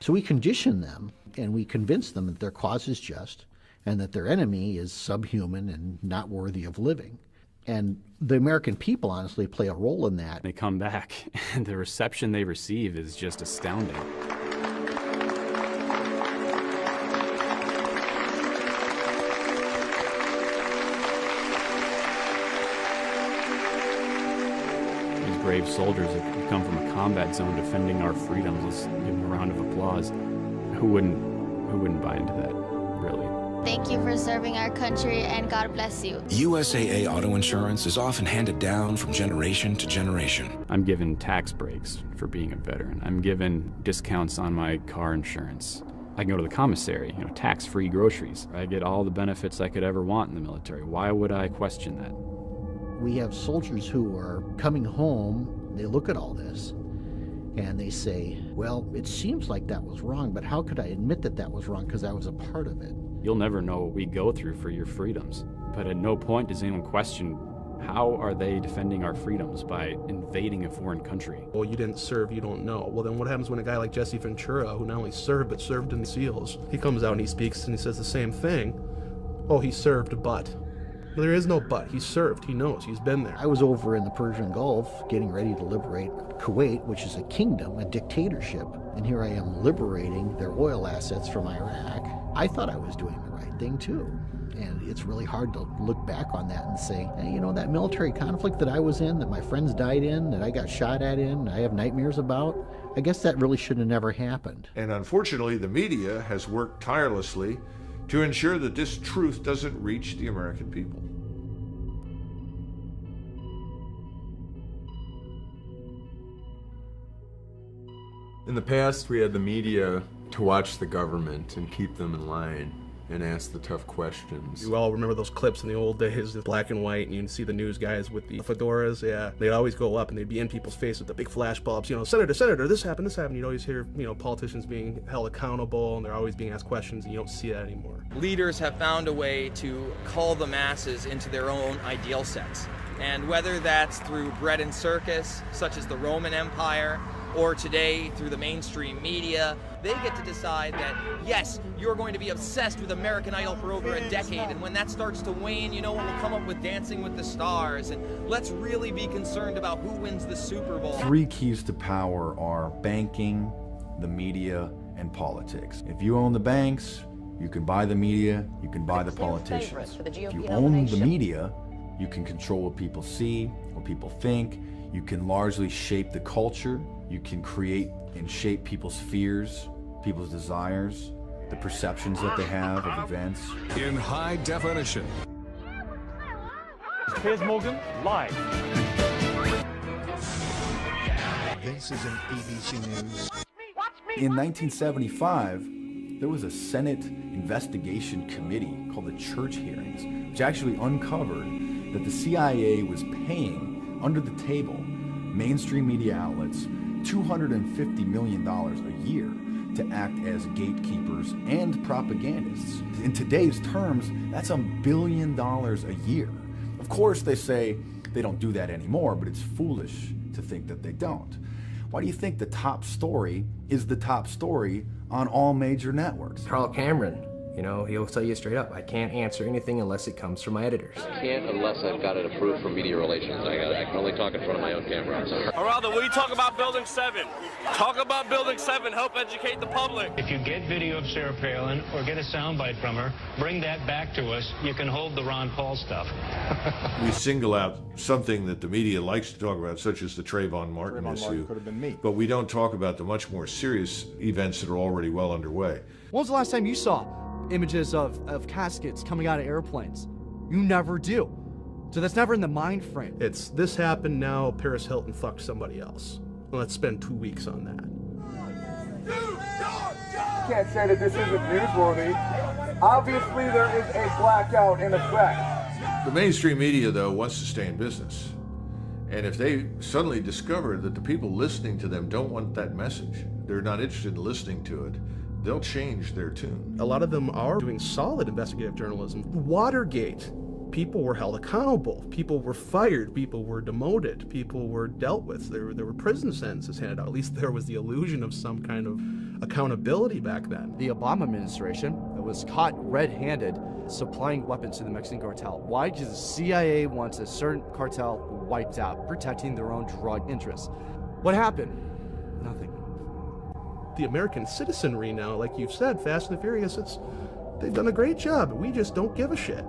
So we condition them and we convince them that their cause is just and that their enemy is subhuman and not worthy of living. And the American people honestly play a role in that. They come back and the reception they receive is just astounding. Brave soldiers that come from a combat zone defending our freedoms. Let's give them a round of applause. Who wouldn't buy into that, really? Thank you for serving our country, and God bless you. USAA auto insurance is often handed down from generation to generation. I'm given tax breaks for being a veteran. I'm given discounts on my car insurance. I can go to the commissary, tax-free groceries. I get all the benefits I could ever want in the military. Why would I question that? We have soldiers who are coming home, they look at all this, and they say, well, it seems like that was wrong, but how could I admit that that was wrong because I was a part of it? You'll never know what we go through for your freedoms, but at no point does anyone question how are they defending our freedoms by invading a foreign country? Well, you didn't serve, you don't know. Well, then what happens when a guy like Jesse Ventura, who not only served, but served in the SEALs, he comes out and he speaks and he says the same thing. Oh, he served, but. There is no but. He served. He knows. He's been there. I was over in the Persian Gulf getting ready to liberate Kuwait, which is a kingdom, a dictatorship, and here I am liberating their oil assets from Iraq. I thought I was doing the right thing too. And it's really hard to look back on that and say, hey, that military conflict that I was in, that my friends died in, that I got shot at in, I have nightmares about, I guess that really should have never happened. And unfortunately, the media has worked tirelessly to ensure that this truth doesn't reach the American people. In the past, we had the media to watch the government and keep them in line and ask the tough questions. You all remember those clips in the old days, the black and white, and you'd see the news guys with the fedoras, yeah. They'd always go up and they'd be in people's face with the big flash bulbs, Senator, this happened. You'd always hear, politicians being held accountable and they're always being asked questions, and you don't see that anymore. Leaders have found a way to cull the masses into their own ideal sets. And whether that's through bread and circus, such as the Roman Empire, or today through the mainstream media, they get to decide that, yes, you're going to be obsessed with American Idol for over a decade, and when that starts to wane, we'll come up with Dancing with the Stars, and let's really be concerned about who wins the Super Bowl. 3 keys to power are banking, the media, and politics. If you own the banks, you can buy the media, you can buy the politicians. If you own the media, you can control what people see, what people think, you can largely shape the culture, you can create and shape people's fears, people's desires, the perceptions that they have of events. In high definition. Piers Morgan, live. This is an ABC News. In 1975, there was a Senate investigation committee called the Church Hearings, which actually uncovered that the CIA was paying, under the table, mainstream media outlets $250 million a year to act as gatekeepers and propagandists. In today's terms, that's $1 billion a year. Of course, they say they don't do that anymore, but it's foolish to think that they don't. Why do you think the top story is the top story on all major networks? Carl Cameron, he'll tell you straight up, I can't answer anything unless it comes from my editors. I can't unless I've got it approved from media relations. I can only talk in front of my own camera. I'm sorry. Geraldo, will you talk about Building 7? Talk about Building 7. Help educate the public. If you get video of Sarah Palin or get a soundbite from her, bring that back to us. You can hold the Ron Paul stuff. We single out something that the media likes to talk about, such as the Trayvon Martin issue. Could have been me. But we don't talk about the much more serious events that are already well underway. When was the last time you saw images of caskets coming out of airplanes? You never do. So that's never in the mind frame. It's this happened, now Paris Hilton fucked somebody else. Let's spend 2 weeks on that. can't say that this isn't newsworthy. Obviously, there is a blackout in effect. The mainstream media, though, wants to stay in business. And if they suddenly discover that the people listening to them don't want that message, they're not interested in listening to it, they'll change their tune. A lot of them are doing solid investigative journalism. Watergate, people were held accountable. People were fired. People were demoted. People were dealt with. There were prison sentences handed out. At least there was the illusion of some kind of accountability back then. The Obama administration was caught red-handed supplying weapons to the Mexican cartel. Why? Because the CIA wants a certain cartel wiped out, protecting their own drug interests. What happened? Nothing. The American citizenry now, like you've said, Fast and the Furious, they've done a great job. We just don't give a shit.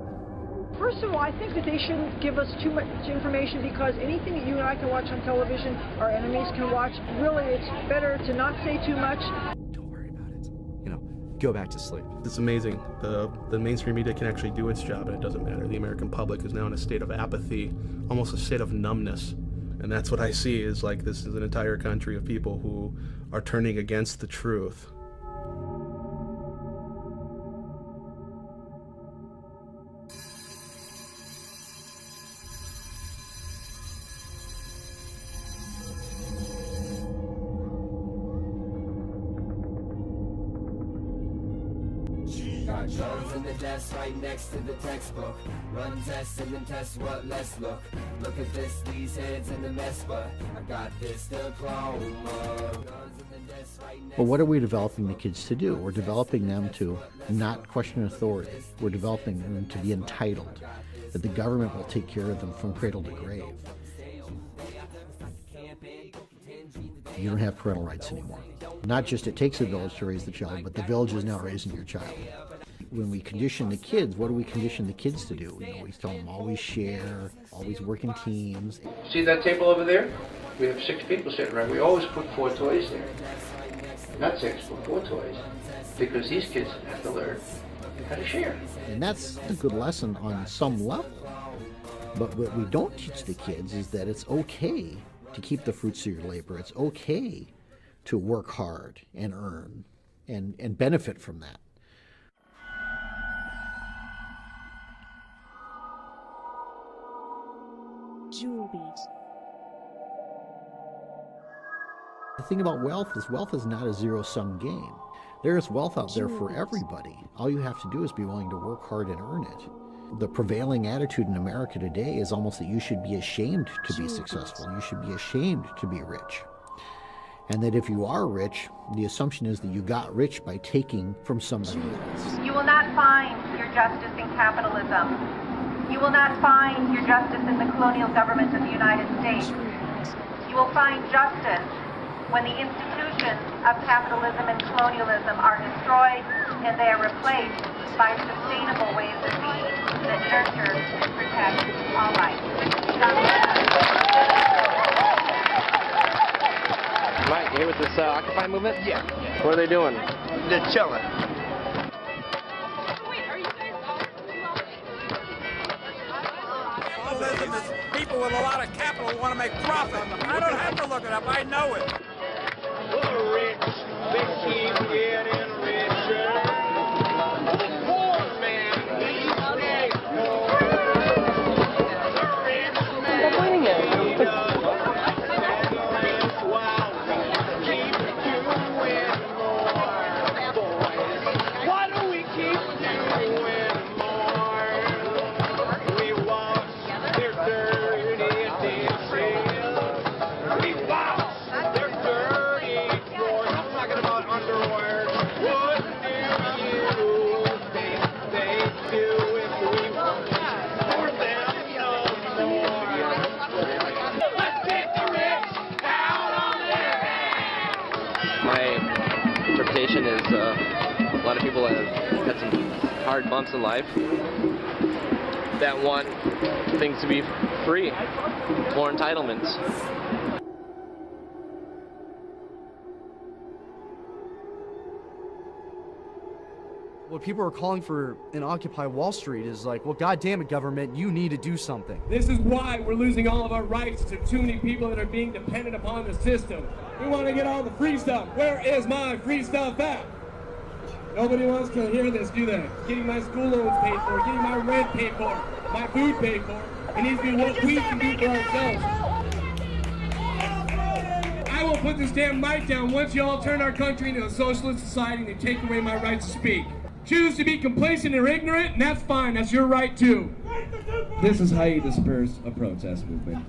First of all, I think that they shouldn't give us too much information, because anything that you and I can watch on television, our enemies can watch. Really, it's better to not say too much. Don't worry about it. Go back to sleep. It's amazing. The mainstream media can actually do its job, and it doesn't matter. The American public is now in a state of apathy, almost a state of numbness. And that's what I see, is like this is an entire country of people who are turning against the truth. Controls in the desk right next to the textbook. Run tests and then test what? Let's look. Look at this, these heads in the mess, but I got this diploma. But what are we developing the kids to do? We're developing them to not question authority. We're developing them to be entitled, that the government will take care of them from cradle to grave. You don't have parental rights anymore. Not just it takes a village to raise the child, but the village is now raising your child. When we condition the kids, what do we condition the kids to do? We tell them always share, always work in teams. See that table over there? We have 6 people sitting around. We always put 4 toys there. Not 6, but 4 toys. Because these kids have to learn how to share. And that's a good lesson on some level. But what we don't teach the kids is that it's okay to keep the fruits of your labor. It's okay to work hard and earn and benefit from that. Jewel Beat. The thing about wealth is not a zero-sum game. There is wealth out there for everybody. All you have to do is be willing to work hard and earn it. The prevailing attitude in America today is almost that you should be ashamed to be successful. You should be ashamed to be rich. And that if you are rich, the assumption is that you got rich by taking from somebody else. You will not find your justice in capitalism. You will not find your justice in the colonial government of the United States. You will find justice when the institutions of capitalism and colonialism are destroyed and they are replaced by sustainable ways of being that nurture and protect all life. Mike, you here with this Occupy movement? Yeah. What are they doing? They're chilling. People with a lot of capital want to make profit. I don't have to look it up. I know it. The rich, they keep getting richer. The poor man, he's getting poorer. The rich man, he does while we keep doing more. Boys, why do we keep doing more? We wash their dirty dishes. We wash their dirty floors. I'm talking about underwear. What do you think they do if we want for them no more? Let's take the rich out on their hands. My interpretation is a lot of people have had some hard bumps in life that want things to be free, more entitlements. What people are calling for in Occupy Wall Street is like, well, God damn it, government, you need to do something. This is why we're losing all of our rights to too many people that are being dependent upon the system. We want to get all the free stuff. Where is my free stuff at? Nobody wants to hear this, do they? Getting my school loans paid for, getting my rent paid for, my food paid for. It needs to be what we can do for ourselves. I will put this damn mic down once you all turn our country into a socialist society and take away my right to speak. Choose to be complacent or ignorant, and that's fine. That's your right too. This is how you disperse a protest movement.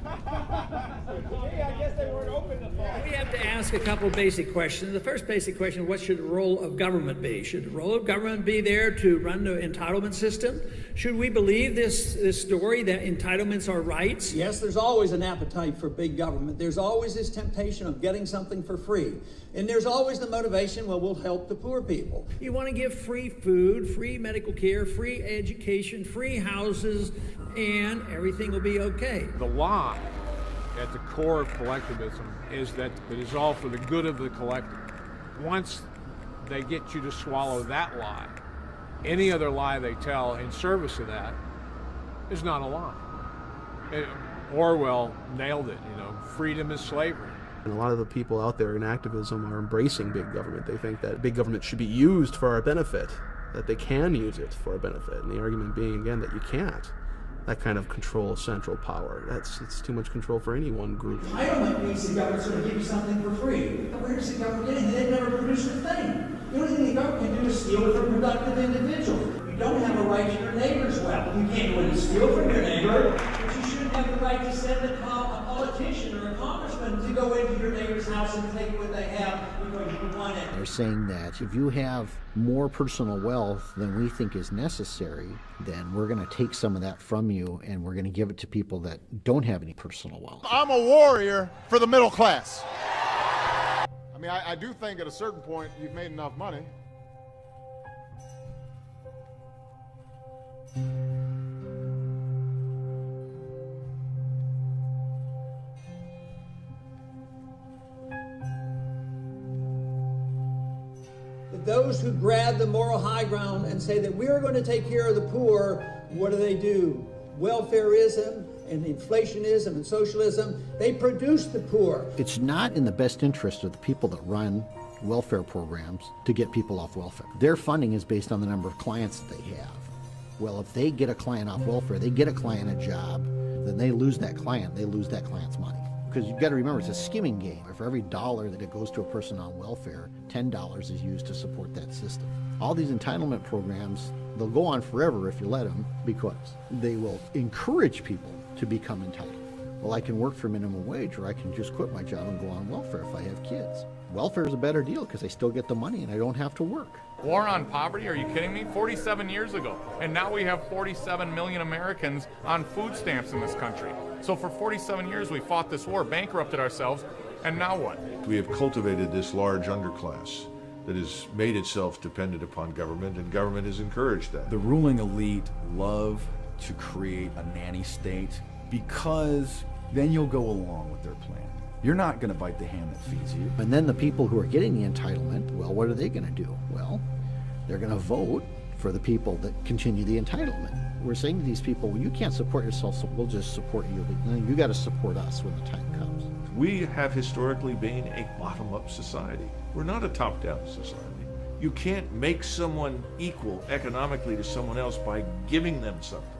We have to ask a couple of basic questions. The first basic question, what should the role of government be? Should the role of government be there to run the entitlement system? Should we believe this story that entitlements are rights? Yes, there's always an appetite for big government. There's always this temptation of getting something for free. And there's always the motivation, well, we'll help the poor people. You want to give free food, free medical care, free education, free houses, and everything will be okay. The lie at the core of collectivism is that it is all for the good of the collective. Once they get you to swallow that lie, any other lie they tell in service of that is not a lie. Orwell nailed it, freedom is slavery. And a lot of the people out there in activism are embracing big government. They think that big government should be used for our benefit, that they can use it for our benefit. And the argument being, again, that you can't. That kind of control central power. It's too much control for any one group. Entitlement means the government's going to give you something for free. Where does the government get it? They've never produced a thing. The only thing the government can do is steal it from productive individuals. You don't have a right to your neighbor's wealth. You can't go in and steal from your neighbor, but you shouldn't have the right to send a politician or a congressman to go into your neighbor's house and take what they have because you want it. They're saying that if you have more personal wealth than we think is necessary, then we're going to take some of that from you and we're going to give it to people that don't have any personal wealth. I'm a warrior for the middle class. I mean, I do think at a certain point you've made enough money. Those who grab the moral high ground and say that we're going to take care of the poor, what do? Welfareism and inflationism and socialism, they produce the poor. It's not in the best interest of the people that run welfare programs to get people off welfare. Their funding is based on the number of clients that they have. Well, if they get a client off welfare, they get a client a job, then they lose that client, they lose that client's money. Because you've got to remember, it's a skimming game. For every dollar that it goes to a person on welfare, $10 is used to support that system. All these entitlement programs, they'll go on forever if you let them, because they will encourage people to become entitled. Well, I can work for minimum wage, or I can just quit my job and go on welfare if I have kids. Welfare is a better deal because I still get the money and I don't have to work. War on poverty? Are you kidding me? 47 years ago. And now we have 47 million Americans on food stamps in this country. So for 47 years we fought this war, bankrupted ourselves, and now what? We have cultivated this large underclass that has made itself dependent upon government, and government has encouraged that. The ruling elite love to create a nanny state because then you'll go along with their plan. You're not going to bite the hand that feeds you. And then the people who are getting the entitlement, well, what are they going to do? Well, they're going to vote for the people that continue the entitlement. We're saying to these people, well, you can't support yourself, so we'll just support you. But no, you got to support us when the time comes. We have historically been a bottom-up society. We're not a top-down society. You can't make someone equal economically to someone else by giving them something.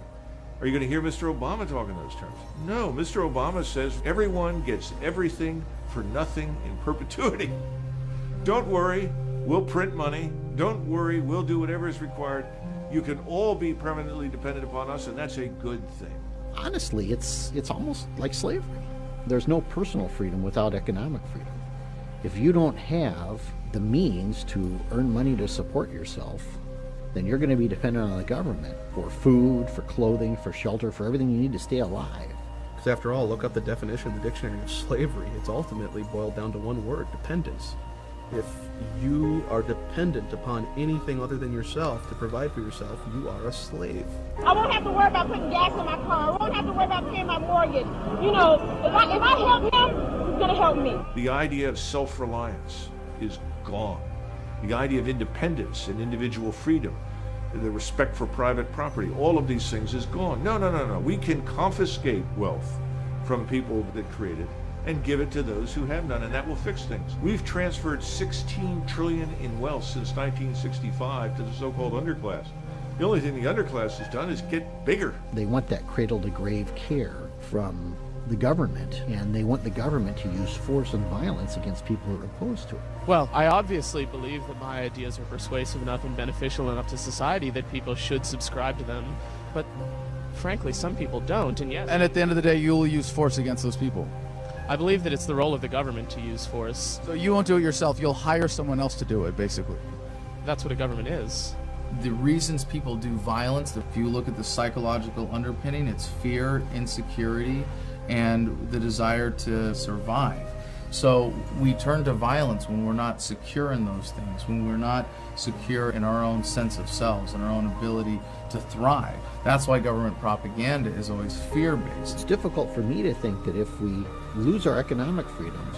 Are you going to hear Mr. Obama talk in those terms? No, Mr. Obama says everyone gets everything for nothing in perpetuity. Don't worry, we'll print money. Don't worry, we'll do whatever is required. You can all be permanently dependent upon us, and that's a good thing. Honestly, it's almost like slavery. There's no personal freedom without economic freedom. If you don't have the means to earn money to support yourself, then you're going to be dependent on the government for food, for clothing, for shelter, for everything you need to stay alive. Because after all, look up the definition of the dictionary of slavery. It's ultimately boiled down to one word: dependence. If you are dependent upon anything other than yourself to provide for yourself, you are a slave. I won't have to worry about putting gas in my car. I won't have to worry about paying my mortgage. You know, if I help him, he's going to help me. The idea of self-reliance is gone. The idea of independence and individual freedom, the respect for private property, all of these things is gone. No. We can confiscate wealth from people that create it, and give it to those who have none, and that will fix things. We've transferred $16 trillion in wealth since 1965 to the so-called underclass. The only thing the underclass has done is get bigger. They want that cradle-to-grave care from the government, and they want the government to use force and violence against people who are opposed to it. Well, I obviously believe that my ideas are persuasive enough and beneficial enough to society that people should subscribe to them, but frankly, some people don't, and yes. And at the end of the day, you'll use force against those people. I believe that it's the role of the government to use force. So you won't do it yourself, you'll hire someone else to do it, basically. That's what a government is. The reasons people do violence, if you look at the psychological underpinning, it's fear, insecurity, and the desire to survive. So we turn to violence when we're not secure in those things, when we're not secure in our own sense of selves and our own ability to thrive. That's why government propaganda is always fear-based. It's difficult for me to think that if we lose our economic freedoms,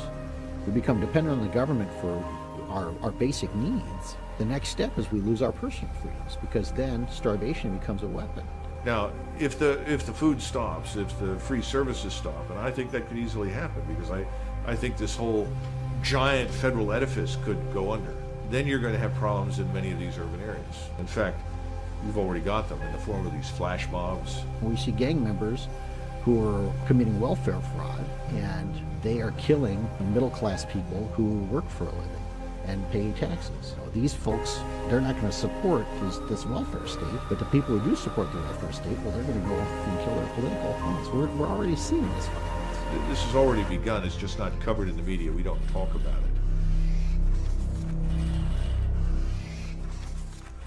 we become dependent on the government for our basic needs. The next step is we lose our personal freedoms, because then starvation becomes a weapon. Now, if the food stops, if the free services stop, and I think that could easily happen, because I think this whole giant federal edifice could go under, then you're going to have problems in many of these urban areas. In fact, we've already got them in the form of these flash mobs. We see gang members who are committing welfare fraud, and they are killing middle-class people who work for a living and pay taxes. So these folks, they're not going to support this welfare state, but the people who do support the welfare state, well, they're going to go and kill their political opponents. We're already seeing this violence. This has already begun. It's just not covered in the media. We don't talk about it.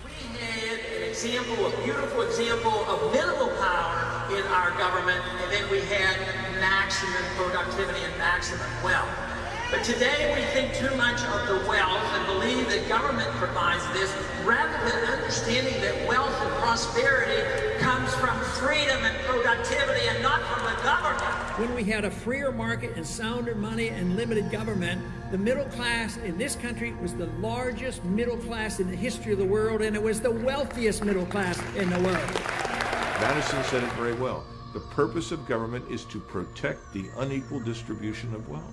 We had an example, a beautiful example of minimal power in our government, and then we had maximum productivity and maximum wealth. But today we think too much of the wealth and believe that government provides this, rather than understanding that wealth and prosperity comes from freedom and productivity and not from the government. When we had a freer market and sounder money and limited government, the middle class in this country was the largest middle class in the history of the world, and it was the wealthiest middle class in the world. Madison said it very well. The purpose of government is to protect the unequal distribution of wealth.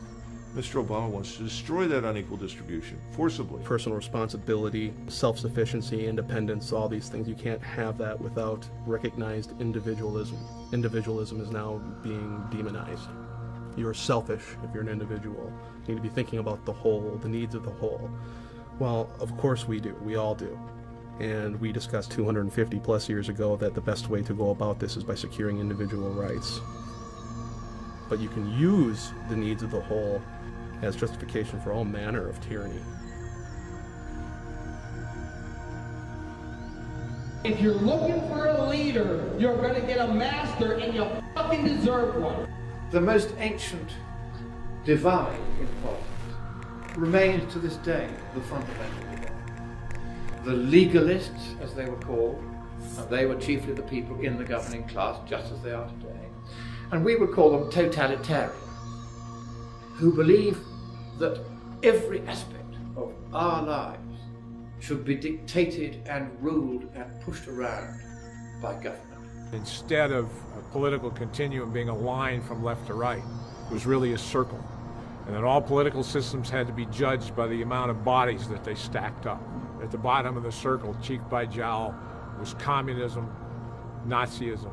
Mr. Obama wants to destroy that unequal distribution forcibly. Personal responsibility, self-sufficiency, independence, all these things. You can't have that without recognized individualism. Individualism is now being demonized. You're selfish if you're an individual. You need to be thinking about the whole, the needs of the whole. Well, of course we do. We all do. And we discussed 250 plus years ago that the best way to go about this is by securing individual rights. But you can use the needs of the whole as justification for all manner of tyranny. If you're looking for a leader, you're going to get a master, and you fucking deserve one. The most ancient divide in politics remains to this day the fundamental divide. The legalists, as they were called, and they were chiefly the people in the governing class, just as they are today, and we would call them totalitarians, who believe that every aspect of our lives should be dictated and ruled and pushed around by government. Instead of a political continuum being a line from left to right, it was really a circle. And that all political systems had to be judged by the amount of bodies that they stacked up. At the bottom of the circle, cheek by jowl, was communism, Nazism.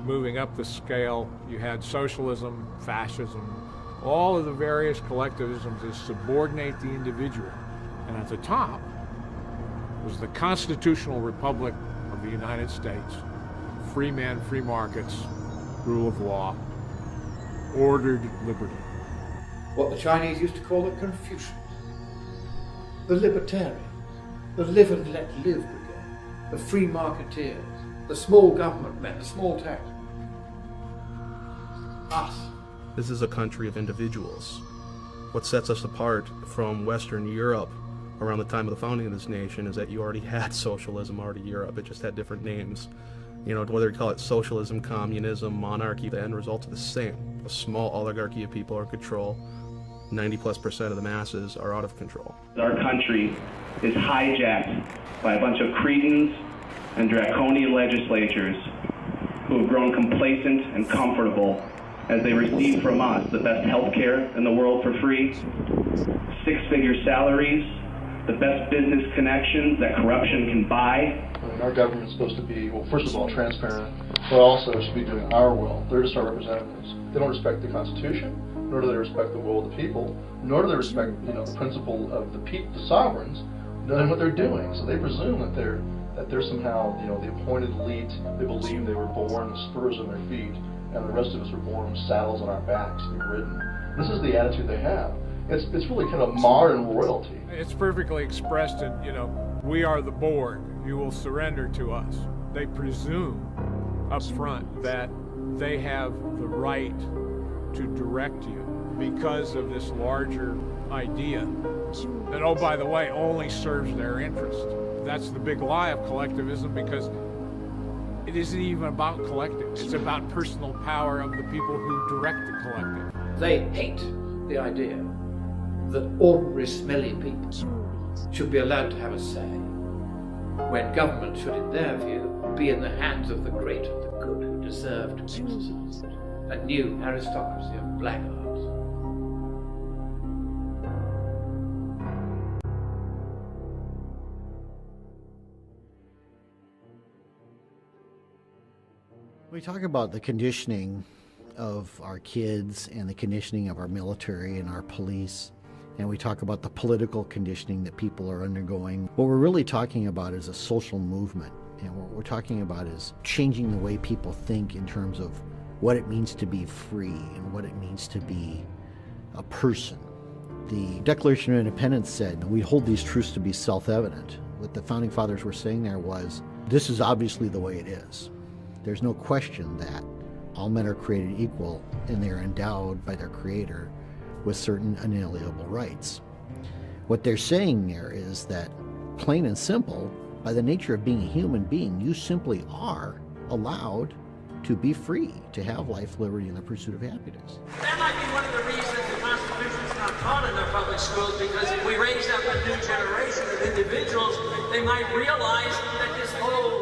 Moving up the scale, you had socialism, fascism, all of the various collectivisms that subordinate the individual. And at the top was the constitutional republic of the United States. Free men, free markets, rule of law, ordered liberty. What the Chinese used to call the Confucians, the libertarians, the live and let live brigade, the free marketeers, the small government men, the small tax. Us. This is a country of individuals. What sets us apart from Western Europe around the time of the founding of this nation is that you already had socialism already in Europe. It just had different names. You know, whether you call it socialism, communism, monarchy, the end results are the same. A small oligarchy of people are in control. 90+% of the masses are out of control. Our country is hijacked by a bunch of cretins and draconian legislatures who have grown complacent and comfortable as they receive from us the best health care in the world for free, six-figure salaries, the best business connections that corruption can buy. I mean, our government's supposed to be, well, first of all, transparent, but also should be doing our will. They're just our representatives. They don't respect the Constitution, nor do they respect the will of the people, nor do they respect, the principle of the sovereigns, knowing what they're doing. So they presume that they're somehow, the appointed elite. They believe they were born with spurs on their feet, and the rest of us were born with saddles on our backs to be ridden. This is the attitude they have. It's really kind of modern royalty. It's perfectly expressed in, we are the board. You will surrender to us. They presume up front that they have the right to direct you because of this larger idea that, oh, by the way, only serves their interest. That's the big lie of collectivism, because it isn't even about collective. It's about personal power of the people who direct the collective. They hate the idea that ordinary smelly people should be allowed to have a say, when government should, in their view, be in the hands of the great and the good who deserve to exercise it. A new aristocracy of blackguards. We talk about the conditioning of our kids and the conditioning of our military and our police, and we talk about the political conditioning that people are undergoing. What we're really talking about is a social movement, and what we're talking about is changing the way people think in terms of what it means to be free and what it means to be a person. The Declaration of Independence said we hold these truths to be self-evident. What the Founding Fathers were saying there was, this is obviously the way it is. There's no question that all men are created equal and they are endowed by their Creator with certain unalienable rights. What they're saying there is that, plain and simple, by the nature of being a human being, you simply are allowed to be free, to have life, liberty, and the pursuit of happiness. That might be one of the reasons the Constitution's not taught in our public schools, because if we raise up a new generation of individuals, they might realize that this whole